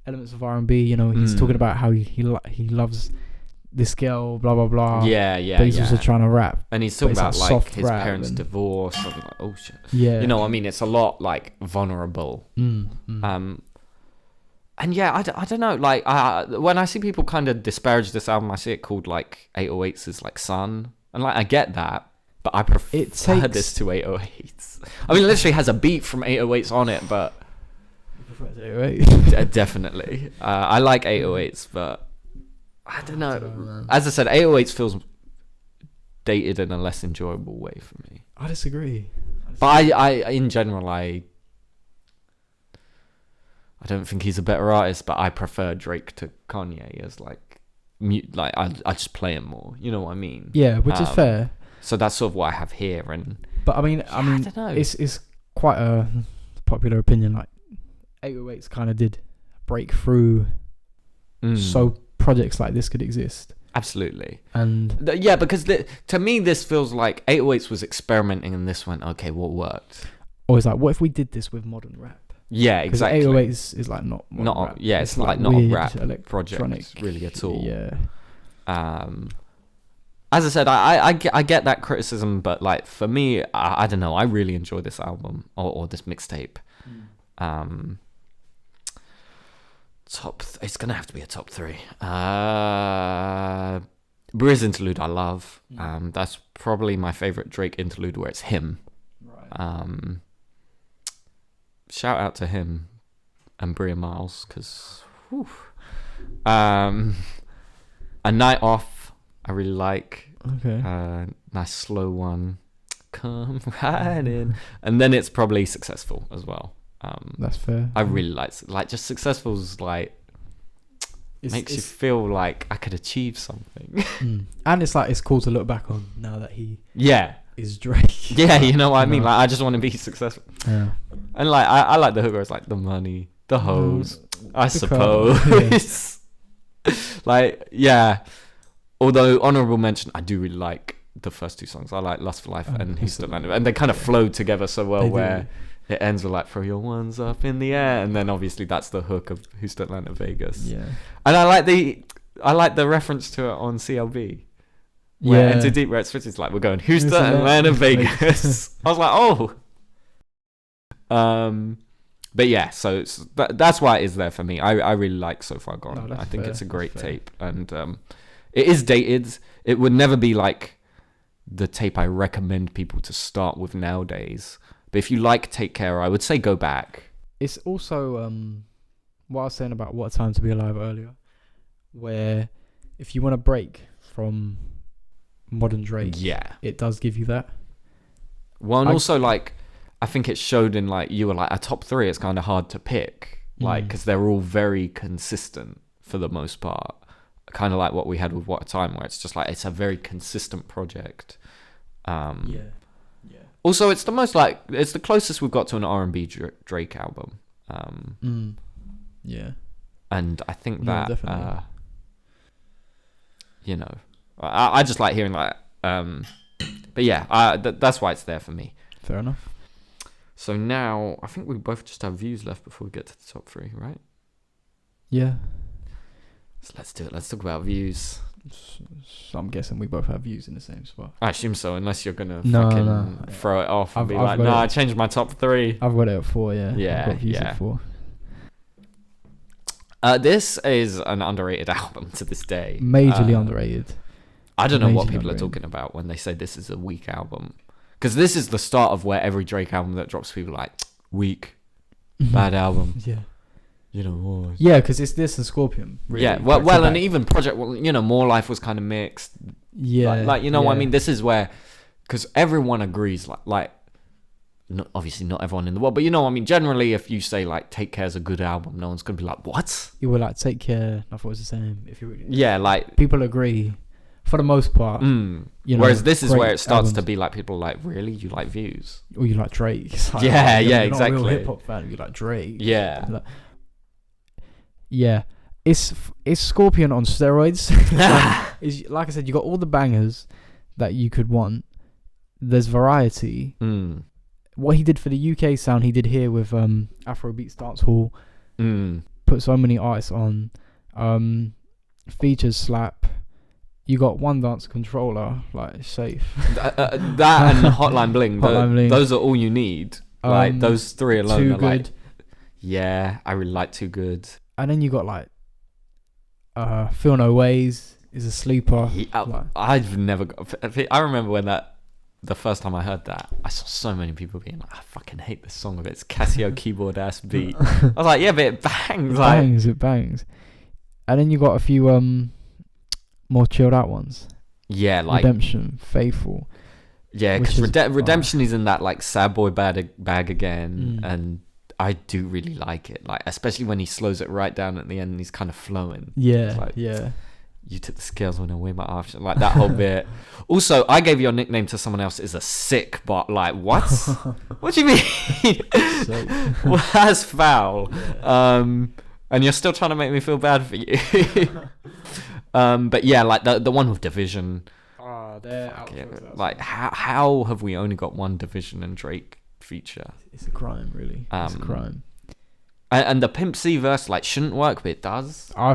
Speaker 2: elements of R&B. He's talking about how he loves this girl, blah blah blah.
Speaker 1: Yeah.
Speaker 2: But he's also trying to rap,
Speaker 1: and he's talking about like his parents' divorce. And like, oh shit.
Speaker 2: Yeah.
Speaker 1: I mean, it's a lot like vulnerable. And yeah, I don't know. Like, when I see people kind of disparage this album, I see it called like 808s is like Sun, and like I get that, but I prefer this to 808s. I mean, it literally has a beat from 808s on it, but. Definitely. I like 808s, but I don't know. As I said, 808s feels dated in a less enjoyable way for me.
Speaker 2: I disagree.
Speaker 1: But I in general, I don't think he's a better artist, but I prefer Drake to Kanye as like I just play him more. You know what I mean?
Speaker 2: Yeah, which is fair.
Speaker 1: So that's sort of what I have here,
Speaker 2: but I mean, I don't know. It's quite a popular opinion. Like 808s kind of did break through, so projects like this could exist.
Speaker 1: Absolutely.
Speaker 2: And
Speaker 1: because to me this feels like 808s was experimenting, and this went, okay, what worked?
Speaker 2: Or it's like, what if we did this with modern rap?
Speaker 1: Yeah, exactly.
Speaker 2: 808s is like not rap.
Speaker 1: Yeah, it's like not a rap project really at all.
Speaker 2: Yeah.
Speaker 1: as I said, I get that criticism, but like for me, I don't know. I really enjoy this album or this mixtape. It's gonna have to be a top 3. Briz interlude I love. That's probably my favorite Drake interlude where it's him. Right. Shout out to him and Bria Miles, because A Night Off I really like.
Speaker 2: Okay.
Speaker 1: Nice slow one. Come right in. And then it's probably Successful as well.
Speaker 2: That's fair.
Speaker 1: I really like just Successful's like makes you feel like I could achieve something.
Speaker 2: And it's like it's cool to look back on now that he is Drake.
Speaker 1: Yeah, you know what I mean? Like I just want to be successful.
Speaker 2: Yeah.
Speaker 1: And like I like the hook where it's like the money, the hoes, I suppose. Like, yeah. Although honorable mention, I do really like the first 2 songs. I like Lust for Life and Who's Still Landing, and they kind of flow together so well where it ends with like throw your ones up in the air, and then obviously that's the hook of Houston, Atlanta, Vegas.
Speaker 2: Yeah.
Speaker 1: And I like the reference to it on CLB. Where Enter Deep, where it switches like we're going Houston, Atlanta, Vegas. I was like, oh. But yeah, so that's why it is there for me. I really like So Far Gone. I think it's a great tape, and it is dated. It would never be like the tape I recommend people to start with nowadays. But if you like Take Care, I would say go back.
Speaker 2: It's also what I was saying about What a Time to Be Alive earlier, where if you want a break from modern Drake, it does give you that.
Speaker 1: Well, and also like I think it showed in like you were like a top 3. It's kind of hard to pick, like because they're all very consistent for the most part. Kind of like what we had with What a Time, where it's just like it's a very consistent project. Also, it's the most like it's the closest we've got to an R&B Drake album.
Speaker 2: Yeah.
Speaker 1: And I think that you know, I just like hearing that. But yeah, that's why it's there for me.
Speaker 2: Fair enough.
Speaker 1: So now I think we both just have views left before we get to the top 3, right?
Speaker 2: Yeah.
Speaker 1: So let's do it. Let's talk about views.
Speaker 2: So I'm guessing we both have views in the same spot.
Speaker 1: I assume so, unless you're gonna throw it off and I changed my top 3.
Speaker 2: I've got it at 4. Yeah.
Speaker 1: Yeah.
Speaker 2: I've got views at 4.
Speaker 1: This is an underrated album to this day.
Speaker 2: Majorly underrated.
Speaker 1: I don't know what people are talking about when they say this is a weak album, because this is the start of where every Drake album that drops, people are like weak, bad album.
Speaker 2: Yeah.
Speaker 1: You know.
Speaker 2: Yeah, because it's this and Scorpion. Really,
Speaker 1: yeah. Well, and even Project. Well, you know, More Life was kind of mixed.
Speaker 2: Yeah.
Speaker 1: Like you know what I mean. This is where, because everyone agrees. Like, obviously not everyone in the world, but you know what I mean. Generally, if you say like Take Care's a good album, no one's gonna be like, what?
Speaker 2: You were like Take Care. I thought it was the same.
Speaker 1: Like
Speaker 2: people agree. For the most part, you know,
Speaker 1: whereas this is where it starts to be like people are like, really, you like Views,
Speaker 2: or you like Drake? Like,
Speaker 1: you're
Speaker 2: exactly.
Speaker 1: Not
Speaker 2: a real hip hop fan. You like Drake?
Speaker 1: Yeah,
Speaker 2: like, yeah. It's Scorpion on steroids. Like I said, you got all the bangers that you could want. There's variety. What he did for the UK sound, he did here with Afrobeats Dance Hall. Put so many artists on. Features slap. You got One Dance Controller, like safe.
Speaker 1: That and Hotline Bling. Those are all you need. Like those 3 alone
Speaker 2: Too
Speaker 1: are
Speaker 2: Good.
Speaker 1: Like, yeah, I really like Too Good.
Speaker 2: And then you got like Feel No Ways is a sleeper.
Speaker 1: I've never got. I remember when the first time I heard that, I saw so many people being like, I fucking hate this song of its Casio keyboard ass beat. I was like, yeah, but it bangs.
Speaker 2: It bangs. And then you got a few more chilled out ones.
Speaker 1: Yeah, like
Speaker 2: Redemption, Faithful.
Speaker 1: Yeah, because Redemption is in that like sad boy bag again, and I do really like it. Like especially when he slows it right down at the end, and he's kind of flowing.
Speaker 2: Yeah,
Speaker 1: like,
Speaker 2: yeah.
Speaker 1: You took the scales when I weigh my arms, like that whole bit. Also, I gave your nickname to someone else is a sick, but like what? What do you mean? Well, that's foul. Yeah. And you're still trying to make me feel bad for you. But yeah, like the one with Division. Like how have we only got one Division and Drake feature?
Speaker 2: It's a crime, really. It's a crime.
Speaker 1: And the Pimp C verse like shouldn't work, but it does.
Speaker 2: I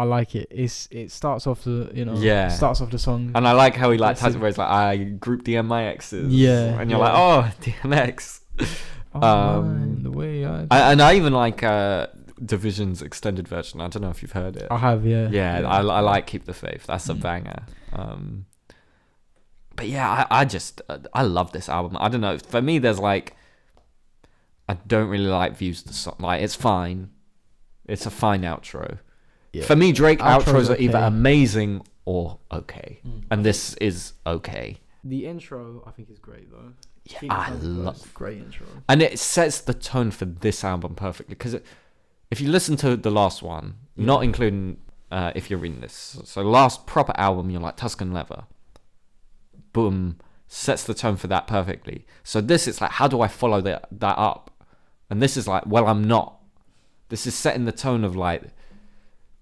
Speaker 2: like it. It starts off the starts off the song.
Speaker 1: And I like how he like has it where it's like I group DMX's.
Speaker 2: Yeah.
Speaker 1: And you're like, oh, DMX.
Speaker 2: The way
Speaker 1: and I even like Division's extended version. I don't know if you've heard it.
Speaker 2: I have, yeah.
Speaker 1: Yeah, I like Keep the Faith. That's a banger. But yeah, I love this album. I don't know. For me, there's like, I don't really like Views the song. Like, it's fine. It's a fine outro. Yeah. For me, Drake outros are either amazing or okay. And this is okay.
Speaker 2: The intro, I think, is great, though.
Speaker 1: Yeah, I love
Speaker 2: great intro.
Speaker 1: And it sets the tone for this album perfectly. Because if you listen to the last one, not including if you're reading this, so last proper album, you're like Tuscan Leather. Boom. Sets the tone for that perfectly. So this, it's like, how do I follow that up? And this is like, well, I'm not. This is setting the tone of like,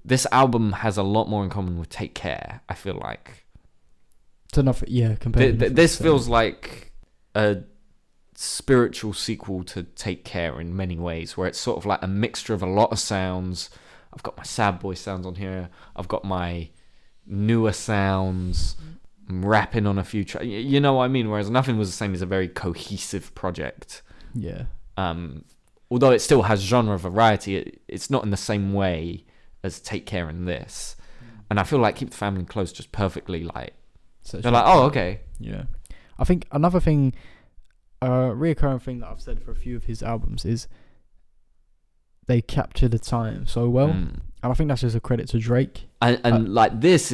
Speaker 1: this album has a lot more in common with Take Care, I feel like.
Speaker 2: It's enough, yeah, compared to
Speaker 1: this feels like a spiritual sequel to Take Care in many ways, where it's sort of like a mixture of a lot of sounds. I've got my sad boy sounds on here. I've got my newer sounds. I'm rapping on a few tracks. You know what I mean? Whereas Nothing Was the Same is a very cohesive project.
Speaker 2: Yeah.
Speaker 1: Although it still has genre variety, it's not in the same way as Take Care in this. And I feel like Keep the Family Close just perfectly, like, they're like, oh, okay.
Speaker 2: Yeah. I think another thing, reoccurring thing that I've said for a few of his albums is they capture the time so well. And I think that's just a credit to Drake.
Speaker 1: And like this,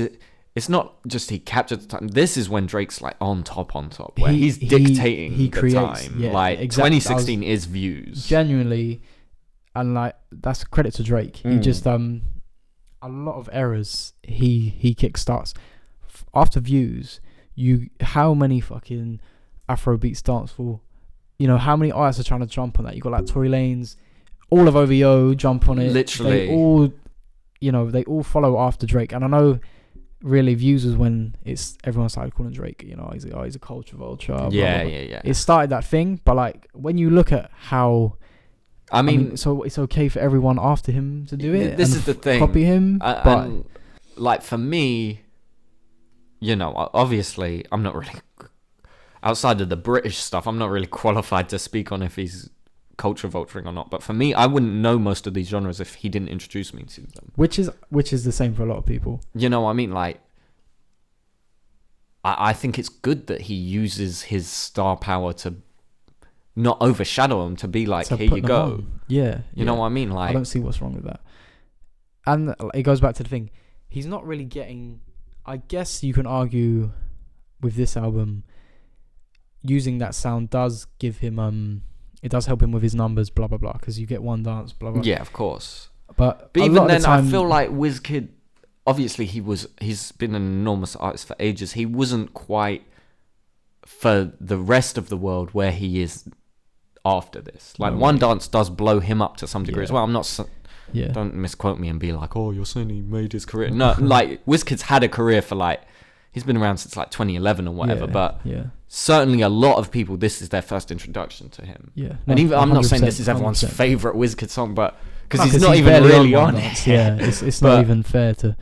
Speaker 1: it's not just he captured the time. This is when Drake's like on top, where he's dictating the time. Yeah, like exactly. 2016 is Views.
Speaker 2: Genuinely, and like that's a credit to Drake. He just a lot of errors he kickstarts after Views. How many fucking Afrobeat starts for? You know, how many artists are trying to jump on that? You got like Tory Lanez, all of OVO jump on it.
Speaker 1: Literally,
Speaker 2: they all follow after Drake. And I know. Really, Views was when everyone started calling Drake, he's a culture vulture.
Speaker 1: Yeah.
Speaker 2: It started that thing, but like when you look at how, I mean, so it's okay for everyone after him to do it.
Speaker 1: This is the thing,
Speaker 2: copy him. But
Speaker 1: and, like for me, obviously, I'm not really outside of the British stuff. I'm not really qualified to speak on if he's culture vulturing or not, but for me, I wouldn't know most of these genres if he didn't introduce me to them,
Speaker 2: which is the same for a lot of people.
Speaker 1: You know what I mean? Like I think it's good that he uses his star power to not overshadow him, to be like, here you go.
Speaker 2: Yeah,
Speaker 1: you know what I mean? Like,
Speaker 2: I don't see what's wrong with that. And it goes back to the thing, he's not really getting, I guess you can argue with this album, using that sound does give him it does help him with his numbers, blah, blah, blah, because you get one dance, blah, blah.
Speaker 1: Yeah, of course.
Speaker 2: But
Speaker 1: even then, I feel like Wizkid, obviously he's been an enormous artist for ages. He wasn't quite for the rest of the world where he is after this. Like, One Dance does blow him up to some degree as well. I'm not... Don't misquote me and be like, oh, you're saying he made his career. No, like, Wizkid's had a career for like... He's been around since like 2011 or whatever, but certainly a lot of people, this is their first introduction to him.
Speaker 2: Yeah,
Speaker 1: and even I'm not saying this is everyone's 100%. Favorite Wizkid song, but because he's not even really on it.
Speaker 2: Yeah, it's not even fair to.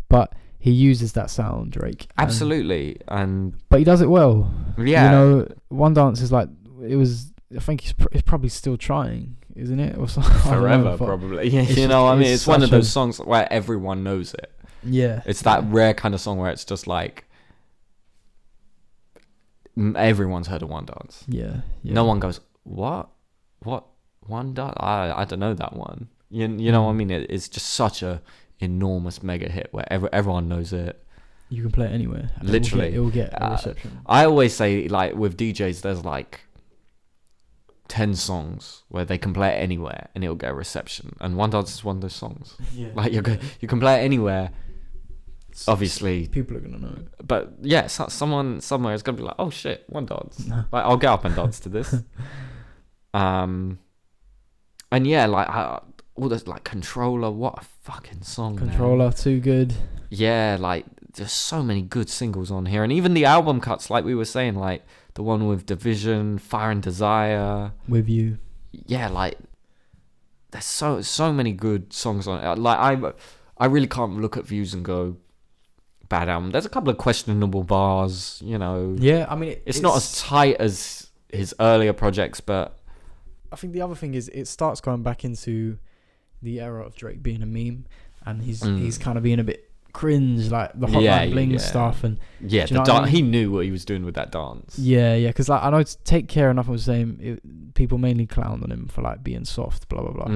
Speaker 2: But he uses that sound, Drake.
Speaker 1: Absolutely,
Speaker 2: but he does it well.
Speaker 1: Yeah,
Speaker 2: One Dance is like I think he's probably still trying, isn't it? Or something.
Speaker 1: Forever, probably. Yeah, you know what I mean? It's one of those songs where everyone knows it.
Speaker 2: Yeah,
Speaker 1: it's that rare kind of song where it's just like everyone's heard of One Dance.
Speaker 2: Yeah.
Speaker 1: No one goes, what One Dance? I don't know that one. You know what I mean? It's just such a enormous mega hit where everyone knows it.
Speaker 2: You can play it anywhere.
Speaker 1: Literally,
Speaker 2: it will get a reception.
Speaker 1: I always say, like, with DJs, there's like 10 songs where they can play it anywhere and it'll get a reception. And One Dance is one of those songs.
Speaker 2: Yeah.
Speaker 1: Like you can play it anywhere. Obviously,
Speaker 2: people are gonna know it.
Speaker 1: But yeah, someone somewhere is gonna be like, "Oh shit, One Dance!" Like, I'll get up and dance to this. And yeah, like all this, like Controller. What a fucking song!
Speaker 2: Controller, man. Too good.
Speaker 1: Yeah, like there's so many good singles on here, and even the album cuts, like we were saying, like the one with Division, Fire and Desire,
Speaker 2: With You.
Speaker 1: Yeah, like there's so many good songs on it. Like I really can't look at Views and go, bad album. There's a couple of questionable bars, you know.
Speaker 2: Yeah, I mean,
Speaker 1: it's not as tight as his earlier projects, but
Speaker 2: I think the other thing is it starts going back into the era of Drake being a meme, and he's kind of being a bit cringe, like the Hotline Bling stuff, and
Speaker 1: yeah, he knew what he was doing with that dance.
Speaker 2: Yeah, because like I know Take Care and Nothing was saying people mainly clowned on him for like being soft, blah blah blah.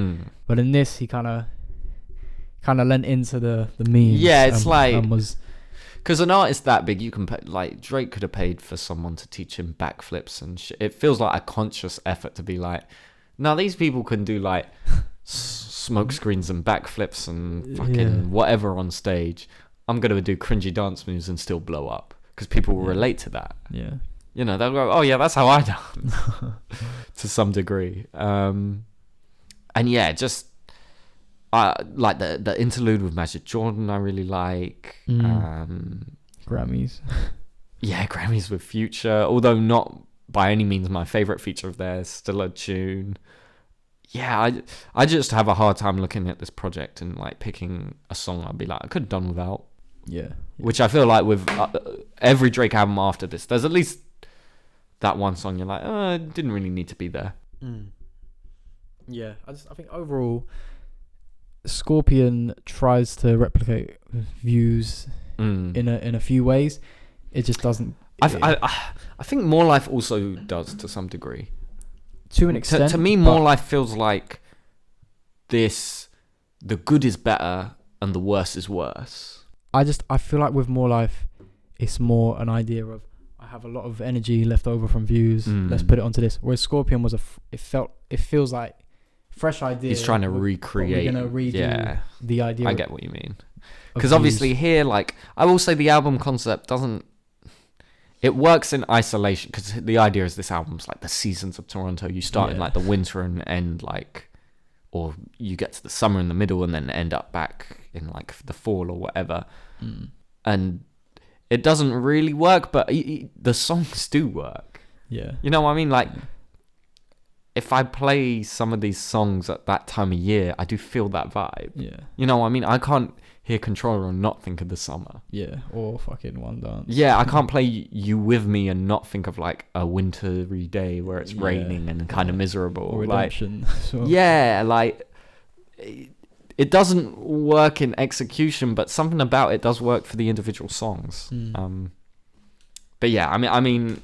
Speaker 2: But in this, he kind of lent into the memes.
Speaker 1: Yeah, it's
Speaker 2: was.
Speaker 1: Because an artist that big, you can pay, like Drake could have paid for someone to teach him backflips and shit. It feels like a conscious effort to be like, no, these people can do like smoke screens and backflips and fucking whatever on stage. I'm gonna do cringy dance moves and still blow up because people will relate to that.
Speaker 2: Yeah,
Speaker 1: you know, they'll go, oh yeah, that's how I dance to some degree. And yeah, just. Like the interlude with Magic Jordan, I really like.
Speaker 2: Grammys.
Speaker 1: Yeah, Grammys with Future, although not by any means my favorite feature of theirs. Still a tune. Yeah, I just have a hard time looking at this project and like picking a song I'd be like I could have done without.
Speaker 2: Yeah.
Speaker 1: Which I feel like with every Drake album after this, there's at least that one song you're like, oh, it didn't really need to be there.
Speaker 2: Yeah, I think overall, Scorpion tries to replicate Views in a few ways. It just doesn't.
Speaker 1: I think More Life also does to some degree.
Speaker 2: To an extent.
Speaker 1: To me, More Life feels like this: the good is better and the worse is worse. I
Speaker 2: feel like with More Life, it's more an idea of I have a lot of energy left over from Views. Let's put it onto this. Whereas Scorpion was it feels like. Fresh idea. He's
Speaker 1: trying to recreate.
Speaker 2: We're gonna redo the idea.
Speaker 1: I get what you mean. Because obviously here, like, I will say the album concept doesn't. It works in isolation because the idea is this album's like the seasons of Toronto. You start in like the winter and end like, or you get to the summer in the middle and then end up back in like the fall or whatever. And it doesn't really work, but the songs do work.
Speaker 2: Yeah.
Speaker 1: You know what I mean? Like. If I play some of these songs at that time of year, I do feel that vibe.
Speaker 2: Yeah.
Speaker 1: You know what I mean? I can't hear Controller and not think of the summer.
Speaker 2: Yeah. Or fucking One Dance.
Speaker 1: Yeah, I can't play You With Me and not think of like a wintry day where it's raining and kind of miserable.
Speaker 2: Or Redemption.
Speaker 1: Like, yeah, like it doesn't work in execution, but something about it does work for the individual songs. But yeah, I mean.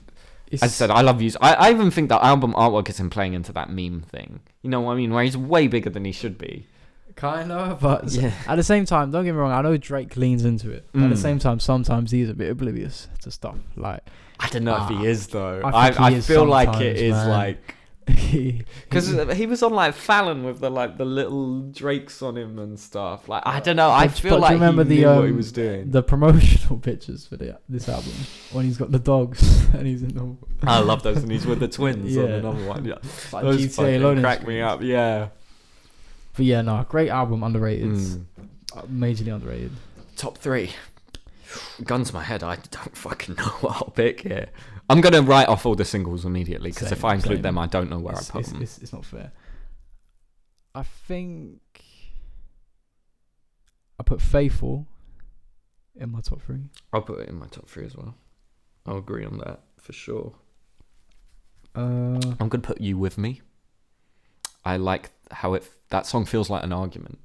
Speaker 1: As I said, I love Views. I even think that album artwork is him playing into that meme thing. You know what I mean? Where he's way bigger than he should be.
Speaker 2: Kind of, but at the same time, don't get me wrong, I know Drake leans into it. At the same time, sometimes he's a bit oblivious to stuff. Like,
Speaker 1: I don't know if he is, though.
Speaker 2: I
Speaker 1: feel like it is,
Speaker 2: man.
Speaker 1: Like... Because he was on like Fallon with the little Drakes on him and stuff. Like I don't know. I feel like he knew what he was doing.
Speaker 2: The promotional pictures for this album when he's got the dogs and he's in the.
Speaker 1: I love those, and he's with the twins on another one. Yeah,
Speaker 2: like
Speaker 1: those
Speaker 2: GTA
Speaker 1: fucking crack me up. Yeah,
Speaker 2: but yeah, no, great album, underrated, majorly underrated.
Speaker 1: Top 3. Gun to my head, I don't fucking know what I'll pick here. I'm going to write off all the singles immediately because if I include them, I don't know where I put them.
Speaker 2: It's not fair. I think I put Faithful in my top 3.
Speaker 1: I'll put it in my top 3 as well. I'll agree on that for sure.
Speaker 2: I'm
Speaker 1: going to put You With Me. I like how that song feels like an argument.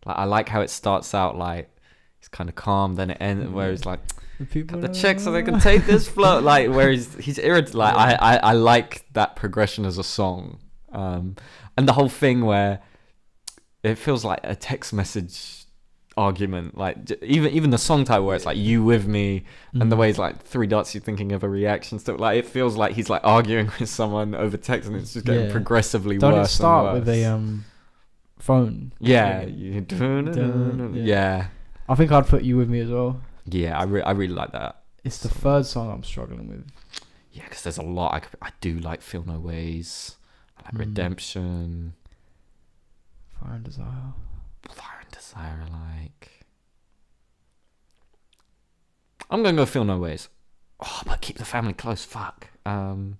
Speaker 1: Like I like how it starts out like it's kind of calm, then it ends where it's like cut the check so they can take this flow. Like where he's irritated. Like I like that progression as a song, and the whole thing where it feels like a text message argument. Like even the song title where it's like You With Me, and the way it's like 3 dots, you're thinking of a reaction. So like it feels like he's like arguing with someone over text, and it's just getting progressively
Speaker 2: Don't
Speaker 1: worse.
Speaker 2: It start
Speaker 1: and worse.
Speaker 2: with a phone.
Speaker 1: Yeah.
Speaker 2: Yeah. I think I'd put You With Me as well.
Speaker 1: Yeah, I really like that.
Speaker 2: It's the third song I'm struggling with.
Speaker 1: Yeah, because there's a lot. I do like Feel No Ways. I like Redemption.
Speaker 2: Fire and Desire.
Speaker 1: I like. I'm going to go Feel No Ways. Oh, but Keep the Family Close. Fuck. No,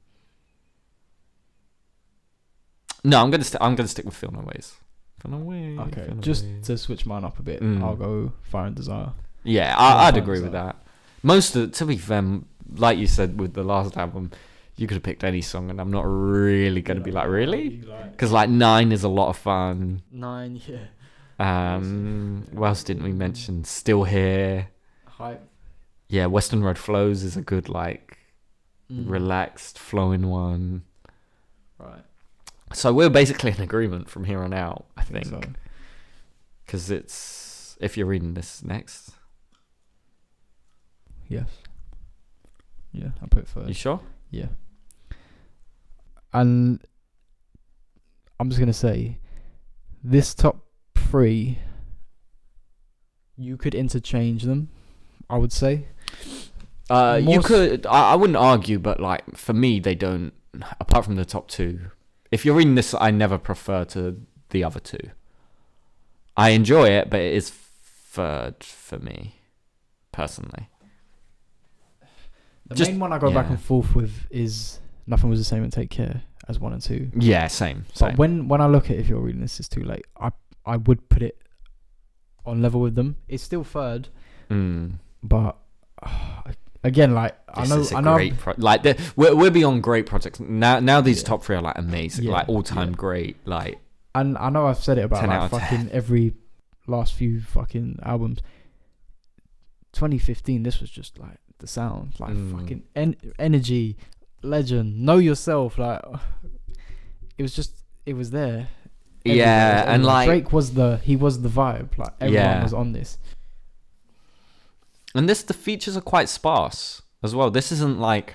Speaker 1: I'm going to stick with Feel No Ways. Gonna wait.
Speaker 2: Okay,
Speaker 1: gonna
Speaker 2: just
Speaker 1: wait.
Speaker 2: to switch mine up a bit,
Speaker 1: Mm.
Speaker 2: I'll go Fire and Desire.
Speaker 1: Yeah,
Speaker 2: Yeah,
Speaker 1: I'd
Speaker 2: fine,
Speaker 1: agree
Speaker 2: so-
Speaker 1: with that. Most of, to be fair, like you said with the last album, you could have picked any song, and I'm not really gonna be like, really, because like 9 is a lot of fun.
Speaker 2: 9, yeah.
Speaker 1: What else didn't we mention? Still Here.
Speaker 2: Hype.
Speaker 1: Yeah, Western Road Flows is a good like
Speaker 2: Mm.
Speaker 1: relaxed flowing one.
Speaker 2: Right.
Speaker 1: So we're basically in agreement from here on out, I think,
Speaker 2: So.
Speaker 1: because it's, if you're reading this next,
Speaker 2: Yes. Yeah, I'll put it first.
Speaker 1: you sure?
Speaker 2: Yeah. And I'm just gonna say, this top 3, you could interchange them, I would say.
Speaker 1: You could. I wouldn't argue, but like for me, they don't. Apart from the top 2, if you're reading this, I never prefer to the other 2. I enjoy it, but it is third for me, personally.
Speaker 2: The main one I go back and forth with is Nothing Was the Same and Take Care as 1 and 2.
Speaker 1: Yeah, same.
Speaker 2: But when I look at If You're Reading This, It's Too Late, I would put it on level with them. It's still third, but again, like
Speaker 1: this I know, we're beyond great projects now. These top 3 are like amazing, like all time great. Like,
Speaker 2: and I know I've said it about
Speaker 1: 10
Speaker 2: like
Speaker 1: out of
Speaker 2: fucking
Speaker 1: 10.
Speaker 2: every last few fucking albums. 2015, this was just like the sound, like fucking energy, legend, know yourself. Like it was there.
Speaker 1: Yeah, and like
Speaker 2: Drake was the vibe. Like everyone was on this.
Speaker 1: And the features are quite sparse as well. This isn't like,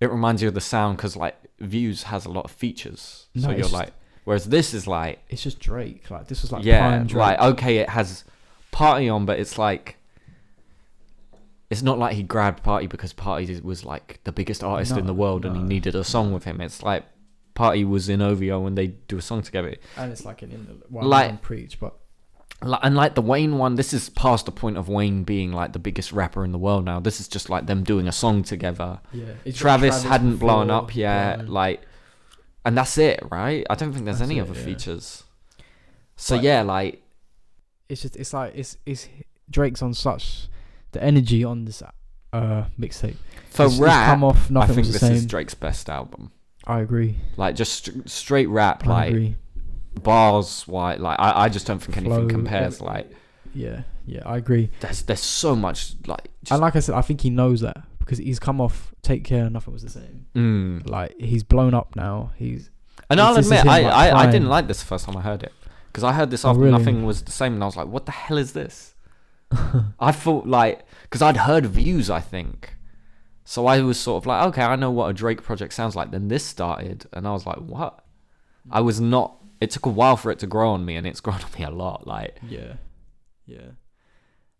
Speaker 1: it reminds you of the sound because like Views has a lot of features.
Speaker 2: No,
Speaker 1: So you're like, whereas this is like,
Speaker 2: it's just Drake. Like this was like
Speaker 1: yeah,
Speaker 2: prime Drake.
Speaker 1: like okay, it has Party on, but it's like, it's not like he grabbed Party because Party was like the biggest artist in the world and he needed a song with him. It's like Party was in OVO and they do a song together.
Speaker 2: And it's like like preach, but
Speaker 1: and like the Wayne one, this is past the point of Wayne being like the biggest rapper in the world now. This is just like them doing a song together.
Speaker 2: Yeah,
Speaker 1: Travis hadn't blown up yet,
Speaker 2: yeah.
Speaker 1: like, and that's it, right? I don't think there's any other features. So yeah, like
Speaker 2: it's Drake's on such the energy on this mixtape.
Speaker 1: For rap,
Speaker 2: come off,
Speaker 1: I think
Speaker 2: was
Speaker 1: this is Drake's best album.
Speaker 2: I agree.
Speaker 1: Like just straight rap,
Speaker 2: I
Speaker 1: like
Speaker 2: agree.
Speaker 1: bars, like I just don't think anything compares. Like
Speaker 2: yeah, I agree.
Speaker 1: There's so much like,
Speaker 2: and like I said, I think he knows that because he's come off Take Care, Nothing Was the Same. Like he's blown up now.
Speaker 1: And I'll admit, I didn't like this the first time I heard it because I heard this after Nothing Was the Same, and I was like, what the hell is this? I thought like, because I'd heard Views, I think. So I was sort of like, okay, I know what a Drake project sounds like. Then this started, and I was like, what? I was not. It took a while for it to grow on me, and it's grown on me a lot. Like,
Speaker 2: yeah.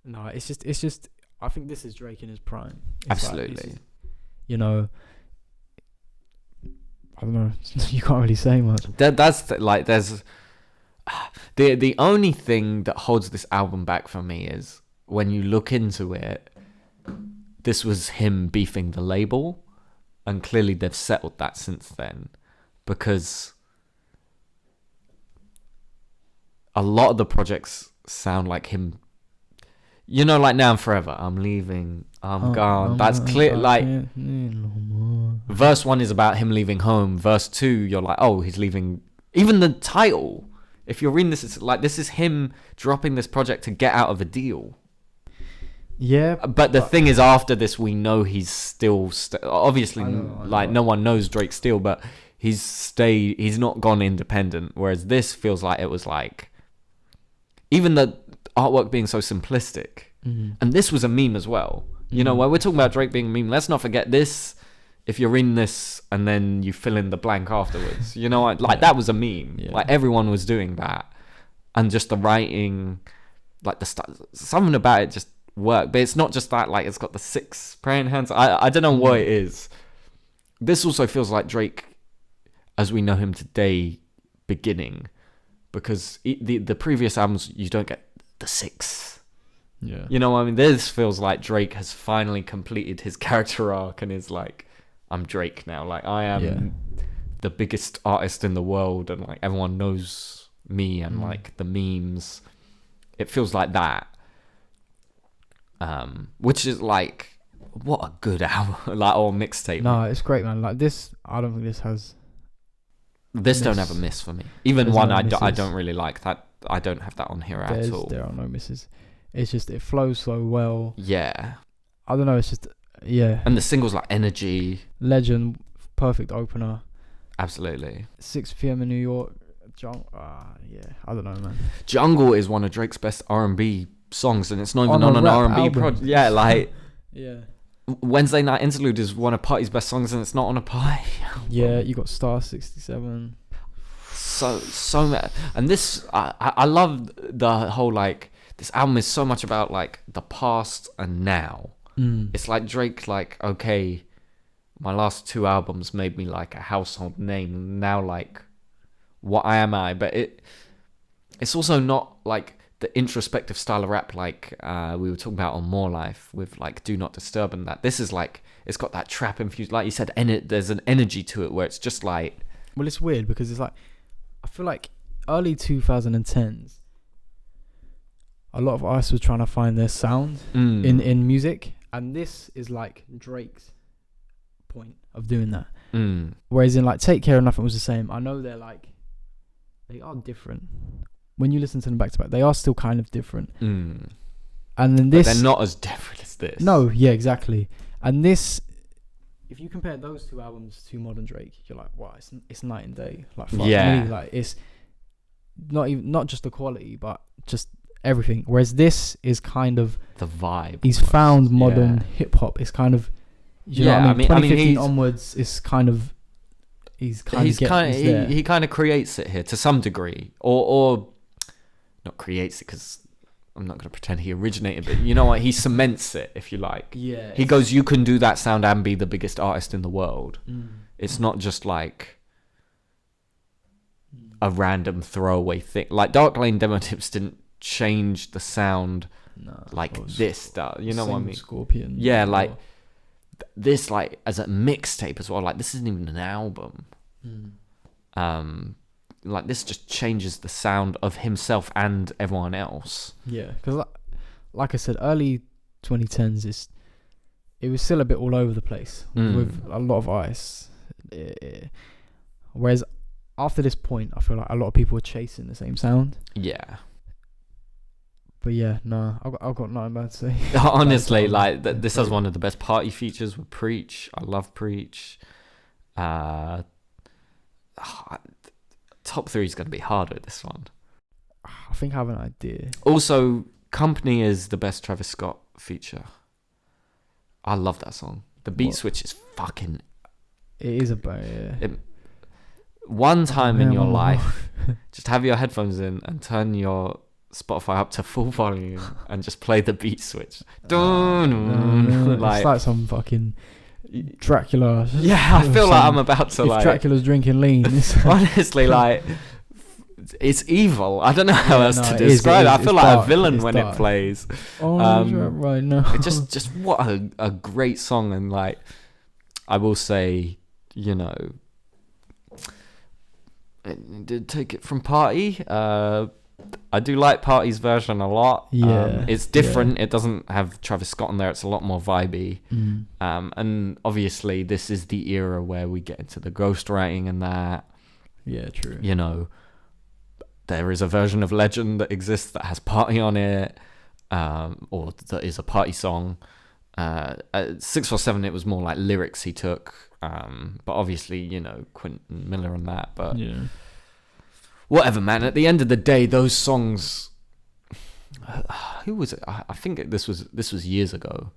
Speaker 2: No, it's just. I think this is Drake in his prime.
Speaker 1: Absolutely.
Speaker 2: Like, I don't know. You can't really say much.
Speaker 1: That's like, there's the only thing that holds this album back for me is when you look into it. This was him beefing the label, and clearly they've settled that since then, because a lot of the projects sound like him. Like Now and Forever, I'm leaving, I'm gone. That's clear. Like, verse 1 is about him leaving home. Verse 2, you're like, oh, he's leaving. Even the title, if you're reading this, it's like, this is him dropping this project to get out of a deal.
Speaker 2: Yeah,
Speaker 1: but the thing is, after this, we know he's still obviously, I know. No one knows Drake still, but he's not gone independent. Whereas this feels like it was like, even the artwork being so simplistic, and this was a meme as well. When we're talking about Drake being a meme, let's not forget this. If you're reading this and then you fill in the blank afterwards, that was a meme. Yeah. Like everyone was doing that, and just the writing, like something about it just work. But it's not just that, like it's got the 6 praying hands. I don't know what it is. This also feels like Drake as we know him today beginning, because the previous albums you don't get the 6.
Speaker 2: Yeah,
Speaker 1: this feels like Drake has finally completed his character arc and is like, I'm Drake now, like I am the biggest artist in the world, and like everyone knows me and like the memes. It feels like that. Which is like, what a good album, like, or mixtape.
Speaker 2: No, it's great, man. Like this, I don't think this has.
Speaker 1: This don't have a miss for me. Even
Speaker 2: There's
Speaker 1: one
Speaker 2: no
Speaker 1: I
Speaker 2: misses.
Speaker 1: don't really like. That I don't have that on here at all.
Speaker 2: There are no misses. It's just it flows so well.
Speaker 1: Yeah.
Speaker 2: I don't know. It's just
Speaker 1: And the singles like Energy.
Speaker 2: Legend, perfect opener.
Speaker 1: Absolutely.
Speaker 2: 6 p.m. in New York. I don't know, man.
Speaker 1: Jungle is one of Drake's best R&B songs, and it's not even
Speaker 2: On
Speaker 1: on
Speaker 2: a
Speaker 1: an
Speaker 2: rap
Speaker 1: R&B
Speaker 2: album.
Speaker 1: project. Yeah, like
Speaker 2: Yeah.
Speaker 1: Wednesday Night Interlude is one of Party's best songs, and it's not on a Party album.
Speaker 2: Yeah, you got Star 67.
Speaker 1: So mad. And this, I love the whole, like, this album is so much about like the past and now. It's like Drake, like, okay, my last 2 albums made me like a household name. Now, like, what am I? But it's also not like the introspective style of rap like we were talking about on More Life with like Do Not Disturb and that. This is like, it's got that trap infused, like you said, there's an energy to it where it's just like.
Speaker 2: Well, it's weird because it's like, I feel like early 2010s, a lot of artists were trying to find their sound in music, and this is like Drake's point of doing that. Whereas in like Take Care of Nothing was the same. I know they are different. When you listen to them back to back, they are still kind of different. And then this,
Speaker 1: but they're not as different as this.
Speaker 2: No, yeah, exactly. And this, if you compare those 2 albums to modern Drake, you're like, wow, it's night and day. Like, fuck me, like it's not just the quality, but just everything. Whereas this is kind of
Speaker 1: the vibe.
Speaker 2: He's
Speaker 1: almost.
Speaker 2: found modern hip hop. It's kind of, you know what I mean? 2015 onwards, it's kind of he
Speaker 1: kind of creates it here to some degree, or not creates it because I'm not going to pretend he originated, but you know what? He cements it, if you like.
Speaker 2: Yeah.
Speaker 1: He goes, you can do that sound and be the biggest artist in the world. It's not just like a random throwaway thing. Like Dark Lane Demo Tips didn't change the sound like this does. You know what I mean?
Speaker 2: Scorpion.
Speaker 1: Yeah, like this, like as a mixtape as well. Like this isn't even an album. Like this just changes the sound of himself and everyone else.
Speaker 2: Yeah, because like I said, early 2010s, it was still a bit all over the place with a lot of artists. Whereas after this point, I feel like a lot of people were chasing the same sound.
Speaker 1: Yeah.
Speaker 2: But yeah, no, I've got nothing bad to say.
Speaker 1: Honestly, like this has one of the best party features with Preach. I love Preach. Top 3 is going to be hard with this one.
Speaker 2: I think I have an idea.
Speaker 1: Also, Company is the best Travis Scott feature. I love that song. The beat switch is fucking.
Speaker 2: It is a banger.
Speaker 1: One time in your life, just have your headphones in and turn your Spotify up to full volume and just play the beat switch. Like,
Speaker 2: it's like some fucking Dracula.
Speaker 1: Yeah, I feel like I'm about to
Speaker 2: if Dracula's drinking lean.
Speaker 1: Honestly, like, it's evil. I don't know how else to describe it. I feel like a villain when it plays.
Speaker 2: Right now.
Speaker 1: It's just what a great song. And like, I will say, you know, it did take it from Party. I do like Party's version a lot.
Speaker 2: Yeah,
Speaker 1: it's different. It doesn't have Travis Scott on there. It's a lot more vibey. And obviously, this is the era where we get into the ghostwriting and that.
Speaker 2: Yeah, true.
Speaker 1: You know, there is a version of Legend that exists that has Party on it, or that is a Party song. 647, it was more like lyrics he took. But obviously, you know, Quentin Miller on that. But
Speaker 2: yeah.
Speaker 1: Whatever, man. At the end of the day, those songs. Who was it? I think this was years ago.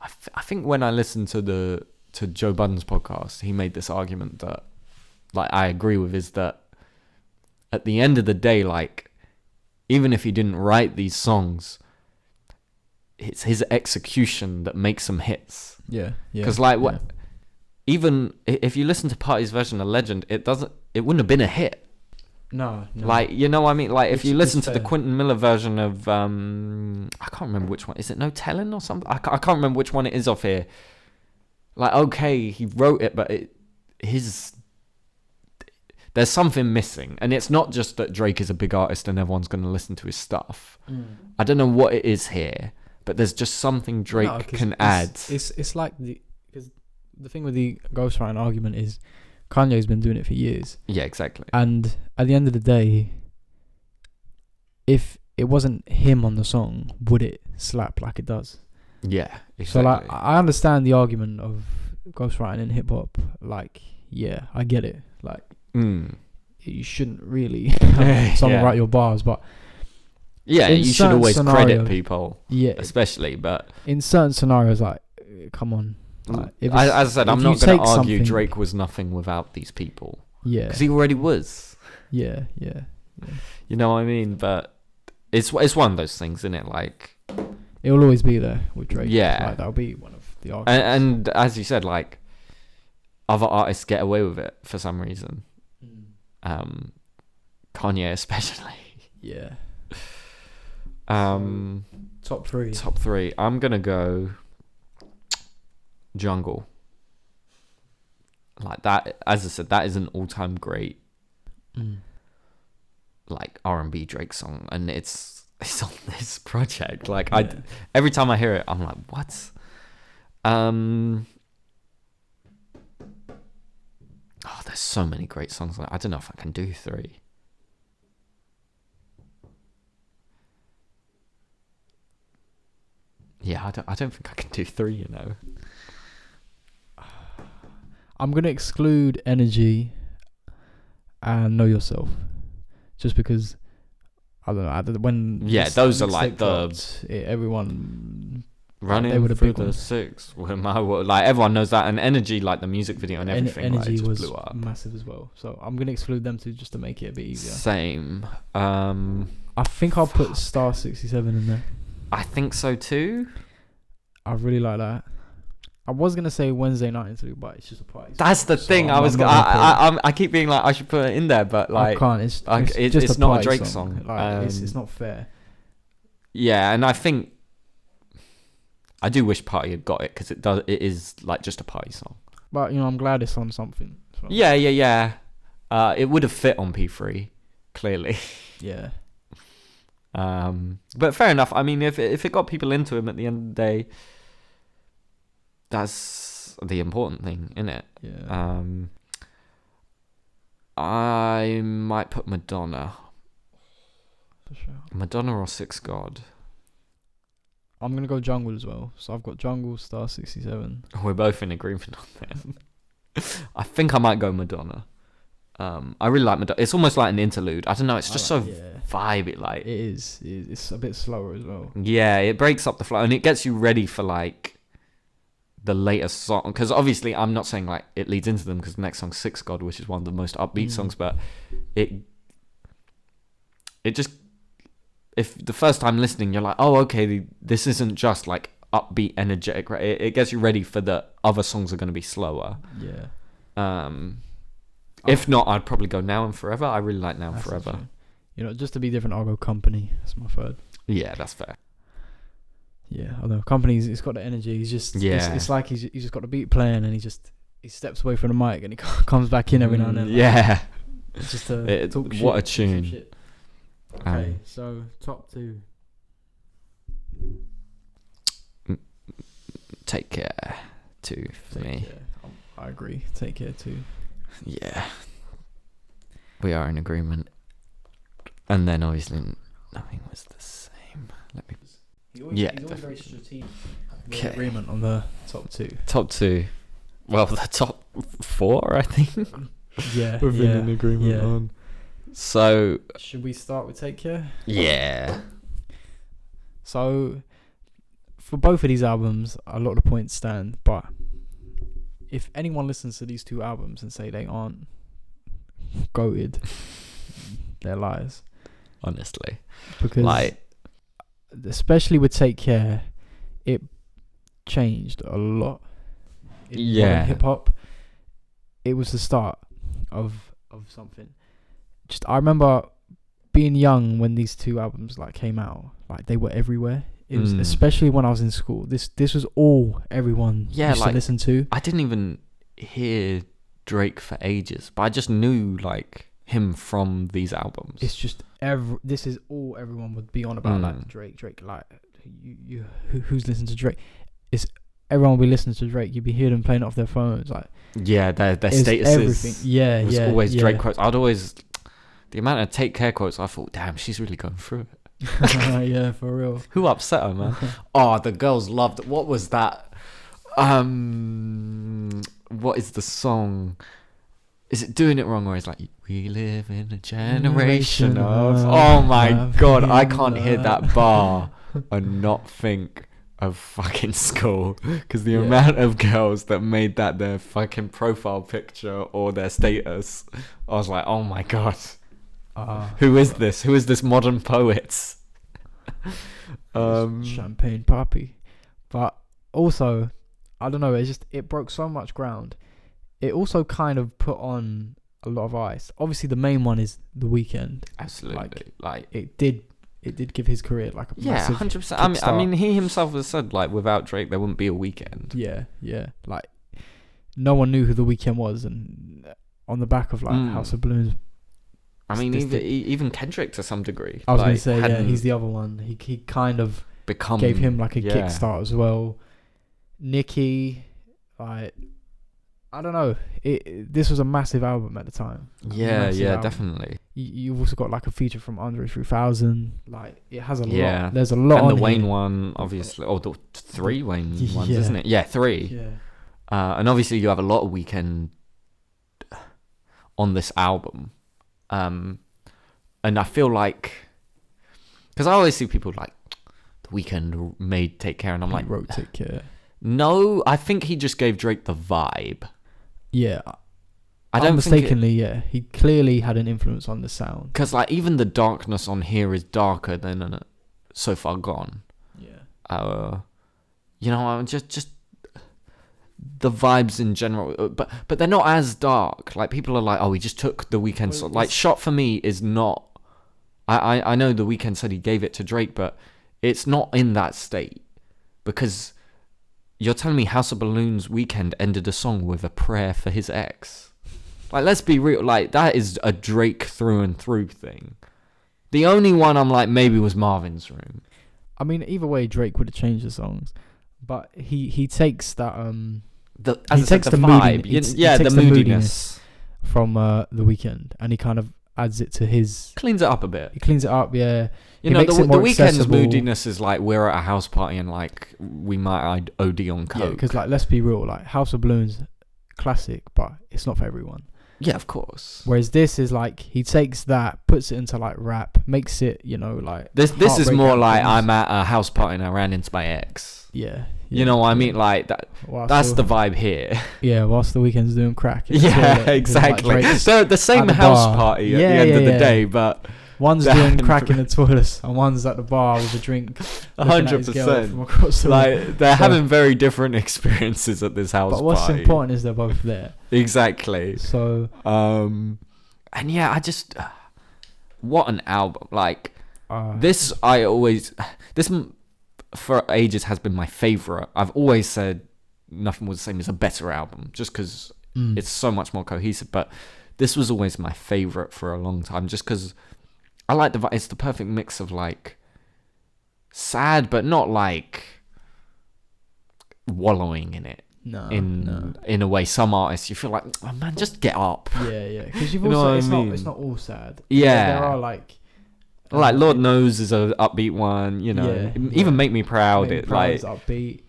Speaker 1: I think when I listened to Joe Budden's podcast, he made this argument that, like, I agree with, is that at the end of the day, like, even if he didn't write these songs, it's his execution that makes them hits.
Speaker 2: Yeah.
Speaker 1: Because even if you listen to Party's version of Legend, it wouldn't have been a hit.
Speaker 2: No.
Speaker 1: Like, you know what I mean? Like, if you listen to the Quentin Miller version of, I can't remember which one. Is it No Telling or something? I can't remember which one it is off here. Like, okay, he wrote it, but there's something missing, and it's not just that Drake is a big artist and everyone's going to listen to his stuff. I don't know what it is here, but there's just something Drake can add.
Speaker 2: It's like because the thing with the ghostwriting argument is Kanye's been doing it for years.
Speaker 1: Yeah, exactly.
Speaker 2: And at the end of the day, if it wasn't him on the song, would it slap like it does?
Speaker 1: Yeah, exactly.
Speaker 2: So like, I understand the argument of ghostwriting in hip hop. Like, yeah, I get it. Like, you shouldn't really have someone write your bars, but
Speaker 1: yeah, you should always credit people. Yeah, especially, but
Speaker 2: in certain scenarios, like, come on. Like,
Speaker 1: as I said, I'm not going to argue Drake was nothing without these people. Yeah, because he already was.
Speaker 2: Yeah.
Speaker 1: You know what I mean? But it's one of those things, isn't it? Like,
Speaker 2: it will always be there with Drake.
Speaker 1: Yeah,
Speaker 2: like, that'll be one of the arguments.
Speaker 1: And as you said, like, other artists get away with it for some reason. Kanye especially.
Speaker 2: Yeah.
Speaker 1: Top three. I'm gonna go Jungle. Like that, as I said, that is an all-time great, like R&B Drake song, and it's on this project. Like every time I hear it, I'm like, what? Oh, there's so many great songs. I don't know if I can do three. Yeah, I don't think I can do three, you know.
Speaker 2: I'm going to exclude Energy and Know Yourself. Just because, I don't know, when...
Speaker 1: Yeah, those are like
Speaker 2: everyone...
Speaker 1: Running through the six. Like, everyone knows that. And Energy, like the music video and everything,
Speaker 2: Energy
Speaker 1: just
Speaker 2: was
Speaker 1: blew up.
Speaker 2: Massive as well. So I'm going to exclude them too, just to make it a bit easier.
Speaker 1: Same.
Speaker 2: I think I'll put Star 67 in there.
Speaker 1: I think so too.
Speaker 2: I really like that. I was gonna say Wednesday Night Interlude, but it's just a party.
Speaker 1: That's the thing. I keep being like, I should put it in there, but like,
Speaker 2: I can't. It's just
Speaker 1: not a Drake song.
Speaker 2: Like, it's not fair.
Speaker 1: Yeah, and I think I do wish Party had got it because it is like just a party song.
Speaker 2: But I'm glad it's on something. So.
Speaker 1: Yeah. It would have fit on P3, clearly.
Speaker 2: Yeah.
Speaker 1: But fair enough. I mean, if it got people into him at the end of the day, that's the important thing, innit?
Speaker 2: Yeah.
Speaker 1: I might put Madonna.
Speaker 2: For sure.
Speaker 1: Madonna or Six God.
Speaker 2: I'm gonna go Jungle as well. So I've got Jungle, Star 67.
Speaker 1: We're both in agreement on them. I think I might go Madonna. I really like Madonna. It's almost like an interlude. I don't know. It's just vibey. Like
Speaker 2: it is. It's a bit slower as well.
Speaker 1: Yeah, it breaks up the flow and it gets you ready for like the later song. Because obviously, I'm not saying like it leads into them because the next song's Six God, which is one of the most upbeat songs. But it just, if the first time listening, you're like, oh, okay, this isn't just like upbeat, energetic. Right? It gets you ready for the other songs are going to be slower.
Speaker 2: Yeah.
Speaker 1: If not, I'd probably go Now and Forever. I really like Now and Forever.
Speaker 2: Just to be different, I'll go Company. That's my third.
Speaker 1: Yeah, that's fair.
Speaker 2: Yeah, although Company's, it's got the energy. He's just, it's like he's just got the beat playing and he steps away from the mic and he comes back in every now and then.
Speaker 1: Yeah.
Speaker 2: Like, just to talk shit.
Speaker 1: What a tune.
Speaker 2: Okay, so top two.
Speaker 1: Take Care 2 for me.
Speaker 2: I agree. Take Care 2.
Speaker 1: Yeah, we are in agreement. And then obviously nothing was the same.
Speaker 2: He's always very strategic. Okay. Agreement on the top two.
Speaker 1: Top two. Well, the top four, I think.
Speaker 2: Yeah,
Speaker 1: we've been in agreement on. So
Speaker 2: should we start with Take Care?
Speaker 1: Yeah.
Speaker 2: So for both of these albums, a lot of the points stand, but if anyone listens to these two albums and say they aren't goated, they're liars.
Speaker 1: Honestly.
Speaker 2: Because especially with Take Care, it changed a lot. In hip hop, it was the start of something. Just I remember being young when these two albums came out. They were everywhere. It was especially when I was in school. This was all everyone used to listen to.
Speaker 1: I didn't even hear Drake for ages, but I just knew like him from these albums.
Speaker 2: It's just this is all everyone would be on about, like Drake. Like who's listening to Drake? It's everyone will be listening to Drake. You'd be hearing them playing it off their phones, like
Speaker 1: their statuses.
Speaker 2: Everything. Yeah,
Speaker 1: was always Drake quotes. I'd always the amount of Take Care quotes. I thought, damn, she's really going through it.
Speaker 2: Yeah, for real.
Speaker 1: Who upset her, man? Oh, the girls loved it. What was that? What is the song? Is it Doing It Wrong, or is like, we live in a generation of... Oh my god, I can't hear that bar and not think of fucking school, because the amount of girls that made that their fucking profile picture or their status, I was like, oh my god, who is this? Who is this modern poet?
Speaker 2: Champagne Papi. But also, I don't know, it broke so much ground. It also kind of put on a lot of ice. Obviously, the main one is The Weeknd.
Speaker 1: Absolutely, like
Speaker 2: it did give his career like a massive
Speaker 1: 100%. I mean, he himself has said like without Drake there wouldn't be a Weeknd.
Speaker 2: Yeah. Like no one knew who The Weeknd was, and on the back of like House of Balloons.
Speaker 1: I mean, even Kendrick to some degree.
Speaker 2: I was going to say, he's the other one. He kind of gave him like a kickstart as well. Nicki, like, I don't know. This was a massive album at the time.
Speaker 1: Yeah, definitely.
Speaker 2: You've also got like a feature from Andre 3000. Like, it has a lot. There's a lot on
Speaker 1: the Wayne
Speaker 2: here.
Speaker 1: One, obviously. Or the 3 Wayne ones, isn't it? Yeah, 3.
Speaker 2: Yeah.
Speaker 1: And obviously you have a lot of Weeknd on this album. And I feel like... Because I always see people like, The Weeknd made Take Care, and I'm like...
Speaker 2: wrote Take Care.
Speaker 1: No, I think he just gave Drake the vibe.
Speaker 2: Yeah.
Speaker 1: I don't
Speaker 2: mistakenly, he clearly had an influence on the sound.
Speaker 1: Because like even the darkness on here is darker than So Far Gone.
Speaker 2: Yeah.
Speaker 1: You know, just the vibes in general, but they're not as dark. Like people are like, oh, he just took The Weeknd. So, like Shot for Me is not. I know The Weeknd said he gave it to Drake, but it's not in that state, because you're telling me House of Balloons Weeknd ended a song with a prayer for his ex. Like, let's be real. Like, that is a Drake through and through thing. The only one I'm like, maybe was Marvin's Room.
Speaker 2: I mean, either way, Drake would have changed the songs. But he takes that...
Speaker 1: the vibe. The moodiness
Speaker 2: from The Weeknd. And he kind of adds it to his...
Speaker 1: Cleans it up a bit.
Speaker 2: He cleans it up, yeah.
Speaker 1: You know, the Weeknd's moodiness is like, we're at a house party and like, we might OD on coke.
Speaker 2: Yeah, because like, let's be real. Like, House of Balloons, classic, but it's not for everyone.
Speaker 1: Yeah, of course.
Speaker 2: Whereas this is like, he takes that, puts it into like rap, makes it, you know, like...
Speaker 1: This is more like, I'm at a house party and I ran into my ex.
Speaker 2: Yeah.
Speaker 1: You know what I mean? Like, that's the vibe here.
Speaker 2: Yeah, whilst The Weeknd's doing crack.
Speaker 1: Yeah, exactly.
Speaker 2: Like
Speaker 1: so the same house party at the end of the day, but...
Speaker 2: One's doing crack in the toilets and one's at the bar with a drink.
Speaker 1: 100%. Like, they're having very different experiences at this house party.
Speaker 2: But what's important is they're both there.
Speaker 1: Exactly.
Speaker 2: So...
Speaker 1: and yeah, I just... what an album. Like, this for ages has been my favourite. I've always said Nothing Was the Same is a better album, just because it's so much more cohesive. But this was always my favourite for a long time, just because I like it's the perfect mix of like sad, but not like wallowing in it. No, in a way, some artists you feel like, oh man, just get up.
Speaker 2: Yeah, because you've also it's not all sad.
Speaker 1: Yeah,
Speaker 2: there are like
Speaker 1: Lord Knows is a upbeat one. You know, even Make Me Proud. Is
Speaker 2: upbeat.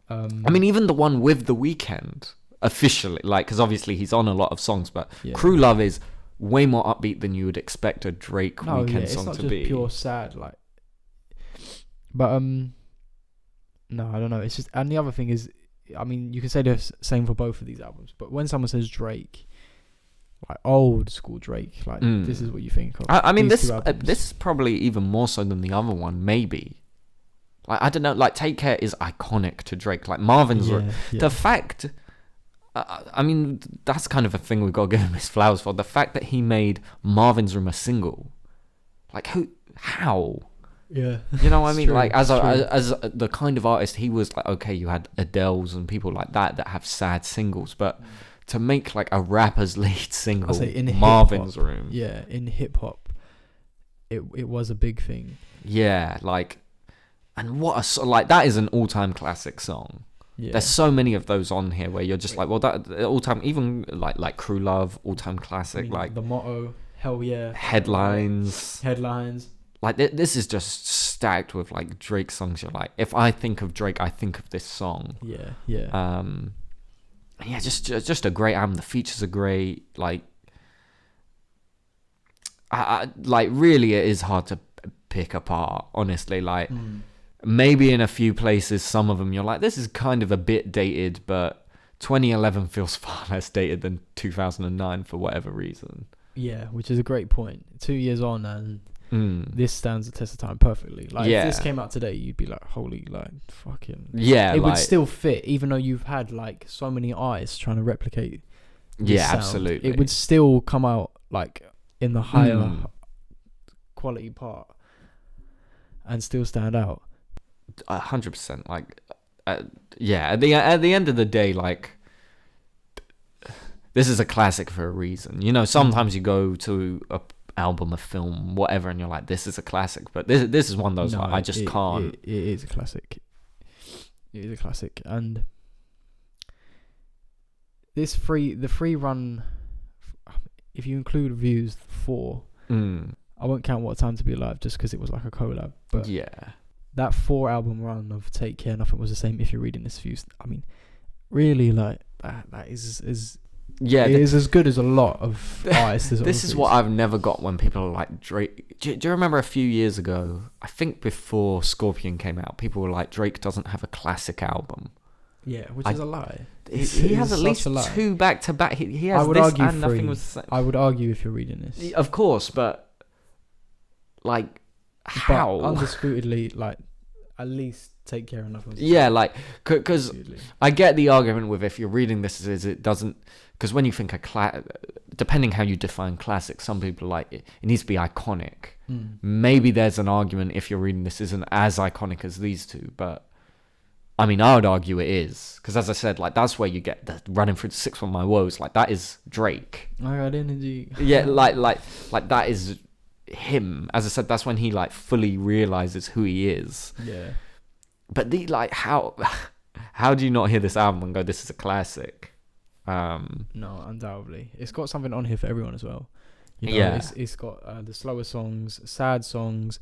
Speaker 1: I mean, even the one with The Weeknd officially, like, because obviously he's on a lot of songs, but Crew Love is way more upbeat than you would expect a Drake Weeknd song to be.
Speaker 2: It's not just pure sad, like. But no, I don't know. It's just, and the other thing is, I mean, you can say the same for both of these albums, but when someone says Drake, like old school Drake, like this is what you think of.
Speaker 1: I mean, this is probably even more so than the other one, maybe. Like, I don't know, like Take Care is iconic to Drake. Like Marvin's Room, the fact. I mean, that's kind of a thing we've got to give him his flowers for. The fact that he made Marvin's Room a single, like how?
Speaker 2: Yeah,
Speaker 1: you know what I mean? True, like as the kind of artist he was, like, okay, you had Adele's and people like that have sad singles, but to make like a rapper's lead single,
Speaker 2: I say in
Speaker 1: Marvin's
Speaker 2: hip-hop,
Speaker 1: Room.
Speaker 2: Yeah, in hip hop, it was a big thing.
Speaker 1: Yeah, like, and like that is an all-time classic song.
Speaker 2: Yeah.
Speaker 1: There's so many of those on here where you're just like, well, that all-time, even like Crew Love, all-time classic.
Speaker 2: I mean,
Speaker 1: like
Speaker 2: the motto, hell yeah.
Speaker 1: Headlines. Like this is just stacked with like Drake songs. You're like, if I think of Drake, I think of this song.
Speaker 2: Yeah.
Speaker 1: Yeah, just a great album. The features are great. Like, I like really, it is hard to pick apart. Honestly, like maybe in a few places, some of them you're like, this is kind of a bit dated, but 2011 feels far less dated than 2009 for whatever reason.
Speaker 2: Yeah, which is a great point. 2 years on and this stands the test of time perfectly. Like if this came out today, you'd be like, holy, like fucking
Speaker 1: yeah.
Speaker 2: It
Speaker 1: like,
Speaker 2: would still fit, even though you've had like so many artists trying to replicate this sound.
Speaker 1: Absolutely.
Speaker 2: It would still come out like in the higher quality part and still stand out.
Speaker 1: 100%. Like, yeah. At the end of the day, like, this is a classic for a reason. You know, sometimes you go to a album, a film, whatever, and you're like, this is a classic. But this is one of those, like, I just can't.
Speaker 2: It is a classic. It is a classic. And the free run, if you include views 4, I won't count What a Time to Be Alive just because it was like a collab. But
Speaker 1: yeah,
Speaker 2: that 4 album run of Take Care, Nothing Was the Same, If You're Reading This Views, I mean, really, like that is yeah, it is as good as a lot of artists.
Speaker 1: This is what I've never got when people are like, Drake. Do you remember a few years ago? I think before Scorpion came out, people were like, Drake doesn't have a classic album.
Speaker 2: Yeah, which is a lie.
Speaker 1: He has at least 2 back to back. He has this and 3. Nothing Was the Same.
Speaker 2: I would argue if you're reading this,
Speaker 1: of course, but like how?
Speaker 2: But undisputedly, like at least Take Care and Nothing Was the
Speaker 1: Yeah,
Speaker 2: Same.
Speaker 1: like because I get the argument with if you're reading this is it doesn't. Because when you think depending how you define classic, some people are like it needs to be iconic. Maybe there's an argument if you're reading this isn't as iconic as these two, but I mean, I would argue it is. Because as I said, like that's where you get the Running Through the Six of My Woes. Like that is Drake.
Speaker 2: I got energy.
Speaker 1: Yeah, like that is him. As I said, that's when he like fully realizes who he is.
Speaker 2: Yeah.
Speaker 1: But how do you not hear this album and go, this is a classic?
Speaker 2: No, undoubtedly, it's got something on here for everyone as well. You know,
Speaker 1: yeah,
Speaker 2: it's got the slower songs, sad songs.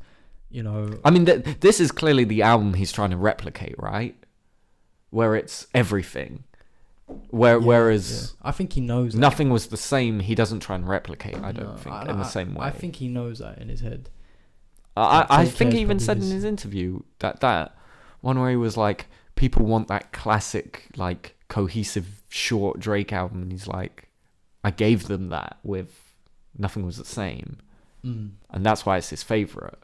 Speaker 2: You know,
Speaker 1: I mean, this is clearly the album he's trying to replicate, right? Where it's everything. Whereas
Speaker 2: I think he knows
Speaker 1: Nothing Was the Same. He doesn't try and replicate. I don't think in the same way.
Speaker 2: I think he knows that in his head.
Speaker 1: I think he even said in his interview that one where he was like, people want that classic like cohesive short Drake album, and he's like, I gave them that with Nothing Was the Same, and that's why it's his favorite.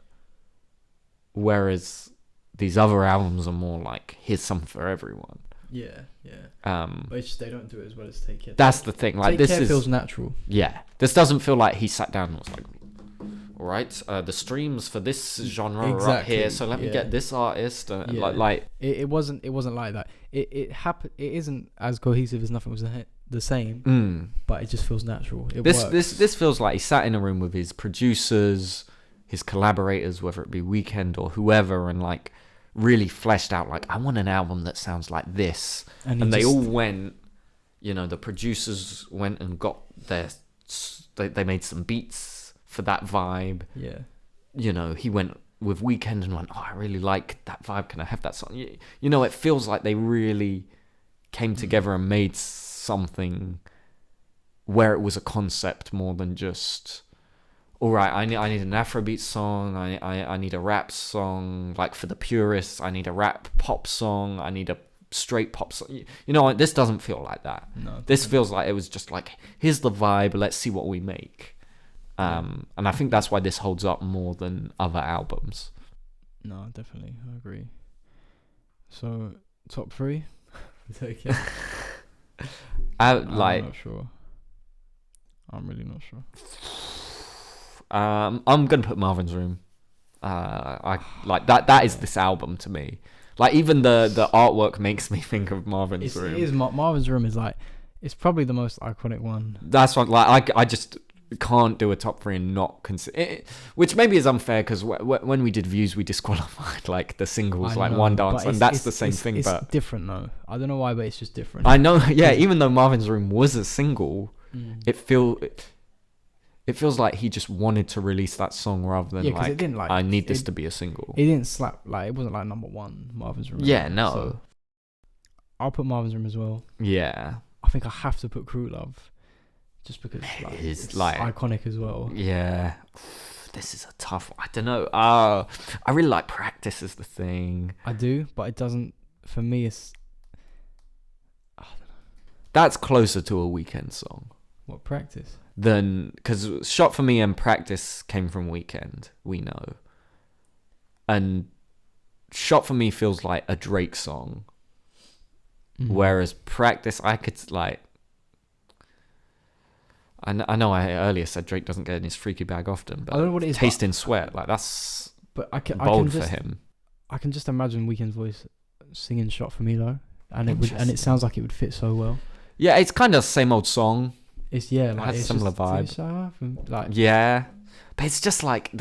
Speaker 1: Whereas these other albums are more like, here's something for everyone.
Speaker 2: Yeah. Which they don't do it as well as Take Care.
Speaker 1: That's the thing. Like
Speaker 2: Take Care feels natural.
Speaker 1: Yeah, this doesn't feel like he sat down and was like, all right, the streams for this genre are up here, so let me get this artist.
Speaker 2: It wasn't like that. It happened. It isn't as cohesive as Nothing Was the Same, but it just feels natural. This
Speaker 1: feels like he sat in a room with his producers, his collaborators, whether it be Weeknd or whoever, and like really fleshed out like, I want an album that sounds like this, and they all went. You know, the producers went and got they made some beats for that vibe.
Speaker 2: Yeah.
Speaker 1: You know, he went with Weeknd and went, oh, I really like that vibe. Can I have that song? You know, it feels like they really came together and made something where it was a concept more than just, all right, I need an Afrobeat song. I need a rap song. Like for the purists, I need a rap pop song. I need a straight pop song. You know, this doesn't feel like that.
Speaker 2: No.
Speaker 1: This feels like it was just like, here's the vibe. Let's see what we make. And I think that's why this holds up more than other albums.
Speaker 2: No, definitely, I agree. So, top 3? Take it.
Speaker 1: I'm
Speaker 2: not sure. I'm really not sure.
Speaker 1: I'm gonna put Marvin's Room. I like that. That is this album to me. Like even the artwork makes me think of Marvin's Room.
Speaker 2: It is Marvin's Room is like, It's probably the most iconic one.
Speaker 1: That's what, like, I just can't do a top 3 and not consider it, which maybe is unfair because when we did views, we disqualified like the singles, like One Dance, and that's the same thing.
Speaker 2: It's
Speaker 1: but
Speaker 2: different though. I don't know why, but it's just different.
Speaker 1: I know, yeah. Even though Marvin's Room was a single, it feels like he just wanted to release that song rather than like, it didn't, like, I need this to be a single.
Speaker 2: It didn't slap, like, it wasn't like number 1 Marvin's Room.
Speaker 1: Yeah, no.
Speaker 2: So I'll put Marvin's Room as well.
Speaker 1: Yeah.
Speaker 2: I think I have to put Crew Love, just because like, it's like iconic as well.
Speaker 1: Yeah. This is a tough one. I don't know. I really like Practice as the thing.
Speaker 2: I do, but it doesn't, for me, it's... I don't know.
Speaker 1: That's closer to a Weeknd song.
Speaker 2: What, Practice?
Speaker 1: Because Shot for Me and Practice came from Weeknd, we know. And Shot for Me feels like a Drake song. Whereas Practice, I could like... I know I earlier said Drake doesn't get in his freaky bag often, but I don't know what it is, Taste in Sweat, like that's bold for him.
Speaker 2: I can just imagine Weeknd's voice singing Shot for Me though, and it sounds like it would fit so well. Yeah,
Speaker 1: it's kind of the same old song.
Speaker 2: It's like,
Speaker 1: it has a similar vibe.
Speaker 2: Like,
Speaker 1: yeah, but it's just like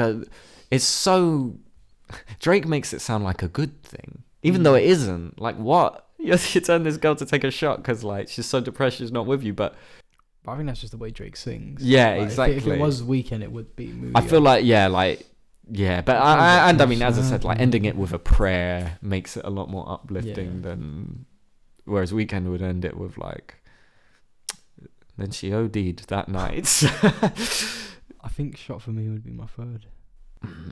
Speaker 1: it's so... Drake makes it sound like a good thing, even though it isn't. Like, what? You turn this girl to take a shot because like she's so depressed she's not with you, but
Speaker 2: I think that's just the way Drake sings.
Speaker 1: Yeah,
Speaker 2: like,
Speaker 1: exactly.
Speaker 2: If it was Weeknd, it would be moody.
Speaker 1: I feel like, but I mean, as I said, like ending it with a prayer makes it a lot more uplifting than, whereas Weeknd would end it with like, then she OD'd that night.
Speaker 2: I think Shot for Me would be my third.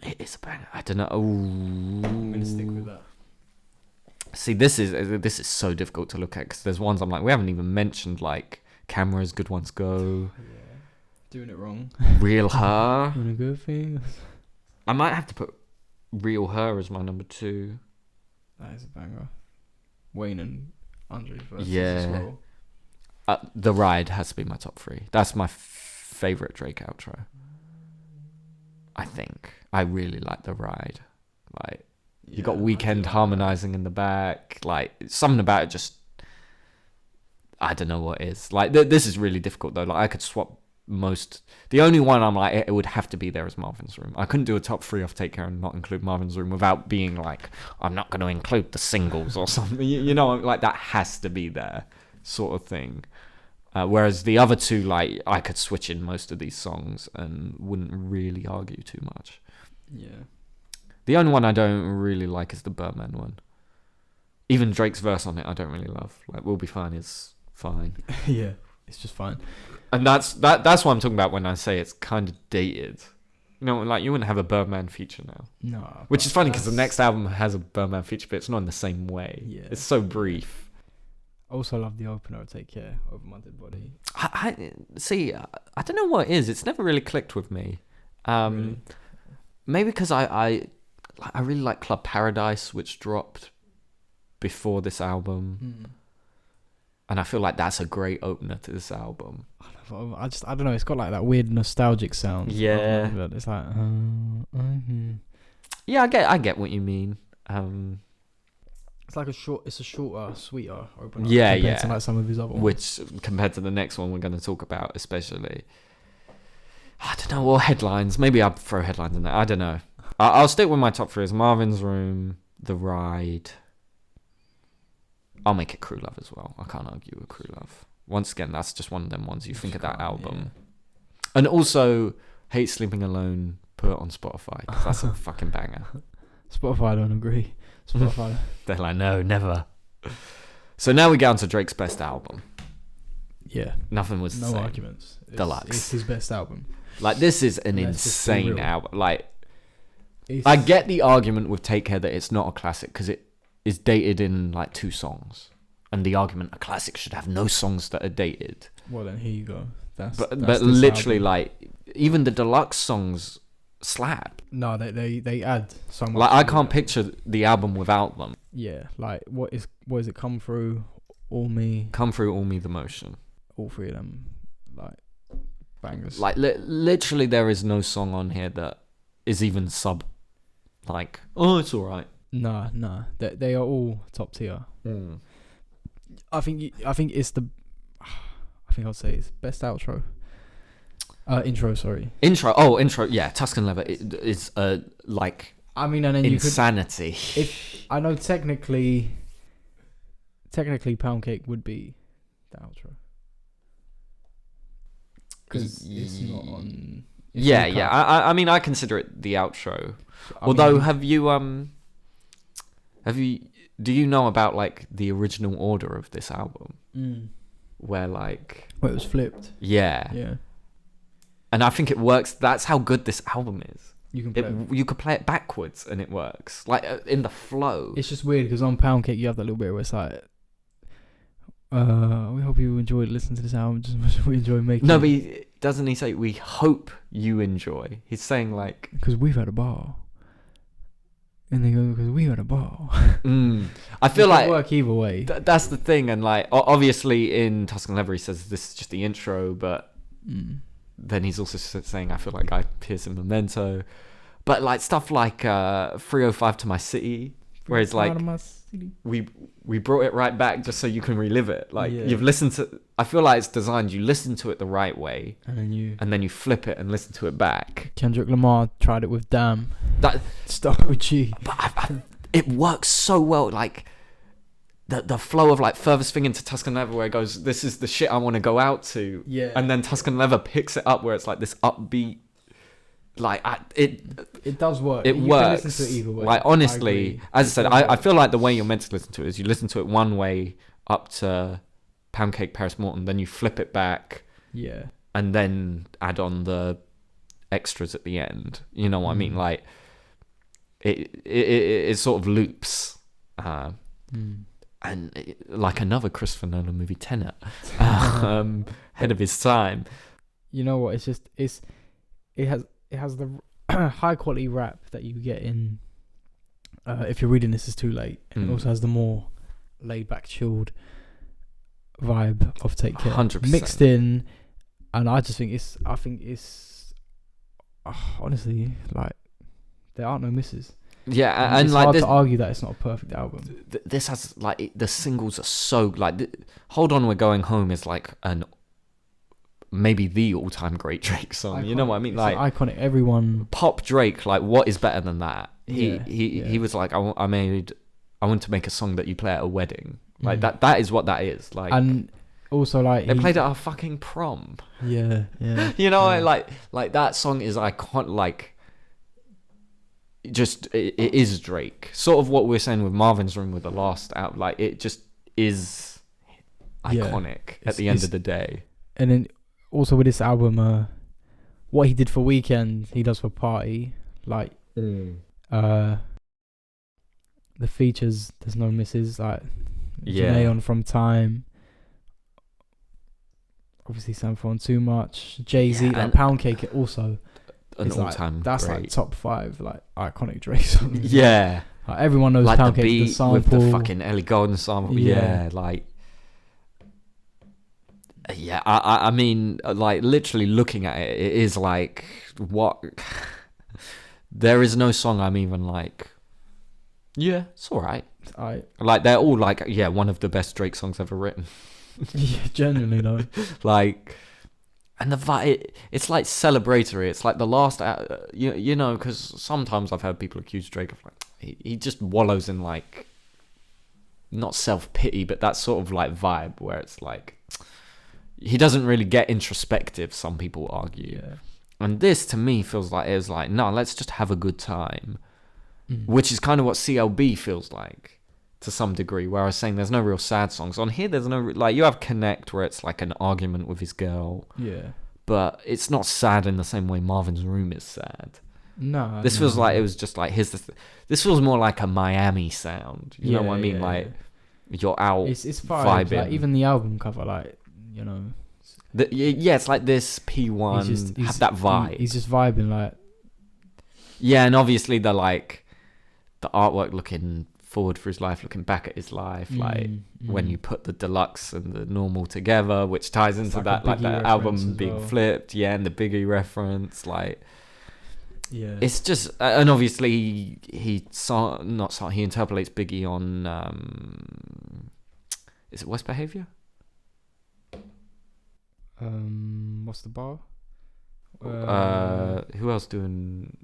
Speaker 1: It is a banger. I don't know.
Speaker 2: I'm gonna stick with that.
Speaker 1: See, this is so difficult to look at because there's ones I'm like, we haven't even mentioned, like Cameras, Good Ones Go.
Speaker 2: Yeah. Doing it wrong.
Speaker 1: Real Her.
Speaker 2: Doing a good thing.
Speaker 1: I might have to put Real Her as my number 2.
Speaker 2: That is a banger. Wayne and Andre versus
Speaker 1: as
Speaker 2: well.
Speaker 1: The Ride has to be my top 3. That's my favourite Drake outro. I think. I really like The Ride. Like, you got Weeknd harmonizing in the back. Like, something about it just... I don't know what it is. Like, this is really difficult, though. Like, I could swap most... The only one I'm like, it would have to be there is Marvin's Room. I couldn't do a top 3 off Take Care and not include Marvin's Room without being like, I'm not going to include the singles or something. You know, like, that has to be there sort of thing. Whereas the other two, like, I could switch in most of these songs and wouldn't really argue too much.
Speaker 2: Yeah.
Speaker 1: The only one I don't really like is the Birdman one. Even Drake's verse on it, I don't really love. Like, We'll Be Fine is fine.
Speaker 2: Yeah, it's just fine.
Speaker 1: And that's what I'm talking about when I say it's kind of dated. You know, like, you wouldn't have a Birdman feature now.
Speaker 2: No.
Speaker 1: Which is funny because the next album has a Birdman feature, but it's not in the same way.
Speaker 2: Yeah.
Speaker 1: It's so brief.
Speaker 2: Also love the opener of Take Care, Over My Dead Body.
Speaker 1: I see, I don't know what it is. It's never really clicked with me.
Speaker 2: Really?
Speaker 1: Maybe because I really like Club Paradise, which dropped before this album. And I feel like that's a great opener to this album.
Speaker 2: I don't know, it's got like that weird nostalgic sound.
Speaker 1: Yeah.
Speaker 2: It's like...
Speaker 1: Yeah, I get what you mean.
Speaker 2: It's like it's a shorter, sweeter opener.
Speaker 1: Compared
Speaker 2: to like some of his other ones.
Speaker 1: Which, compared to the next one we're going to talk about, especially. I don't know, or headlines. Maybe I'll throw headlines in there. I don't know. I'll stick with my top 3 as Marvin's Room, The Ride. I'll make it Crew Love as well. I can't argue with Crew Love. Once again, that's just one of them ones you think of that album. Yeah. And also, Hate Sleeping Alone, put it on Spotify. 'Cause that's a fucking banger.
Speaker 2: Spotify, I don't agree. Spotify.
Speaker 1: They're like, no, never. So now we get on to Drake's best album.
Speaker 2: Yeah.
Speaker 1: Nothing was the
Speaker 2: same.
Speaker 1: No
Speaker 2: arguments.
Speaker 1: Deluxe.
Speaker 2: It's his best album.
Speaker 1: Like, this is an insane album. Like, I get the argument with Take Care that it's not a classic because it is dated in like 2 songs. And the argument, a classic should have no songs that are dated.
Speaker 2: Well, then here you go.
Speaker 1: But literally, album. Like, even the deluxe songs slap.
Speaker 2: No, they add so much.
Speaker 1: Like, I can't picture the album without them.
Speaker 2: Yeah, like, what is it? Come Through, All Me.
Speaker 1: Come Through, All Me, The Motion.
Speaker 2: All 3 of them, like, bangers.
Speaker 1: Like, literally, there is no song on here that is even like, oh, it's alright.
Speaker 2: No, they are all top tier. I think it's the... think I'd say it's best outro. Intro, sorry.
Speaker 1: Intro. Yeah, Tuscan Leather is like.
Speaker 2: I mean, and then
Speaker 1: insanity.
Speaker 2: You could, if I know technically, Pound Cake would be the outro because it's not on.
Speaker 1: Yeah. I mean, I consider it the outro. Although, have you? Do you know about like the original order of this album? Where like.
Speaker 2: Where it was flipped.
Speaker 1: Yeah.
Speaker 2: Yeah.
Speaker 1: And I think it works. That's how good this album is.
Speaker 2: You
Speaker 1: could play it backwards and it works. Like in the flow.
Speaker 2: It's just weird because on Pound Cake you have that little bit where it's like, we hope you enjoyed listening to this album just as much as we enjoy making
Speaker 1: it.
Speaker 2: No,
Speaker 1: but doesn't he say, we hope you enjoy? He's saying like...
Speaker 2: Because we've had a ball. And they go, because we had a ball.
Speaker 1: I feel like...
Speaker 2: It work either way.
Speaker 1: That's the thing. And like, obviously in Tuscan Leather he says this is just the intro, but... Then he's also saying, I feel like Guy Pearce in Memento. But like stuff like 305 to My City, where it's like, we brought it right back just so you can relive it. Like you've listened to, I feel like it's designed, you listen to it the right way. And then you flip it and listen to it back.
Speaker 2: Kendrick Lamar tried it with Damn.
Speaker 1: That
Speaker 2: Start with G.
Speaker 1: But it works so well. Like, the flow of like Furthest Thing into Tuscan Leather where it goes, this is the shit I want to go out to, and then Tuscan Leather picks it up where it's like this upbeat, like it
Speaker 2: does work.
Speaker 1: It
Speaker 2: you
Speaker 1: works.
Speaker 2: Can listen to it either way.
Speaker 1: Like honestly, as I said, I feel like the way you're meant to listen to it is you listen to it one way up to Pound Cake Paris Morton, then you flip it back, and then add on the extras at the end. You know what I mean? Like it sort of loops. And like another Christopher Nolan movie, Tenet, ahead of his time.
Speaker 2: You know what? It's just it has the high quality rap that you get in. If you're reading This Is Too Late, and it also has the more laid back, chilled vibe of Take Care,
Speaker 1: 100%
Speaker 2: mixed in, and I just think it's honestly like there aren't no misses.
Speaker 1: Yeah, and
Speaker 2: it's
Speaker 1: like
Speaker 2: hard to argue that it's not a perfect album.
Speaker 1: This has like the singles are so like Hold On We're Going Home is like maybe the all-time great Drake song. Iconic. You know what I mean?
Speaker 2: It's
Speaker 1: like
Speaker 2: iconic. Everyone
Speaker 1: pop Drake. Like what is better than that? He was like I want to make a song that you play at a wedding. Like that is what that is. Like
Speaker 2: and also like
Speaker 1: they played at our fucking prom.
Speaker 2: Yeah.
Speaker 1: You know like that song is iconic. Like. Just it is Drake, sort of what we were saying with Marvin's Room with the last out. Like it just is iconic at the end of the day.
Speaker 2: And then also with this album, what he did for Weeknd, he does for Party. Like the features, there's no misses. Like Janae on From Time, obviously Sanford Too Much, Jay-Z, like Pound Cake also.
Speaker 1: An all-time
Speaker 2: that's
Speaker 1: great.
Speaker 2: Like top 5 like iconic Drake songs.
Speaker 1: Yeah,
Speaker 2: like, everyone knows
Speaker 1: like
Speaker 2: Pound
Speaker 1: the
Speaker 2: Cake,
Speaker 1: beat
Speaker 2: the sample
Speaker 1: with the fucking Ellie Goulding sample. Like I mean, like literally looking at it, it is like what. There is no song I'm even like. Yeah, it's alright. Like they're all like one of the best Drake songs ever written.
Speaker 2: Yeah, genuinely though.
Speaker 1: Like. And the vibe, it's like celebratory. It's like the last, you know, because sometimes I've heard people accuse Drake of like, he just wallows in like, not self-pity, but that sort of like vibe where it's like, he doesn't really get introspective, some people argue.
Speaker 2: Yeah.
Speaker 1: And this to me feels like, it was like, no, let's just have a good time. Which is kind of what CLB feels like. To some degree, where I was saying there's no real sad songs on here. There's no like you have Connect where it's like an argument with his girl, but it's not sad in the same way Marvin's Room is sad.
Speaker 2: No,
Speaker 1: this feels like it was just like this feels more like a Miami sound. You know what I mean? Like you're out,
Speaker 2: it's vibing. Like even the album cover, like you know,
Speaker 1: it's like this P1 have that vibe.
Speaker 2: He's just vibing like
Speaker 1: and obviously the like the artwork looking forward for his life, looking back at his life, like when you put the deluxe and the normal together, which ties into like that, like that album being flipped, and the Biggie reference, like, it's just, and obviously he interpolates Biggie on, is it Worst Behavior?
Speaker 2: What's the bar?
Speaker 1: Who else doing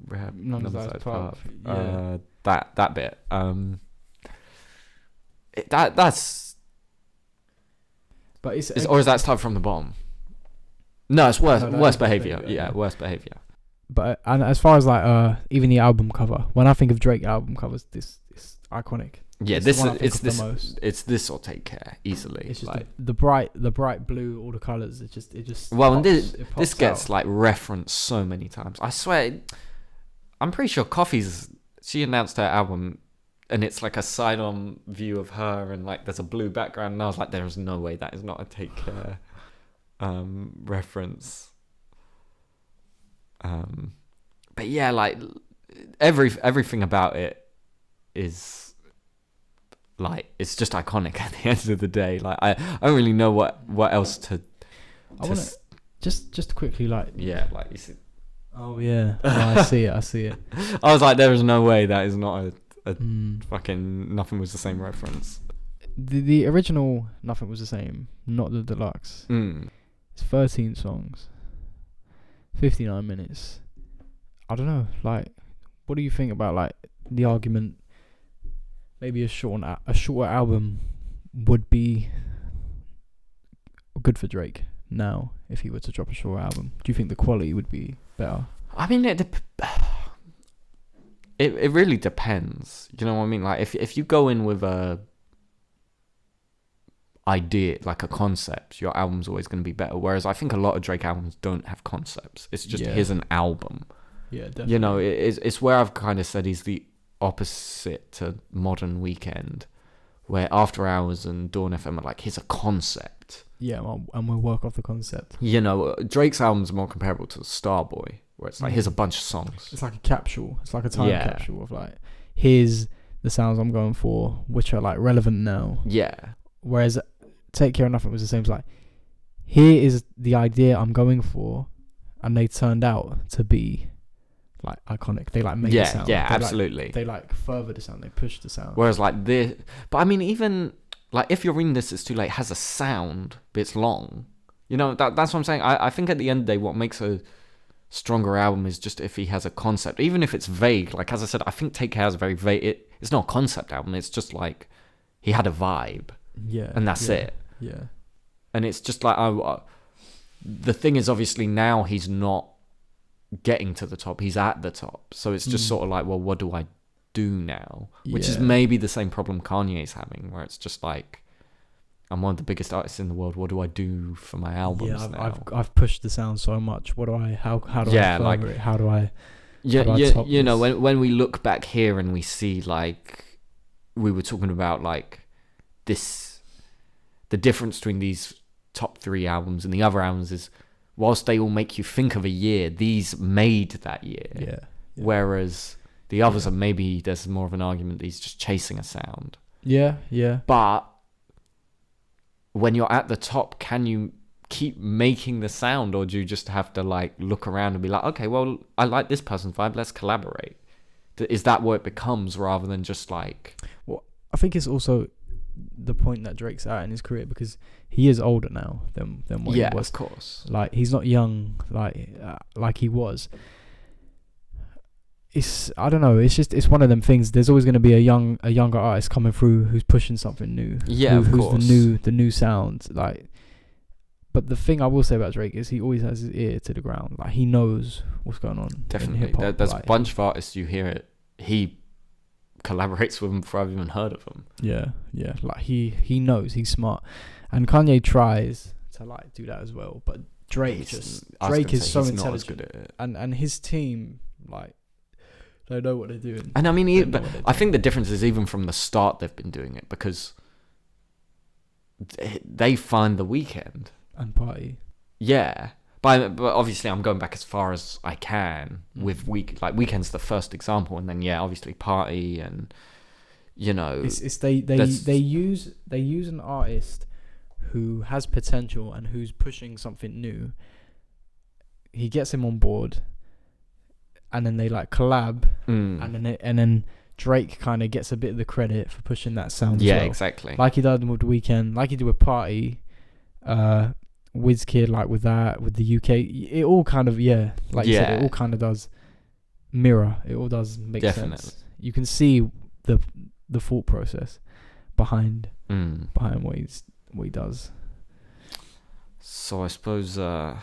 Speaker 1: rap?
Speaker 2: None of that pop.
Speaker 1: That bit. That's.
Speaker 2: But
Speaker 1: or is that start from the bottom? No, it's worse.
Speaker 2: No,
Speaker 1: worse behavior. Yeah, worse behavior.
Speaker 2: But and as far as like even the album cover, when I think of Drake album covers, this is iconic.
Speaker 1: Yeah,
Speaker 2: it's
Speaker 1: this or Take Care easily.
Speaker 2: It's just like the bright blue, all the colors. It just.
Speaker 1: Well,
Speaker 2: pops,
Speaker 1: and this gets like referenced so many times. I swear, I'm pretty sure she announced her album, and it's like a side-on view of her, and like there's a blue background, and I was like, there is no way that is not a Take Care reference. But yeah, like everything about it is like, it's just iconic at the end of the day. Like I don't really know what else to
Speaker 2: I want to just quickly like
Speaker 1: you see.
Speaker 2: Oh yeah, I see it.
Speaker 1: I was like, there is no way that is not a fucking Nothing Was the Same reference.
Speaker 2: The original Nothing Was the Same, not the deluxe. It's 13 songs, 59 minutes. I don't know, like, what do you think about like the argument? Maybe a shorter album would be good for Drake now if he were to drop a short album. Do you think the quality would be better?
Speaker 1: I mean, it really depends. You know what I mean? Like if you go in with a idea, like a concept, your album's always going to be better. Whereas I think a lot of Drake albums don't have concepts. It's just here's an album.
Speaker 2: Yeah, definitely.
Speaker 1: You know, it's where I've kind of said he's the opposite to modern Weeknd, where After Hours and Dawn FM are like, here's a concept.
Speaker 2: Yeah, and we'll work off the concept.
Speaker 1: You know, Drake's album's more comparable to Starboy, where it's like, here's a bunch of songs.
Speaker 2: It's like a capsule. It's like a time capsule of like, here's the sounds I'm going for, which are like relevant now.
Speaker 1: Yeah.
Speaker 2: Whereas Take Care of Nothing Was the same. It's like, here is the idea I'm going for, and they turned out to be like iconic. They like make the sound.
Speaker 1: Yeah, absolutely.
Speaker 2: They like further the sound. They push the sound.
Speaker 1: Whereas like this, but I mean, even like if you're reading This Is Too Late has a sound, but it's long. You know, that's what I'm saying. I think at the end of the day, what makes a stronger album is just if he has a concept, even if it's vague. Like as I said, I think Take Care is very vague. It's not a concept album. It's just like he had a vibe.
Speaker 2: Yeah,
Speaker 1: and that's it.
Speaker 2: Yeah,
Speaker 1: and it's just like the thing is, obviously now he's not getting to the top, he's at the top, so it's just sort of like, well, what do I do now? Which is maybe the same problem Kanye's having, where it's just like, I'm one of the biggest artists in the world, what do I do for my albums now?
Speaker 2: I've pushed the sound so much, how do I further it? How do I top
Speaker 1: you know,
Speaker 2: this?
Speaker 1: when we look back here and we see, like we were talking about, like this, the difference between these top 3 albums and the other albums is, whilst they all make you think of a year, these made that year.
Speaker 2: Yeah.
Speaker 1: Whereas the others are, maybe there's more of an argument that he's just chasing a sound.
Speaker 2: Yeah.
Speaker 1: But when you're at the top, can you keep making the sound, or do you just have to like look around and be like, okay, well, I like this person's vibe, let's collaborate? Is that what it becomes, rather than just like...
Speaker 2: Well, I think it's also the point that Drake's at in his career, because he is older now than what he was.
Speaker 1: Yeah, of course.
Speaker 2: Like, he's not young like he was. It's, I don't know, it's one of them things. There's always going to be a younger artist coming through who's pushing something new.
Speaker 1: Yeah, of course.
Speaker 2: Who's the new sound. Like, but the thing I will say about Drake is he always has his ear to the ground. Like, he knows what's going on.
Speaker 1: Definitely.
Speaker 2: In hip-hop.
Speaker 1: There's a bunch of artists you hear it, he collaborates with them before I've even heard of them.
Speaker 2: Yeah. Like, he knows, he's smart. And Kanye tries to like do that as well. But Drake is so intelligent. And his team, like, they know what they're doing.
Speaker 1: And I mean, I think the difference is even from the start they've been doing it, because they find the Weeknd
Speaker 2: and Party.
Speaker 1: Yeah, but obviously I'm going back as far as I can with Weeknd's the first example, and then obviously Party, and you know,
Speaker 2: it's they use an artist who has potential and who's pushing something new. He gets him on board. And then they like collab, and then Drake kind of gets a bit of the credit for pushing that sound.
Speaker 1: Yeah,
Speaker 2: as well.
Speaker 1: Exactly.
Speaker 2: Like he did with The Weeknd, like he did with Party, WizKid, like with that, with the UK, it all kind of you said, it all kind of does mirror. It all does make sense. You can see the thought process behind what he does.
Speaker 1: So I suppose I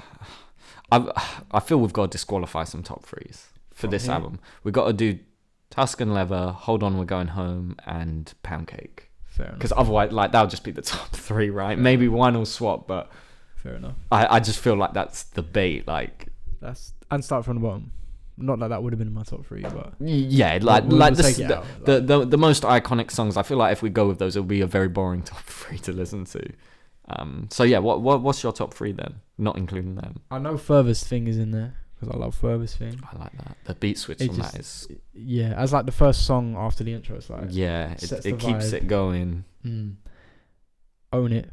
Speaker 1: feel we've got to disqualify some top threes for this album. We've got to do Tuscan Leather, Hold On We're Going Home, and Pound Cake.
Speaker 2: Fair enough.
Speaker 1: Because otherwise, like, that'll just be the top three, right? Fair Maybe enough. One will swap, but
Speaker 2: fair enough.
Speaker 1: I just feel like that's the bait. Like,
Speaker 2: and start from the bottom. Not like that would have been in my top three, but
Speaker 1: yeah, the most iconic songs. I feel like if we go with those, it'll be a very boring top three to listen to. So yeah, what's your top three then? Not including them.
Speaker 2: I know Furthest Thing is in there because I love Furthest Thing.
Speaker 1: I like that. The beat switch on that is
Speaker 2: as like the first song after the intro. It's like
Speaker 1: it keeps it going.
Speaker 2: Own It.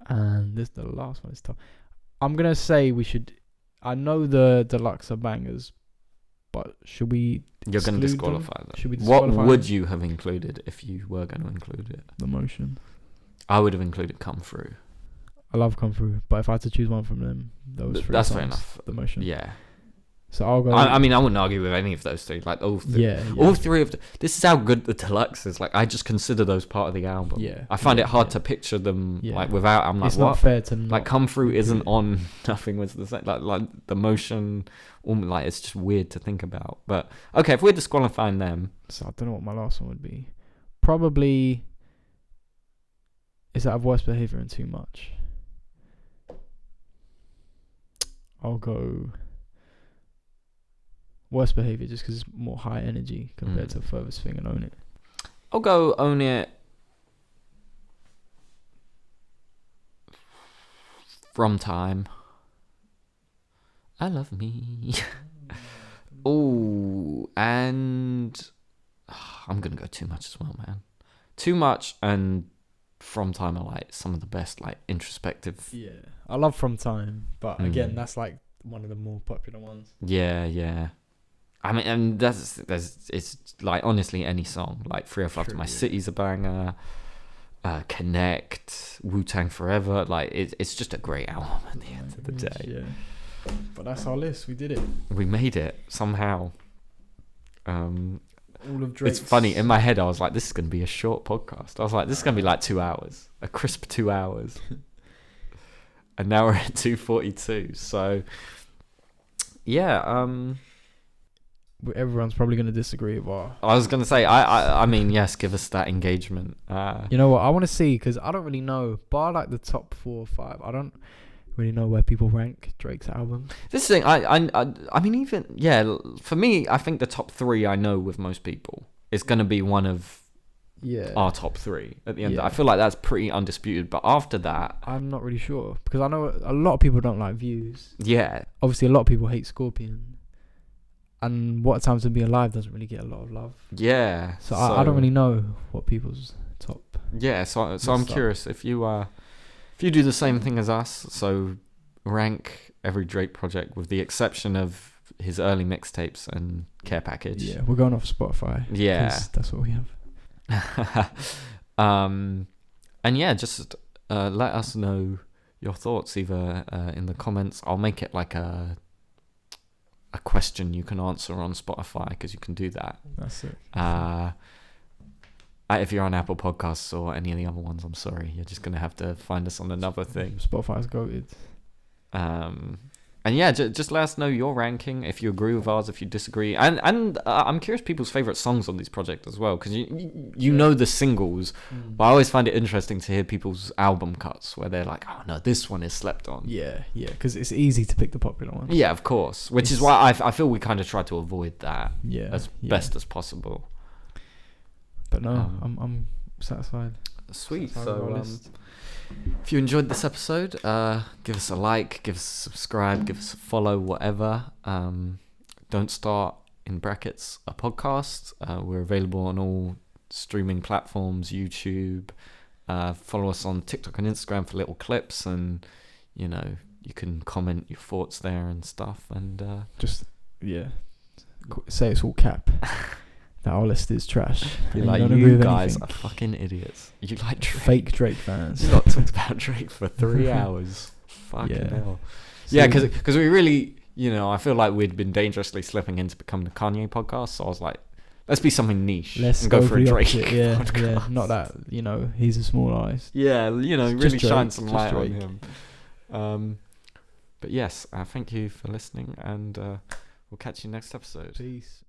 Speaker 2: And this the last one is tough. I'm gonna say we should. I know the deluxe are bangers, but should we?
Speaker 1: You're gonna disqualify them.
Speaker 2: Should we disqualify
Speaker 1: What would you have included if you were going to include it?
Speaker 2: The Motion.
Speaker 1: I would have included Come Through.
Speaker 2: I love Come Through, but if I had to choose one from them, those three
Speaker 1: that's
Speaker 2: songs,
Speaker 1: fair enough.
Speaker 2: The Motion.
Speaker 1: Yeah.
Speaker 2: So I'll go.
Speaker 1: I mean, I wouldn't argue with any of those three. Like all three. All three of this is how good the deluxe is. Like I just consider those part of the album.
Speaker 2: Yeah.
Speaker 1: I find it hard to picture them like without. I'm like,
Speaker 2: it's
Speaker 1: what?
Speaker 2: Not fair to not
Speaker 1: like Come Through isn't on. Nothing was the same. Like the Motion. Like it's just weird to think about. But okay, if we're disqualifying them,
Speaker 2: so I don't know what my last one would be. Probably. Is that of Worst Behavior and Too Much? I'll go Worst Behavior just because it's more high energy compared to Furthest Thing and Own It.
Speaker 1: I'll go Own It. From Time. I Love Me. Oh, and I'm gonna go Too Much as well, man. Too Much and From Time are like some of the best like introspective.
Speaker 2: Yeah, I love From Time, but again, that's like one of the more popular ones.
Speaker 1: Yeah. I mean, and it's like honestly any song like 3 O'Clock to My City's a banger. Connect, Wu-Tang Forever, like it's just a great album at the end of the day.
Speaker 2: Yeah, but that's our list. We did it.
Speaker 1: We made it somehow.
Speaker 2: All of Drake's.
Speaker 1: It's funny in my head. I was like, "This is going to be a short podcast." I was like, "This is going to be like 2 hours, a crisp 2 hours," and now we're at 2:42. So, yeah.
Speaker 2: Everyone's probably going to disagree with our...
Speaker 1: I was going to say, I mean, yes, give us that engagement.
Speaker 2: You know what? I want to see, because I don't really know, bar like the top 4 or 5, I don't really know where people rank Drake's album.
Speaker 1: This thing, I mean, even, for me, I think the top 3 I know with most people is going to be one of our top 3 at the end. I feel like that's pretty undisputed, but after that...
Speaker 2: I'm not really sure, because I know a lot of people don't like Views.
Speaker 1: Yeah.
Speaker 2: Obviously, a lot of people hate Scorpion. And What a Time to Be Alive doesn't really get a lot of love.
Speaker 1: Yeah.
Speaker 2: So I don't really know what people's top.
Speaker 1: Yeah, so I'm curious if you do the same thing as us, so rank every Drake project with the exception of his early mixtapes and Care Package.
Speaker 2: Yeah, we're going off Spotify.
Speaker 1: Yeah.
Speaker 2: That's what we have.
Speaker 1: And yeah, just let us know your thoughts either in the comments. I'll make it like a question you can answer on Spotify because you can do that.
Speaker 2: That's it.
Speaker 1: If you're on Apple Podcasts or any of the other ones, I'm sorry, you're just gonna have to find us on another thing.
Speaker 2: Spotify's goated.
Speaker 1: And yeah, just let us know your ranking, if you agree with ours, if you disagree, and I'm curious people's favorite songs on these projects as well, because you know the singles, but I always find it interesting to hear people's album cuts where they're like, oh no, this one is slept on.
Speaker 2: Yeah, because it's easy to pick the popular ones.
Speaker 1: Yeah, of course, which is why I feel we kind of try to avoid that as best as possible.
Speaker 2: But no, I'm satisfied.
Speaker 1: Sweet. So if you enjoyed this episode, give us a like, give us a subscribe, give us a follow, whatever. Don't Start, in brackets, a podcast. We're available on all streaming platforms, YouTube. Follow us on TikTok and Instagram for little clips, and you can comment your thoughts there and stuff. And
Speaker 2: say it's all cap. that our list is trash.
Speaker 1: Be
Speaker 2: And
Speaker 1: like,
Speaker 2: don't agree
Speaker 1: you
Speaker 2: with
Speaker 1: guys
Speaker 2: anything.
Speaker 1: are fucking idiots. You like Drake.
Speaker 2: Fake Drake fans.
Speaker 1: You lot talked about Drake for 3 hours. Fucking hell.
Speaker 2: So,
Speaker 1: Yeah, because we really, I feel like we'd been dangerously slipping into becoming the Kanye podcast. So I was like, let's be something niche.
Speaker 2: let's
Speaker 1: and go for a
Speaker 2: the
Speaker 1: Drake
Speaker 2: opposite. Yeah,
Speaker 1: podcast.
Speaker 2: not that, he's a small eyes.
Speaker 1: Yeah, really shine some light on
Speaker 2: Drake.
Speaker 1: him. But yes, thank you for listening, and we'll catch you next episode.
Speaker 2: Peace.